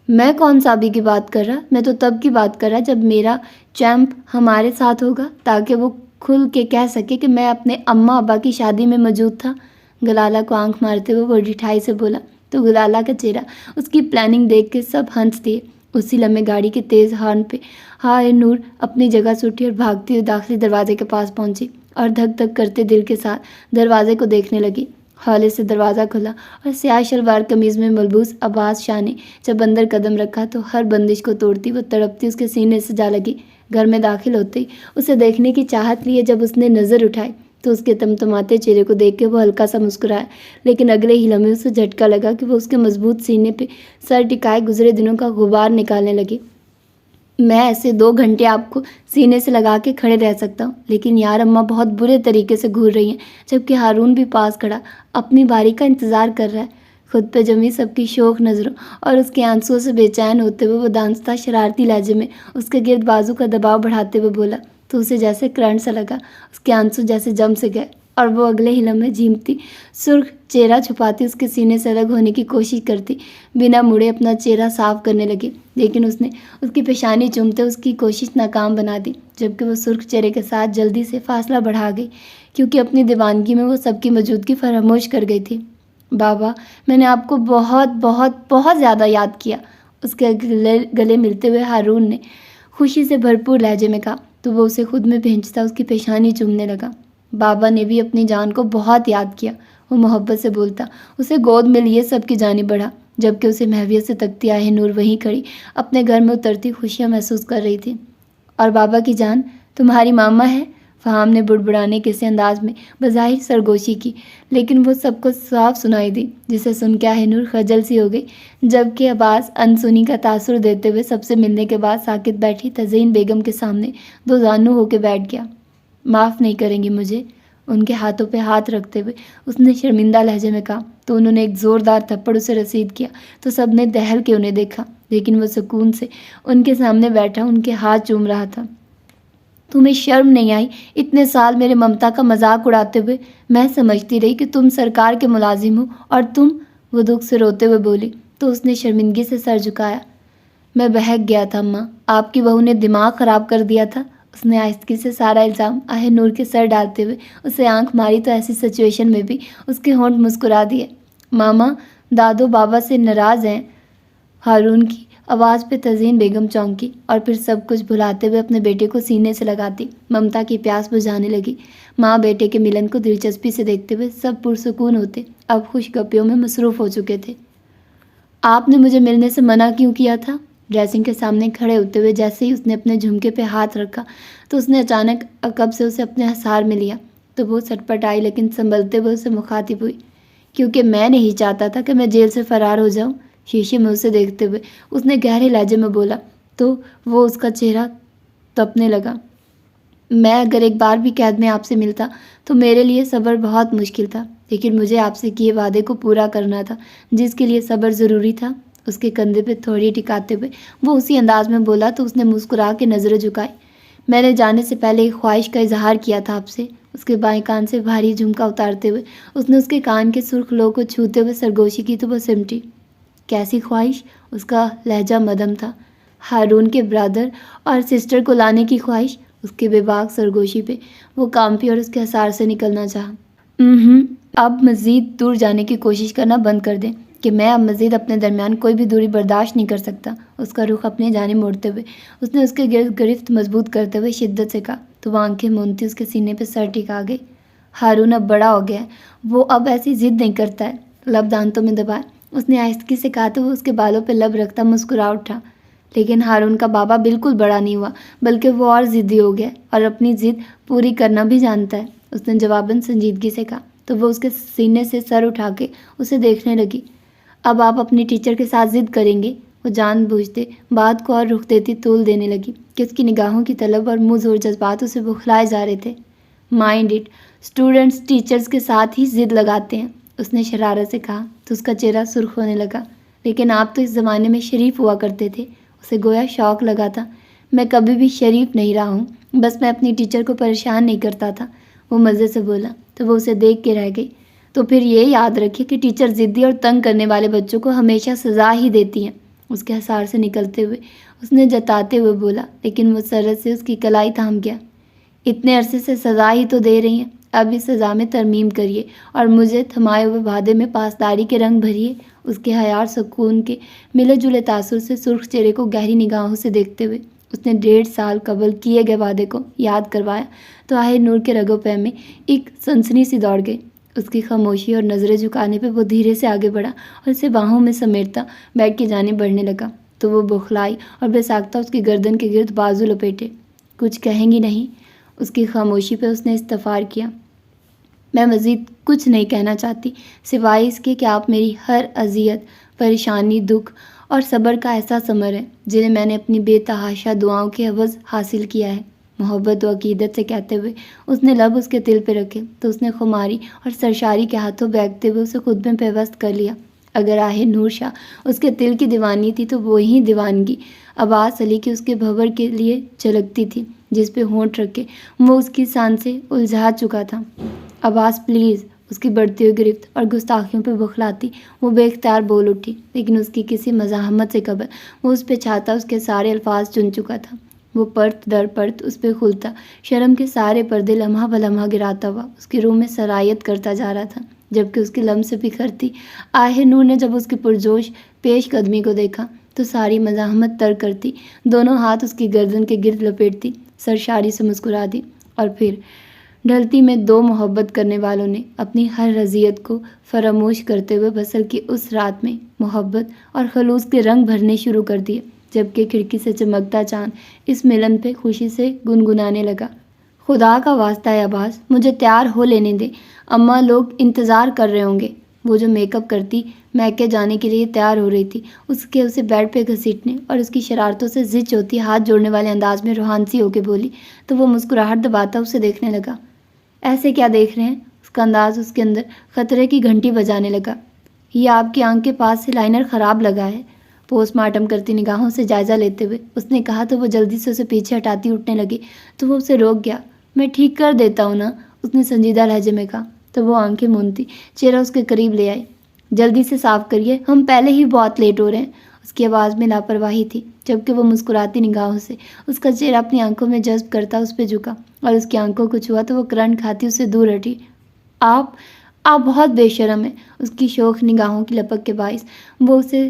میں کون سا ابھی کی بات کر رہا، میں تو تب کی بات کر رہا جب میرا چیمپ ہمارے ساتھ ہوگا تاکہ وہ کھل کے کہہ سکے کہ میں اپنے اماں ابا کی شادی میں موجود تھا۔ گلالہ کو آنکھ مارتے ہوئے وہ ڈھٹھائی سے بولا تو گلالہ کا چہرہ اس کی پلاننگ دیکھ کے سب ہنس دیے۔ اسی لمحے گاڑی کے تیز ہارن پہ ہائے نور اپنی جگہ سے اٹھی اور بھاگتی ہوئی داخلی دروازے کے پاس پہنچی اور دھک دھک کرتے دل کے ساتھ دروازے کو دیکھنے لگی۔ ہالے سے دروازہ کھلا اور سیاہ شلوار قمیض میں ملبوس عباس شاہ نے جب اندر قدم رکھا تو ہر بندش کو توڑتی وہ تڑپتی اس کے سینے سے جا لگی۔ گھر میں داخل ہوتے ہی اسے دیکھنے کی چاہت لیے جب اس نے نظر اٹھائی تو اس کے تمتماتے چہرے کو دیکھ کے وہ ہلکا سا مسکرایا، لیکن اگلے ہی لمحے اسے جھٹکا لگا کہ وہ اس کے مضبوط سینے پہ سر ٹکائے گزرے دنوں کا غبار نکالنے لگی۔ میں ایسے 2 گھنٹے آپ کو سینے سے لگا کے کھڑے رہ سکتا ہوں، لیکن یار اماں بہت برے طریقے سے گھور رہی ہیں، جبکہ ہارون بھی پاس کھڑا اپنی باری کا انتظار کر رہا ہے۔ خود پہ جمی سب کی شوق نظروں اور اس کے آنسوؤں سے بے چین ہوتے ہوئے وہ دانستہ شرارتی لہجے میں اس کے گرد بازو کا دباؤ بڑھاتے ہوئے بولا تو اسے جیسے کرنٹ سا لگا، اس کے آنسو جیسے جم سے گئے اور وہ اگلے ہی لمحے جھیمتی سرخ چہرہ چھپاتی اس کے سینے سے الگ ہونے کی کوشش کرتی بنا مڑے اپنا چہرہ صاف کرنے لگی، لیکن اس نے اس کی پیشانی چومتے اس کی کوشش ناکام بنا دی، جبکہ وہ سرخ چہرے کے ساتھ جلدی سے فاصلہ بڑھا گئی کیونکہ اپنی دیوانگی میں وہ سب کی موجودگی فراموش کر گئی تھی۔ بابا، میں نے آپ کو بہت بہت بہت زیادہ یاد کیا، اس کے گلے ملتے ہوئے ہارون نے خوشی سے بھرپور لہجے میں کہا تو وہ اسے خود میں بھینچتا اس کی پیشانی چومنے لگا۔ بابا نے بھی اپنی جان کو بہت یاد کیا، وہ محبت سے بولتا اسے گود میں لیے سب کی جانب بڑھا، جبکہ اسے محویت سے تکتی آہ نور وہیں کھڑی اپنے گھر میں اترتی خوشیاں محسوس کر رہی تھی۔ اور بابا کی جان تمہاری ماما ہے؟ فہام نے بڑبڑانے کے سے انداز میں بظاہر سرگوشی کی، لیکن وہ سب کو صاف سنائی دی، جسے سن کے آہ نور خجل سی ہو گئی، جبکہ عباس انسنی کا تاثر دیتے ہوئے سب سے ملنے کے بعد ساکت بیٹھی تزئین بیگم کے سامنے 2 زانو ہو کے بیٹھ گیا۔ معاف نہیں کریں گی مجھے؟ ان کے ہاتھوں پہ ہاتھ رکھتے ہوئے اس نے شرمندہ لہجے میں کہا تو انہوں نے ایک زوردار تھپڑ اسے رسید کیا تو سب نے دہل کے انہیں دیکھا، لیکن وہ سکون سے ان کے سامنے بیٹھا ان کے ہاتھ چوم رہا تھا۔ تمہیں شرم نہیں آئی اتنے سال میرے ممتا کا مذاق اڑاتے ہوئے؟ میں سمجھتی رہی کہ تم سرکار کے ملازم ہو اور تم، وہ دکھ سے روتے ہوئے بولی تو اس نے شرمندگی سے سر جھکایا۔ میں بہک گیا تھا اماں، آپ کی بہو نے دماغ خراب کر دیا تھا، اس نے آہستگی سے سارا الزام آہ نور کے سر ڈالتے ہوئے اسے آنکھ ماری تو ایسی سچویشن میں بھی اس کے ہونٹ مسکرا دیے۔ ماما، دادو بابا سے ناراض ہیں؟ ہارون کی آواز پہ تزئین بیگم چونکی اور پھر سب کچھ بھلاتے ہوئے اپنے بیٹے کو سینے سے لگاتی ممتا کی پیاس بجھانے لگی۔ ماں بیٹے کے ملن کو دلچسپی سے دیکھتے ہوئے سب پرسکون ہوتے اب خوش گپیوں میں مصروف ہو چکے تھے۔ آپ نے مجھے ملنے سے منع کیوں کیا تھا؟ ڈریسنگ کے سامنے کھڑے ہوتے ہوئے جیسے ہی اس نے اپنے جھمکے پہ ہاتھ رکھا تو اس نے اچانک عقب سے اسے اپنے حصار میں لیا تو وہ سٹپٹ آئی، لیکن سنبھلتے ہوئے اسے مخاطب ہوئی۔ کیونکہ میں نہیں چاہتا تھا کہ میں جیل سے فرار ہو جاؤں۔ شیشے میں اسے دیکھتے ہوئے اس نے گہرے لہجے میں بولا تو وہ اس کا چہرہ تپنے لگا۔ میں اگر ایک بار بھی قید میں آپ سے ملتا تو میرے لیے صبر بہت مشکل تھا، لیکن مجھے آپ سے کیے وعدے کو پورا کرنا تھا جس کے لیے صبر ضروری تھا۔ اس کے کندھے پہ تھوڑی ٹکاتے ہوئے وہ اسی انداز میں بولا تو اس نے مسکرا کے نظریں جھکائی۔ میں نے جانے سے پہلے ایک خواہش کا اظہار کیا تھا آپ سے۔ اس کے بائیں کان سے بھاری جھمکا اتارتے ہوئے اس نے اس کے کان کے سرخ لو کو چھوتے ہوئے سرگوشی کی تو وہ سمٹی۔ کیسی خواہش؟ اس کا لہجہ مدھم تھا۔ ہارون کے برادر اور سسٹر کو لانے کی خواہش؟ اس کے بے باک سرگوشی پہ وہ کانپی اور اس کے حصار سے نکلنا چاہا۔ اب مزید دور جانے کی کوشش کرنا بند کر دیں کہ میں اب مزید اپنے درمیان کوئی بھی دوری برداشت نہیں کر سکتا۔ اس کا رخ اپنی جانب موڑتے ہوئے اس نے اس کے گرد گرفت مضبوط کرتے ہوئے شدت سے کہا تو وہ آنکھیں مونتی اس کے سینے پہ سر ٹکا گئی۔ ہارون اب بڑا ہو گیا ہے، وہ اب ایسی ضد نہیں کرتا ہے۔ لب دانتوں میں دبائے اس نے آہستگی سے کہا تو وہ اس کے بالوں پہ لب رکھتا مسکرا اٹھا۔ لیکن ہارون کا بابا بالکل بڑا نہیں ہوا، بلکہ وہ اور ضدی ہو گیا اور اپنی ضد پوری کرنا بھی جانتا ہے، اس نے جواباً سنجیدگی سے کہا تو وہ اس کے سینے سے سر اٹھا کے اسے دیکھنے لگی۔ اب آپ اپنی ٹیچر کے ساتھ ضد کریں گے؟ وہ جان بوجھتے بات کو اور رخ دیتی طول دینے لگی کہ اس کی نگاہوں کی طلب اور منہ زور جذبات اسے بخلائے جا رہے تھے۔ مائنڈ اٹ، اسٹوڈنٹس ٹیچرز کے ساتھ ہی ضد لگاتے ہیں، اس نے شرارت سے کہا تو اس کا چہرہ سرخ ہونے لگا۔ لیکن آپ تو اس زمانے میں شریف ہوا کرتے تھے، اسے گویا شوق لگا تھا۔ میں کبھی بھی شریف نہیں رہا ہوں، بس میں اپنی ٹیچر کو پریشان نہیں کرتا تھا، وہ مزے سے بولا تو وہ اسے دیکھ کے رہ گئی۔ تو پھر یہ یاد رکھیے کہ ٹیچر ضدی اور تنگ کرنے والے بچوں کو ہمیشہ سزا ہی دیتی ہیں، اس کے حصار سے نکلتے ہوئے اس نے جتاتے ہوئے بولا، لیکن مسرت سے اس کی کلائی تھام گیا۔ اتنے عرصے سے سزا ہی تو دے رہی ہیں، اب اس سزا میں ترمیم کریے اور مجھے تھمائے ہوئے وعدے میں پاسداری کے رنگ بھریے۔ اس کے حیا اور سکون کے ملے جلے تاثر سے سرخ چہرے کو گہری نگاہوں سے دیکھتے ہوئے اس نے 1.5 سال قبل کیے گئے وعدے کو یاد کروایا تو آہے نور کے رگوں پہ میں ایک سنسنی سی دوڑ گئی۔ اس کی خاموشی اور نظریں جھکانے پہ وہ دھیرے سے آگے بڑھا اور اسے باہوں میں سمیٹتا بیگ کی جانب بڑھنے لگا تو وہ بخلائی اور بے ساختہ اس کی گردن کے گرد بازو لپیٹے۔ کچھ کہیں گی نہیں؟ اس کی خاموشی پہ اس نے استفار کیا۔ میں مزید کچھ نہیں کہنا چاہتی سوائے اس کے کہ آپ میری ہر اذیت، پریشانی، دکھ اور صبر کا ایسا ثمر ہے جنہیں میں نے اپنی بے تحاشا دعاؤں کے عوض حاصل کیا ہے، محبت و عقیدت سے کہتے ہوئے اس نے لب اس کے دل پہ رکھے تو اس نے خماری اور سرشاری کے ہاتھوں بیگتے ہوئے اسے خود میں پیوست کر لیا۔ اگر آہ نور شاہ اس کے دل کی دیوانی تھی تو وہی دیوانگی عباس علی کی اس کے بھور کے لیے جھلکتی تھی جس پہ ہونٹ رکھے وہ اس کی سانسیں الجھا چکا تھا۔ عباس پلیز، اس کی بڑھتی ہوئی گرفت اور گستاخیوں پہ بخلاتی وہ بے اختیار بول اٹھی، لیکن اس کی کسی مزاحمت سے قبل وہ اس پہ چھاتا اس کے سارے الفاظ چن چکا تھا۔ وہ پرت در پرت اس پہ کھلتا شرم کے سارے پردے لمحہ بلمحہ گراتا ہوا اس کی روح میں سرایت کرتا جا رہا تھا، جبکہ اس کے لمس سے بکھرتی آہ نور نے جب اس کی پرجوش پیش قدمی کو دیکھا تو ساری مزاحمت ترک کرتی دونوں ہاتھ اس کی گردن کے گرد لپیٹتی سرشاری سے مسکرا دی، اور پھر ڈھلتی میں دو محبت کرنے والوں نے اپنی ہر اذیت کو فراموش کرتے ہوئے بسر کی اس رات میں محبت اور خلوص کے رنگ بھرنے شروع کر دیے، جبکہ کھڑکی سے چمکتا چاند اس ملن پہ خوشی سے گنگنانے لگا۔ خدا کا واسطہ ہے عباس، مجھے تیار ہو لینے دے، اماں لوگ انتظار کر رہے ہوں گے۔ وہ جو میک اپ کرتی میکے جانے کے لیے تیار ہو رہی تھی اسے بیڈ پہ گھسیٹنے اور اس کی شرارتوں سے زچ ہوتی ہاتھ جوڑنے والے انداز میں روحانسی ہو کے بولی تو وہ مسکراہٹ دباتا اسے دیکھنے لگا۔ ایسے کیا دیکھ رہے ہیں؟ اس کا انداز اس کے اندر خطرے کی گھنٹی بجانے لگا۔ یہ آپ کی آنکھ کے پاس سے لائنر خراب لگا ہے، پوسٹ مارٹم کرتی نگاہوں سے جائزہ لیتے ہوئے اس نے کہا تو وہ جلدی سے اسے پیچھے ہٹاتی اٹھنے لگی تو وہ اسے روک گیا۔ میں ٹھیک کر دیتا ہوں نا، اس نے سنجیدہ لہجے میں کہا تو وہ آنکھیں مونتی چہرہ اس کے قریب لے آئی۔ جلدی سے صاف کریے، ہم پہلے ہی بہت لیٹ ہو رہے ہیں۔ اس کی آواز میں لاپرواہی تھی، جبکہ وہ مسکراتی نگاہوں سے اس کا چہرہ اپنی آنکھوں میں جذب کرتا اس پہ جھکا اور اس کی آنکھوں کو چھوا تو وہ کرنٹ کھاتی اسے دور ہٹی۔ آپ بہت بے شرم ہیں۔ اس کی شوخ نگاہوں کی لپک کے باعث وہ اسے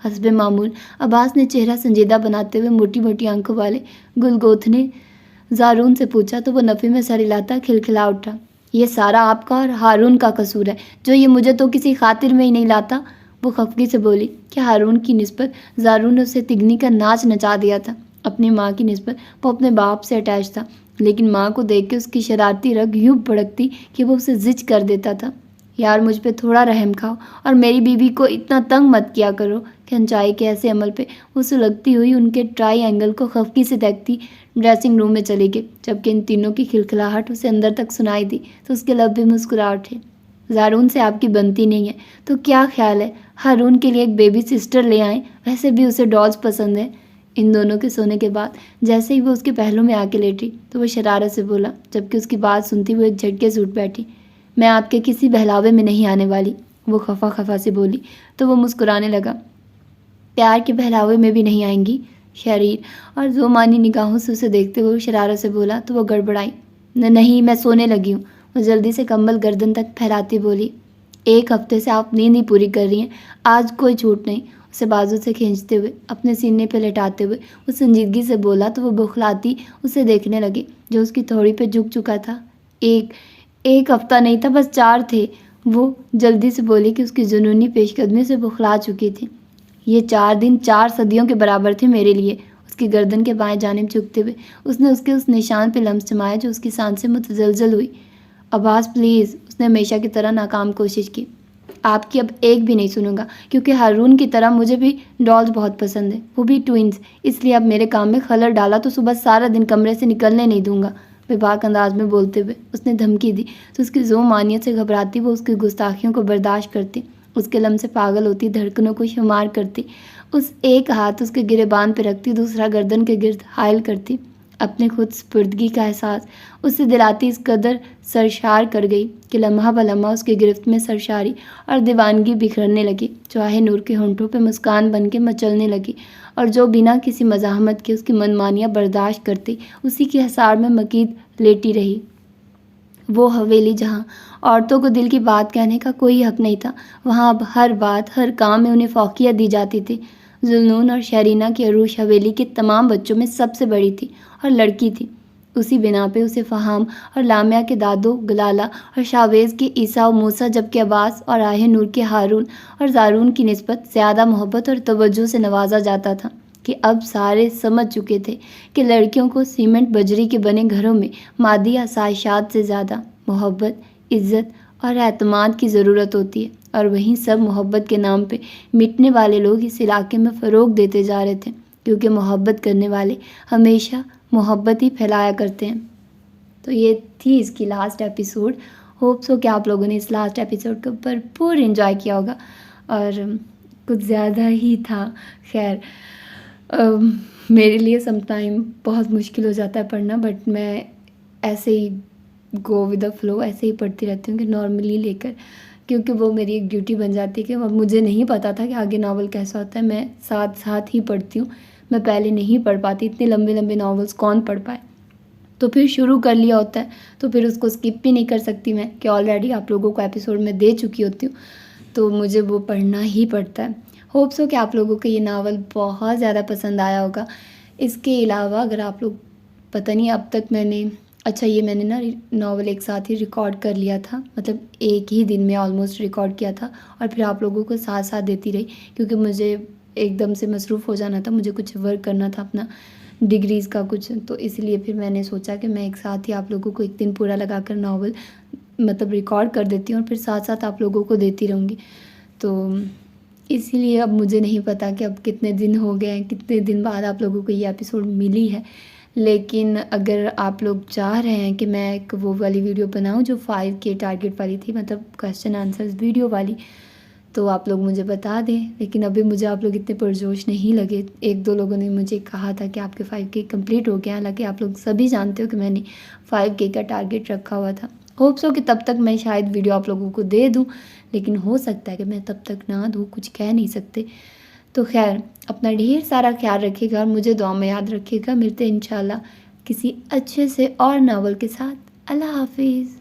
حسب معمول عباس نے چہرہ سنجیدہ بناتے ہوئے موٹی موٹی آنکھوں والے گلگوت نے زارون سے پوچھا تو وہ نفی میں سر ہلاتا کھلکھلا اٹھا۔ یہ سارا آپ کا اور ہارون کا قصور ہے، جو یہ مجھے تو کسی خاطر میں ہی نہیں لاتا۔ وہ خفگی سے بولی کہ ہارون کی نسبت زارون نے اسے تگنی کا ناچ نچا دیا تھا۔ اپنی ماں کی نسبت وہ اپنے باپ سے اٹیچ تھا، لیکن ماں کو دیکھ کے اس کی شرارتی رگ یوں بھڑکتی کہ وہ اسے زج کر دیتا تھا۔ یار مجھ پہ تھوڑا رحم کھاؤ اور میری بیوی کو اتنا تنگ مت کیا کرو۔ کھنچائی کے ایسے عمل پہ وہ سلگتی ہوئی ان کے ٹرائی اینگل کو خفگی سے دیکھتی ڈریسنگ روم میں چلی گئی۔ جبکہ ان تینوں کی کھلکھلاہٹ اسے اندر تک سنائی دی تو اس کے لب بھی مسکرا اٹھے۔ زارون سے آپ کی بنتی نہیں ہے تو کیا خیال ہے ہارون کے لیے ایک بیبی سسٹر لے آئیں؟ ویسے بھی اسے ڈالز پسند ہیں۔ ان دونوں کے سونے کے بعد جیسے ہی وہ اس کے پہلو میں آ کے لیٹی تو وہ شرارت سے بولا، جبکہ اس کی بات سنتی وہ ایک جھٹکے سے اٹھ بیٹھی۔ میں آپ کے کسی بہلاوے میں نہیں آنے والی، وہ خفا خفا سے بولی تو وہ مسکرانے لگا۔ پیار کے بہلاوے میں بھی نہیں آئیں گی؟ شریر اور زومانی نگاہوں سے اسے دیکھتے ہوئے شرارت سے بولا تو وہ گڑبڑائی۔ نہیں، میں سونے لگی ہوں، وہ جلدی سے کمبل گردن تک پھیلاتی بولی۔ ایک ہفتے سے آپ نیند ہی پوری کر رہی ہیں، آج کوئی چھوٹ نہیں، اسے بازو سے کھینچتے ہوئے اپنے سینے پہ لٹاتے ہوئے وہ سنجیدگی سے بولا تو وہ بخلاتی اسے دیکھنے لگی جو اس کی تھوڑی پہ جھک چکا تھا۔ ایک ہفتہ نہیں تھا، بس 4 تھے، وہ جلدی سے بولی کہ اس کی جنونی پیش قدمی سے بخلا چکی تھی۔ یہ 4 دن 4 صدیوں کے برابر تھے میرے لیے۔ اس کی گردن کے بائیں جانب جھکتے ہوئے اس نے اس کے اس نشان پہ لمس جمایا جو اس کی سانسیں متزلزل ہوئی۔ عباس پلیز، اس نے ہمیشہ کی طرح ناکام کوشش کی۔ آپ کی اب ایک بھی نہیں سنوں گا، کیونکہ ہارون کی طرح مجھے بھی ڈالز بہت پسند ہیں، وہ بھی ٹوئنز، اس لیے اب میرے کام میں خلل ڈالا تو صبح سارا دن کمرے سے نکلنے نہیں دوں گا۔ بے باک انداز میں بولتے ہوئے اس نے دھمکی دی تو اس کی ذومانیت سے گھبراتی وہ اس کی گستاخیوں کو برداشت کرتی، اس کے لمس سے پاگل ہوتی، دھڑکنوں کو شمار کرتی، اس ایک ہاتھ اس کے گریبان پہ رکھتی، دوسرا گردن کے گرد حائل کرتی، اپنے خود سپردگی کا احساس اسے دلاتی اس قدر سرشار کر گئی کہ لمحہ بلمحہ اس کی گرفت میں سرشاری اور دیوانگی بکھرنے لگی، چواہے نور کے ہونٹوں پہ مسکان بن کے مچلنے لگی، اور جو بنا کسی مزاحمت کے اس کی منمانیاں برداشت کرتی اسی کی حصار میں مکید لیٹی رہی۔ وہ حویلی جہاں عورتوں کو دل کی بات کہنے کا کوئی حق نہیں تھا، وہاں اب ہر بات ہر کام میں انہیں فوقیت دی جاتی تھی۔ ذوالنون اور شرینہ کی عروش حویلی کے تمام بچوں میں سب سے بڑی تھی اور لڑکی تھی، اسی بنا پہ اسے فہام اور لامعہ کے دادو گلالہ اور شاویز کے عیسیٰ و موسیٰ، جبکہ عباس اور آہ نور کے ہارون اور زارون کی نسبت زیادہ محبت اور توجہ سے نوازا جاتا تھا کہ اب سارے سمجھ چکے تھے کہ لڑکیوں کو سیمنٹ بجری کے بنے گھروں میں مادی آسائشات سے زیادہ محبت، عزت اور اعتماد کی ضرورت ہوتی ہے، اور وہیں سب محبت کے نام پہ مٹنے والے لوگ اس علاقے میں فروغ دیتے جا رہے تھے، کیونکہ محبت کرنے والے ہمیشہ محبت ہی پھیلایا کرتے ہیں۔ تو یہ تھی اس کی لاسٹ ایپیسوڈ۔ ہوپ سو کہ آپ لوگوں نے اس لاسٹ ایپیسوڈ کو بھرپور انجوائے کیا ہوگا، اور کچھ زیادہ ہی تھا۔ خیر میرے لیے سم ٹائم بہت مشکل ہو جاتا ہے پڑھنا، بٹ میں ایسے ہی گو ود دا فلو ایسے ہی پڑھتی رہتی ہوں کہ نارملی لے کر، کیونکہ وہ میری ایک ڈیوٹی بن جاتی ہے کہ مجھے نہیں پتہ تھا کہ آگے ناول کیسا ہوتا ہے، میں ساتھ ساتھ ہی پڑھتی ہوں، میں پہلے نہیں پڑھ پاتی، اتنے لمبے لمبے ناولس کون پڑھ پائے، تو پھر شروع کر لیا ہوتا ہے تو پھر اس کو اسکپ بھی نہیں کر سکتی میں، کہ آلریڈی آپ لوگوں کو ایپیسوڈ میں دے چکی ہوتی ہوں، تو مجھے وہ پڑھنا ہی پڑتا ہے۔ ہوپ سو کہ آپ لوگوں کو یہ ناول بہت زیادہ پسند آیا ہوگا۔ اس کے علاوہ اگر آپ لوگ، پتہ نہیں اب تک میں نے نا ناول ایک ساتھ ہی ریکارڈ کر لیا تھا، مطلب ایک ہی دن میں آلموسٹ ریکارڈ کیا تھا، اور پھر آپ لوگوں کو ساتھ ساتھ دیتی رہی، کیونکہ مجھے ایک دم سے مصروف ہو جانا تھا، مجھے کچھ ورک کرنا تھا اپنا ڈگریز کا کچھ، تو اس لیے پھر میں نے سوچا کہ میں ایک ساتھ ہی آپ لوگوں کو ایک دن پورا لگا کر ناول مطلب ریکارڈ کر دیتی ہوں، اور پھر ساتھ ساتھ آپ لوگوں کو دیتی رہوں گی۔ تو اسی لیے اب مجھے نہیں پتہ کہ اب کتنے دن ہو گئے ہیں، کتنے دن بعد آپ لوگوں کو یہ ایپیسوڈ ملی ہے، لیکن اگر آپ لوگ چاہ رہے ہیں کہ میں ایک وہ والی ویڈیو بناؤں جو 5K ٹارگیٹ والی تھی، مطلب کویسچن آنسرز ویڈیو والی، تو آپ لوگ مجھے بتا دیں، لیکن ابھی مجھے آپ لوگ اتنے پرجوش نہیں لگے۔ 1-2 لوگوں نے مجھے کہا تھا کہ آپ کے 5K کمپلیٹ ہو گیا، حالانکہ آپ لوگ سبھی جانتے ہو کہ میں نے 5K کا ٹارگیٹ رکھا ہوا تھا۔ ہوپ سو کہ تب تک میں شاید ویڈیو آپ لوگوں کو دے دوں، لیکن ہو سکتا ہے کہ میں تب تک نہ دوں، کچھ کہہ نہیں سکتے۔ تو خیر اپنا ڈھیر سارا خیال رکھیے گا اور مجھے دعا میں یاد رکھیے گا۔ ملتے ہیں انشاءاللہ کسی اچھے سے اور ناول کے ساتھ۔ اللہ حافظ۔